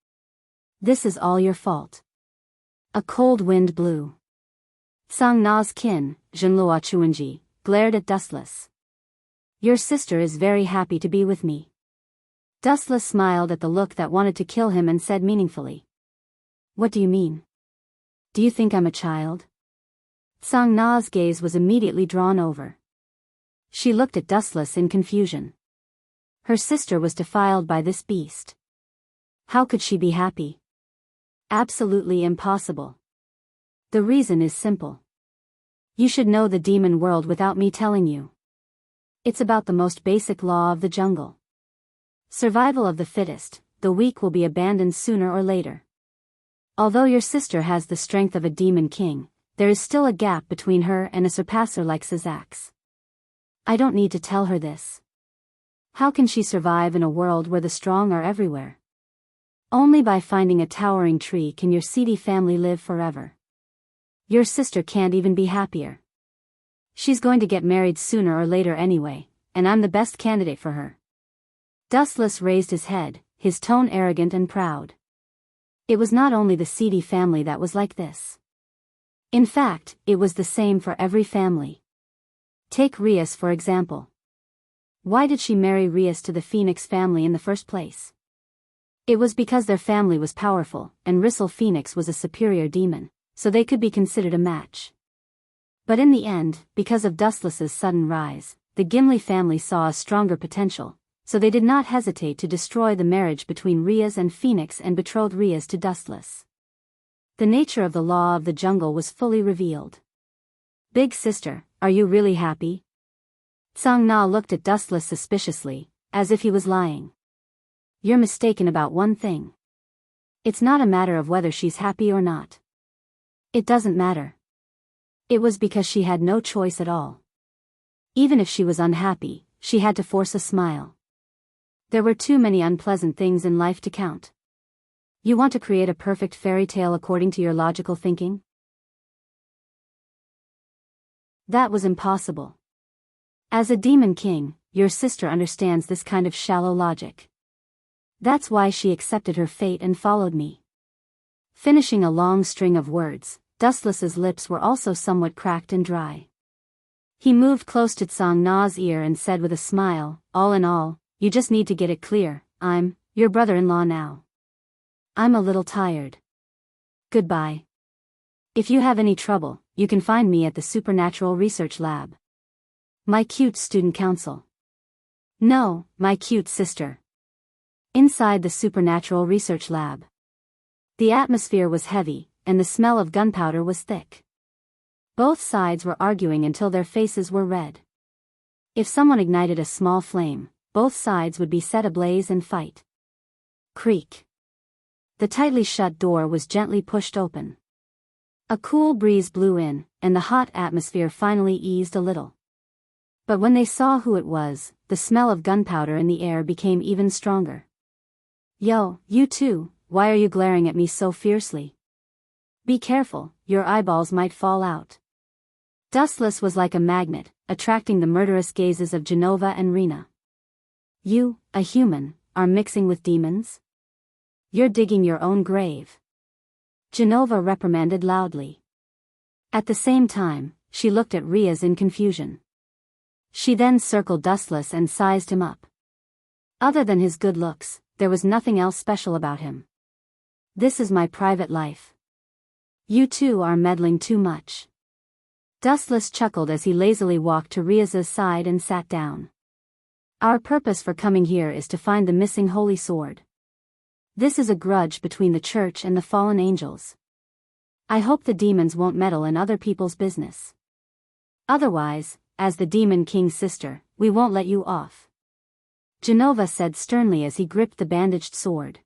This is all your fault. A cold wind blew. Sang Na's kin, Jinlua Chuanji, glared at Dustless. Your sister is very happy to be with me. Dustless smiled at the look that wanted to kill him and said meaningfully. What do you mean? Do you think I'm a child? Sang Na's gaze was immediately drawn over. She looked at Dustless in confusion. Her sister was defiled by this beast. How could she be happy? Absolutely impossible. The reason is simple. You should know the demon world without me telling you. It's about the most basic law of the jungle. Survival of the fittest, the weak will be abandoned sooner or later. Although your sister has the strength of a demon king, there is still a gap between her and a surpasser like Sazax. I don't need to tell her this. How can she survive in a world where the strong are everywhere? Only by finding a towering tree can your seedy family live forever. Your sister can't even be happier. She's going to get married sooner or later anyway, and I'm the best candidate for her. Dustless raised his head, his tone arrogant and proud. It was not only the seedy family that was like this. In fact, it was the same for every family. Take Rias for example. Why did she marry Rias to the Phoenix family in the first place? It was because their family was powerful, and Rissel Phoenix was a superior demon, so they could be considered a match. But in the end, because of Dustless's sudden rise, the Gimli family saw a stronger potential, so they did not hesitate to destroy the marriage between Rias and Phoenix and betrothed Rias to Dustless. The nature of the law of the jungle was fully revealed. Big sister, are you really happy? Sang Na looked at Dustless suspiciously, as if he was lying. You're mistaken about one thing. It's not a matter of whether she's happy or not. It doesn't matter. It was because she had no choice at all. Even if she was unhappy, she had to force a smile. There were too many unpleasant things in life to count. You want to create a perfect fairy tale according to your logical thinking? That was impossible. As a demon king, your sister understands this kind of shallow logic. That's why she accepted her fate and followed me. Finishing a long string of words, Dustless's lips were also somewhat cracked and dry. He moved close to Sang Na's ear and said with a smile, all in all, you just need to get it clear, I'm your brother-in-law now. I'm a little tired. Goodbye. If you have any trouble, you can find me at the Supernatural Research Lab. My cute student council. No, my cute sister. Inside the Supernatural Research Lab. The atmosphere was heavy, and the smell of gunpowder was thick. Both sides were arguing until their faces were red. If someone ignited a small flame, both sides would be set ablaze and fight. Creak. The tightly shut door was gently pushed open. A cool breeze blew in, and the hot atmosphere finally eased a little. But when they saw who it was, the smell of gunpowder in the air became even stronger. Yo, you two, why are you glaring at me so fiercely? Be careful, your eyeballs might fall out. Dustless was like a magnet, attracting the murderous gazes of Genova and Rena. You, a human, are mixing with demons? You're digging your own grave. Genova reprimanded loudly. At the same time, she looked at Riaz in confusion. She then circled Dustless and sized him up. Other than his good looks, there was nothing else special about him. This is my private life. You two are meddling too much. Dustless chuckled as he lazily walked to Riaz's side and sat down. Our purpose for coming here is to find the missing holy sword. This is a grudge between the church and the fallen angels. I hope the demons won't meddle in other people's business. Otherwise, as the demon king's sister, we won't let you off. Genova said sternly as he gripped the bandaged sword.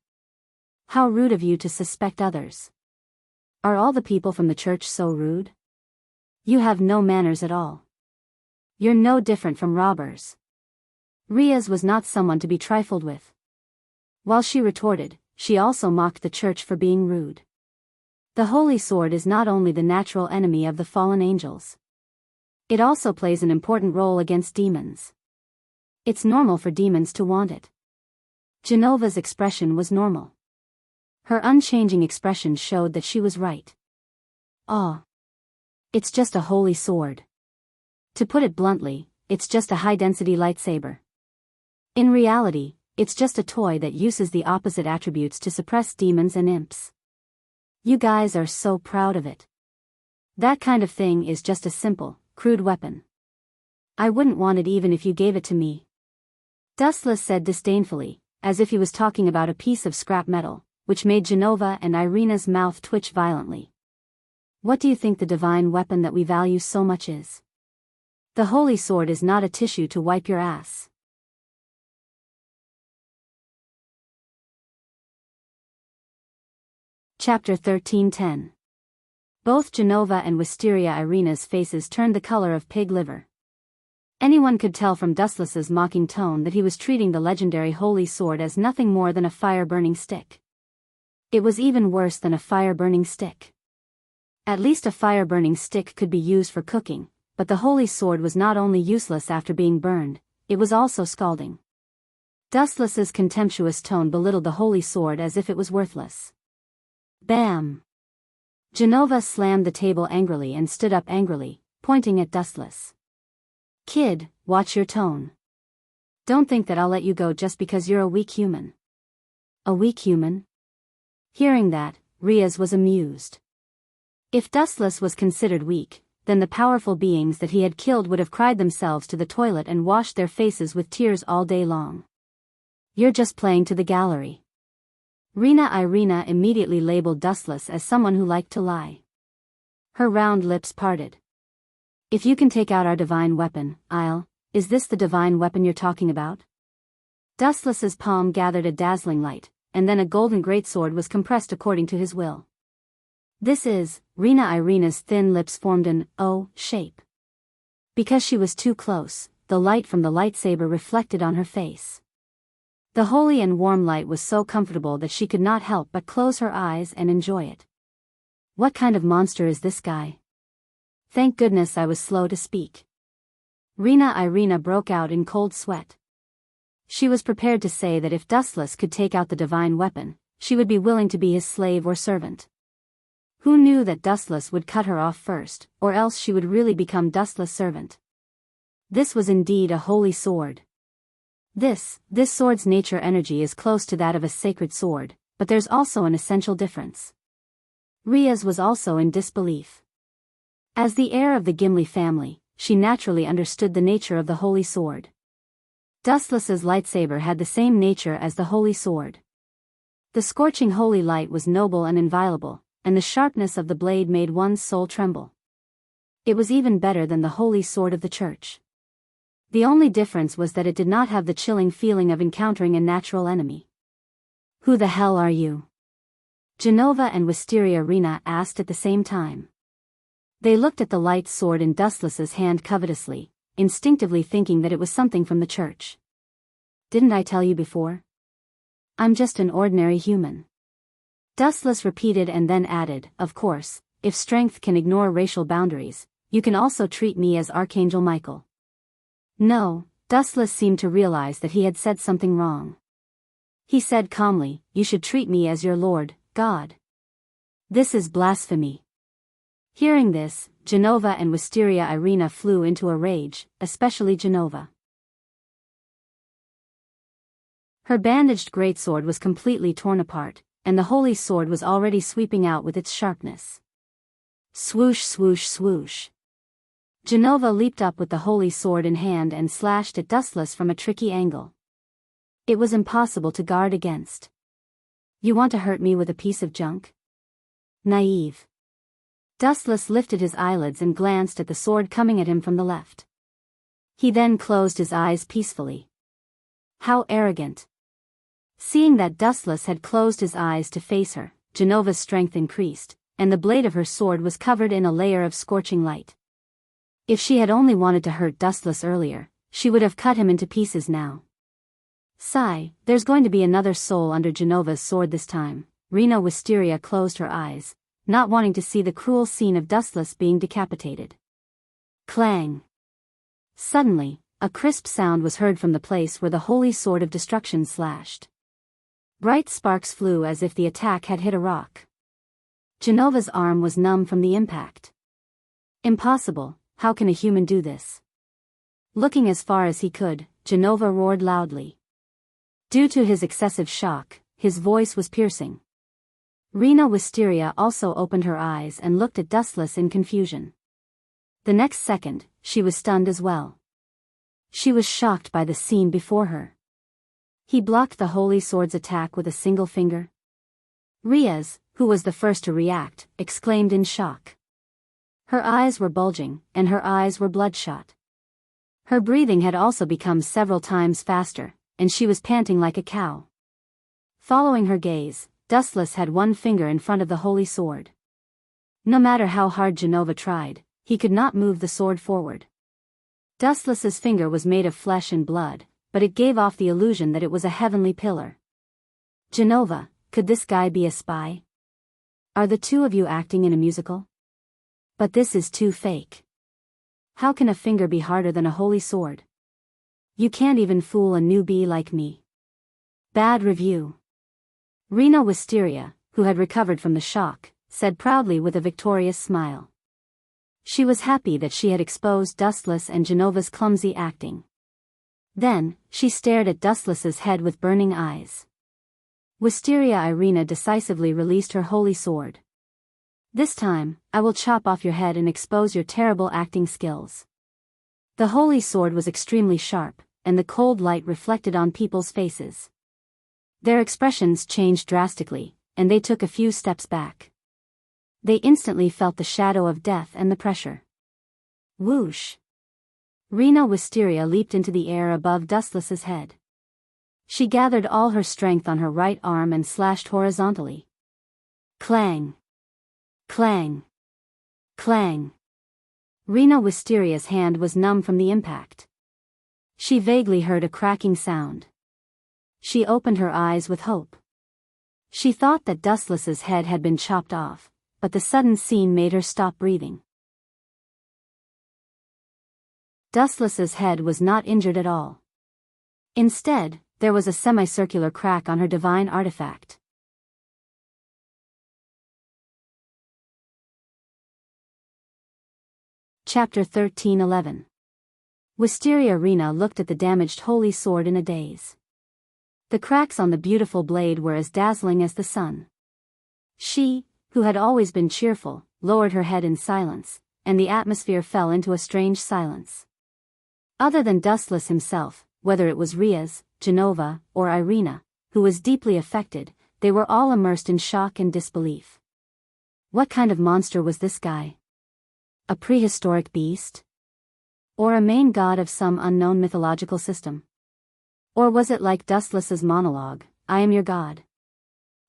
How rude of you to suspect others. Are all the people from the church so rude? You have no manners at all. You're no different from robbers. Riaz was not someone to be trifled with. While she retorted, she also mocked the church for being rude. The holy sword is not only the natural enemy of the fallen angels. It also plays an important role against demons. It's normal for demons to want it. Genova's expression was normal. Her unchanging expression showed that she was right. Oh. It's just a holy sword. To put it bluntly, it's just a high-density lightsaber. In reality, it's just a toy that uses the opposite attributes to suppress demons and imps. You guys are so proud of it. That kind of thing is just a simple, crude weapon. I wouldn't want it even if you gave it to me. Dustless said disdainfully, as if he was talking about a piece of scrap metal, which made Genova and Irina's mouth twitch violently. What do you think the divine weapon that we value so much is? The holy sword is not a tissue to wipe your ass. Chapter 13:10. Both Genova and Wisteria Irina's faces turned the color of pig liver. Anyone could tell from Dustless's mocking tone that he was treating the legendary holy sword as nothing more than a fire-burning stick. It was even worse than a fire-burning stick. At least a fire-burning stick could be used for cooking, but the holy sword was not only useless after being burned, it was also scalding. Dustless's contemptuous tone belittled the holy sword as if it was worthless. Bam! Genova slammed the table angrily and stood up angrily, pointing at Dustless. Kid, watch your tone. Don't think that I'll let you go just because you're a weak human. A weak human? Hearing that, Riaz was amused. If Dustless was considered weak, then the powerful beings that he had killed would have cried themselves to the toilet and washed their faces with tears all day long. You're just playing to the gallery. Irina immediately labeled Dustless as someone who liked to lie. Her round lips parted. If you can take out our divine weapon, is this the divine weapon you're talking about? Dustless's palm gathered a dazzling light, and then a golden greatsword was compressed according to his will. This is, Irina's thin lips formed an O shape. Because she was too close, the light from the lightsaber reflected on her face. The holy and warm light was so comfortable that she could not help but close her eyes and enjoy it. What kind of monster is this guy? Thank goodness I was slow to speak. Irina broke out in cold sweat. She was prepared to say that if Dustless could take out the divine weapon, she would be willing to be his slave or servant. Who knew that Dustless would cut her off first, or else she would really become Dustless' servant? This was indeed a holy sword. This sword's nature energy is close to that of a sacred sword, but there's also an essential difference. Riaz was also in disbelief. As the heir of the Gimli family, she naturally understood the nature of the holy sword. Dustless's lightsaber had the same nature as the holy sword. The scorching holy light was noble and inviolable, and the sharpness of the blade made one's soul tremble. It was even better than the holy sword of the church. The only difference was that it did not have the chilling feeling of encountering a natural enemy. Who the hell are you? Genova and Wisteria Irina asked at the same time. They looked at the light sword in Dustless's hand covetously, instinctively thinking that it was something from the church. Didn't I tell you before? I'm just an ordinary human. Dustless repeated and then added, of course, if strength can ignore racial boundaries, you can also treat me as Archangel Michael. No, Dustless seemed to realize that he had said something wrong. He said calmly, you should treat me as your Lord, God. This is blasphemy. Hearing this, Genova and Wisteria Irina flew into a rage, especially Genova. Her bandaged greatsword was completely torn apart, and the holy sword was already sweeping out with its sharpness. Swoosh swoosh swoosh. Genova leaped up with the holy sword in hand and slashed at Dustless from a tricky angle. It was impossible to guard against. You want to hurt me with a piece of junk? Naive. Dustless lifted his eyelids and glanced at the sword coming at him from the left. He then closed his eyes peacefully. How arrogant. Seeing that Dustless had closed his eyes to face her, Genova's strength increased, and the blade of her sword was covered in a layer of scorching light. If she had only wanted to hurt Dustless earlier, she would have cut him into pieces now. Sigh, there's going to be another soul under Genova's sword this time. Wisteria closed her eyes, not wanting to see the cruel scene of Dustless being decapitated. Clang! Suddenly, a crisp sound was heard from the place where the holy sword of destruction slashed. Bright sparks flew as if the attack had hit a rock. Genova's arm was numb from the impact. Impossible, how can a human do this? Looking as far as he could, Genova roared loudly. Due to his excessive shock, his voice was piercing. Rena Wisteria also opened her eyes and looked at Dustless in confusion. The next second, she was stunned as well. She was shocked by the scene before her. He blocked the holy sword's attack with a single finger. Riaz, who was the first to react, exclaimed in shock. Her eyes were bulging, and her eyes were bloodshot. Her breathing had also become several times faster, and she was panting like a cow. Following her gaze, Dustless had one finger in front of the holy sword. No matter how hard Genova tried, he could not move the sword forward. Dustless's finger was made of flesh and blood, but it gave off the illusion that it was a heavenly pillar. Genova, could this guy be a spy? Are the two of you acting in a musical? But this is too fake. How can a finger be harder than a holy sword? You can't even fool a newbie like me. Bad review. Rena Wisteria, who had recovered from the shock, said proudly with a victorious smile. She was happy that she had exposed Dustless and Genova's clumsy acting. Then, she stared at Dustless's head with burning eyes. Wisteria Irina decisively released her holy sword. This time, I will chop off your head and expose your terrible acting skills. The holy sword was extremely sharp, and the cold light reflected on people's faces. Their expressions changed drastically, and they took a few steps back. They instantly felt the shadow of death and the pressure. Whoosh! Rena Wisteria leaped into the air above Dustless's head. She gathered all her strength on her right arm and slashed horizontally. Clang! Clang! Clang! Rena Wisteria's hand was numb from the impact. She vaguely heard a cracking sound. She opened her eyes with hope. She thought that Dustless's head had been chopped off, but the sudden scene made her stop breathing. Dustless's head was not injured at all. Instead, there was a semicircular crack on her divine artifact. Chapter 13:11. Wisteria Rena looked at the damaged holy sword in a daze. The cracks on the beautiful blade were as dazzling as the sun. She, who had always been cheerful, lowered her head in silence, and the atmosphere fell into a strange silence. Other than Dustless himself, whether it was Riaz, Genova, or Irina, who was deeply affected, they were all immersed in shock and disbelief. What kind of monster was this guy? A prehistoric beast? Or a main god of some unknown mythological system? Or was it like Dustless's monologue, I am your god?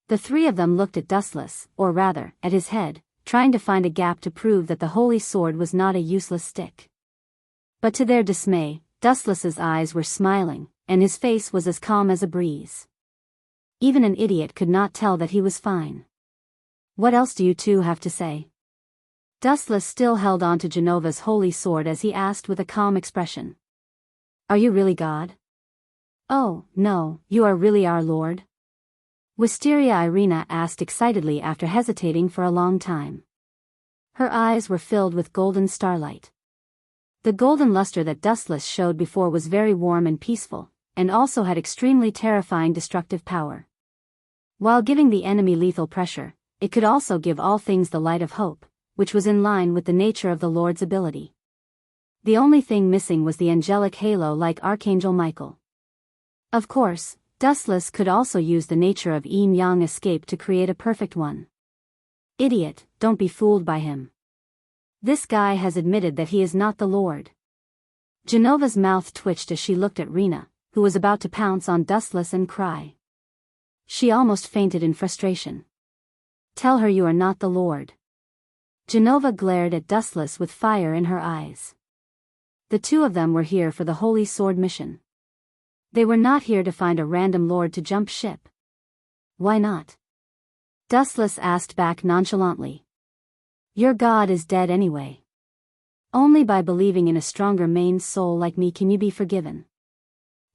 The three of them looked at Dustless, or rather, at his head, trying to find a gap to prove that the holy sword was not a useless stick. But to their dismay, Dustless's eyes were smiling, and his face was as calm as a breeze. Even an idiot could not tell that he was fine. What else do you two have to say? Dustless still held on to Genova's holy sword as he asked with a calm expression. Are you really God? Oh, no, you are really our Lord? Wisteria Irina asked excitedly after hesitating for a long time. Her eyes were filled with golden starlight. The golden luster that Dustless showed before was very warm and peaceful, and also had extremely terrifying destructive power. While giving the enemy lethal pressure, it could also give all things the light of hope, which was in line with the nature of the Lord's ability. The only thing missing was the angelic halo like Archangel Michael. Of course, Dustless could also use the nature of yin-yang escape to create a perfect one. Idiot, don't be fooled by him. This guy has admitted that he is not the Lord. Genova's mouth twitched as she looked at Rena, who was about to pounce on Dustless and cry. She almost fainted in frustration. Tell her you are not the Lord. Genova glared at Dustless with fire in her eyes. The two of them were here for the Holy Sword mission. They were not here to find a random lord to jump ship. Why not? Dustless asked back nonchalantly. Your God is dead anyway. Only by believing in a stronger main soul like me can you be forgiven.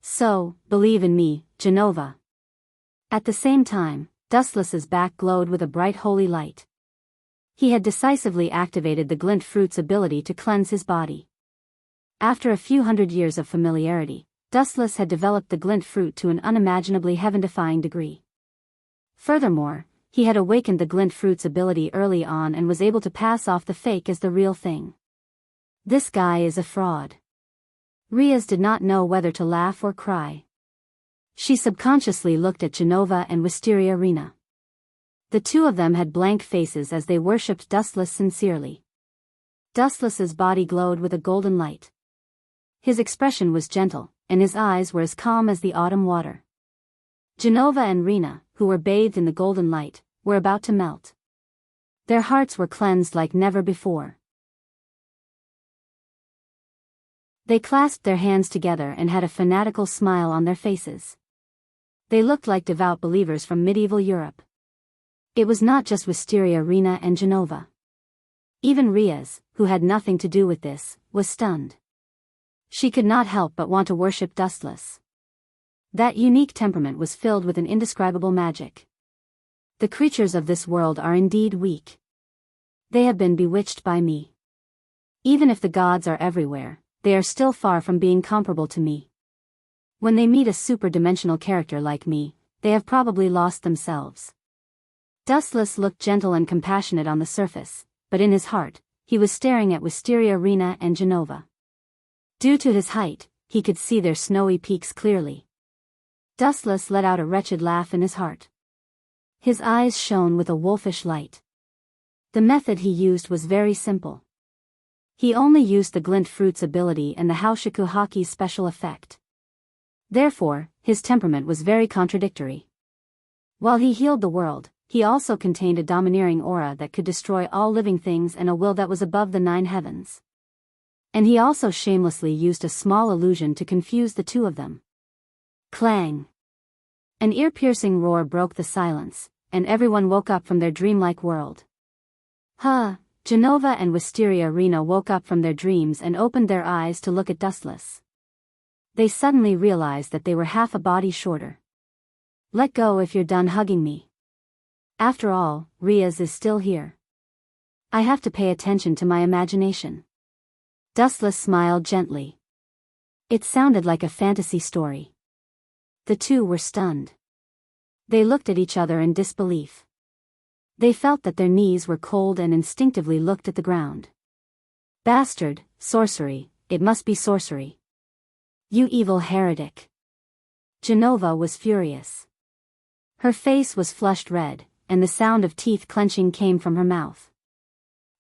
So, believe in me, Genova. At the same time, Dustless's back glowed with a bright holy light. He had decisively activated the glint fruit's ability to cleanse his body. After a few hundred years of familiarity, Dustless had developed the glint fruit to an unimaginably heaven-defying degree. Furthermore, he had awakened the glint fruit's ability early on and was able to pass off the fake as the real thing. This guy is a fraud. Riaz did not know whether to laugh or cry. She subconsciously looked at Genova and Wisteria Rena. The two of them had blank faces as they worshipped Dustless sincerely. Dustless's body glowed with a golden light. His expression was gentle, and his eyes were as calm as the autumn water. Genova and Rena, who were bathed in the golden light, were about to melt. Their hearts were cleansed like never before. They clasped their hands together and had a fanatical smile on their faces. They looked like devout believers from medieval Europe. It was not just Wisteria Rena and Genova. Even Riaz, who had nothing to do with this, was stunned. She could not help but want to worship Dustless. That unique temperament was filled with an indescribable magic. The creatures of this world are indeed weak. They have been bewitched by me. Even if the gods are everywhere, they are still far from being comparable to me. When they meet a super-dimensional character like me, they have probably lost themselves. Dustless looked gentle and compassionate on the surface, but in his heart, he was staring at Wisteria Rena and Genova. Due to his height, he could see their snowy peaks clearly. Dustless let out a wretched laugh in his heart. His eyes shone with a wolfish light. The method he used was very simple. He only used the glint fruit's ability and the Haushiku Haki's special effect. Therefore, his temperament was very contradictory. While he healed the world, he also contained a domineering aura that could destroy all living things and a will that was above the 9 heavens. And he also shamelessly used a small illusion to confuse the two of them. Clang! An ear-piercing roar broke the silence, and everyone woke up from their dreamlike world. Genova and Wisteria Rena woke up from their dreams and opened their eyes to look at Dustless. They suddenly realized that they were half a body shorter. Let go if you're done hugging me. After all, Riaz is still here. I have to pay attention to my imagination. Dustless smiled gently. It sounded like a fantasy story. The two were stunned. They looked at each other in disbelief. They felt that their knees were cold and instinctively looked at the ground. Bastard, sorcery, it must be sorcery. You evil heretic. Genova was furious. Her face was flushed red, and the sound of teeth clenching came from her mouth.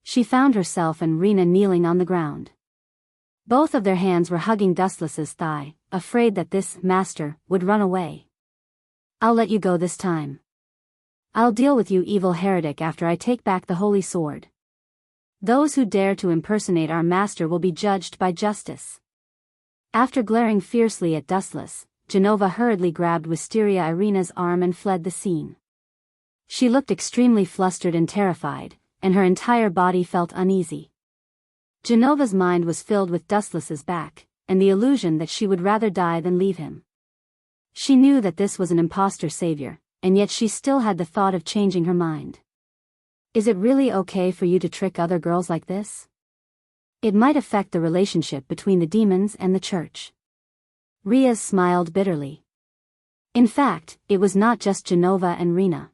She found herself and Rena kneeling on the ground. Both of their hands were hugging Dustless's thigh, afraid that this master would run away. I'll let you go this time. I'll deal with you, evil heretic, after I take back the holy sword. Those who dare to impersonate our master will be judged by justice. After glaring fiercely at Dustless, Genova hurriedly grabbed Wisteria Rena's arm and fled the scene. She looked extremely flustered and terrified, and her entire body felt uneasy. Genova's mind was filled with Dustless's back, and the illusion that she would rather die than leave him. She knew that this was an imposter savior, and yet she still had the thought of changing her mind. Is it really okay for you to trick other girls like this? It might affect the relationship between the demons and the church. Riaz smiled bitterly. In fact, it was not just Genova and Rena.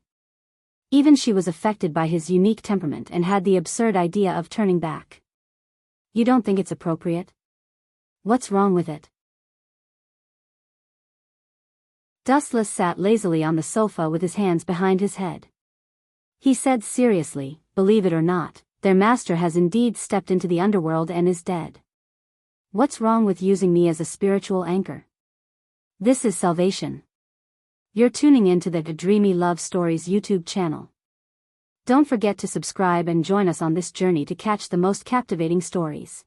Even she was affected by his unique temperament and had the absurd idea of turning back. You don't think it's appropriate? What's wrong with it? Dustless sat lazily on the sofa with his hands behind his head. He said seriously, believe it or not, their master has indeed stepped into the underworld and is dead. What's wrong with using me as a spiritual anchor? This is salvation. You're tuning into the Dreamy Love Stories YouTube channel. Don't forget to subscribe and join us on this journey to catch the most captivating stories.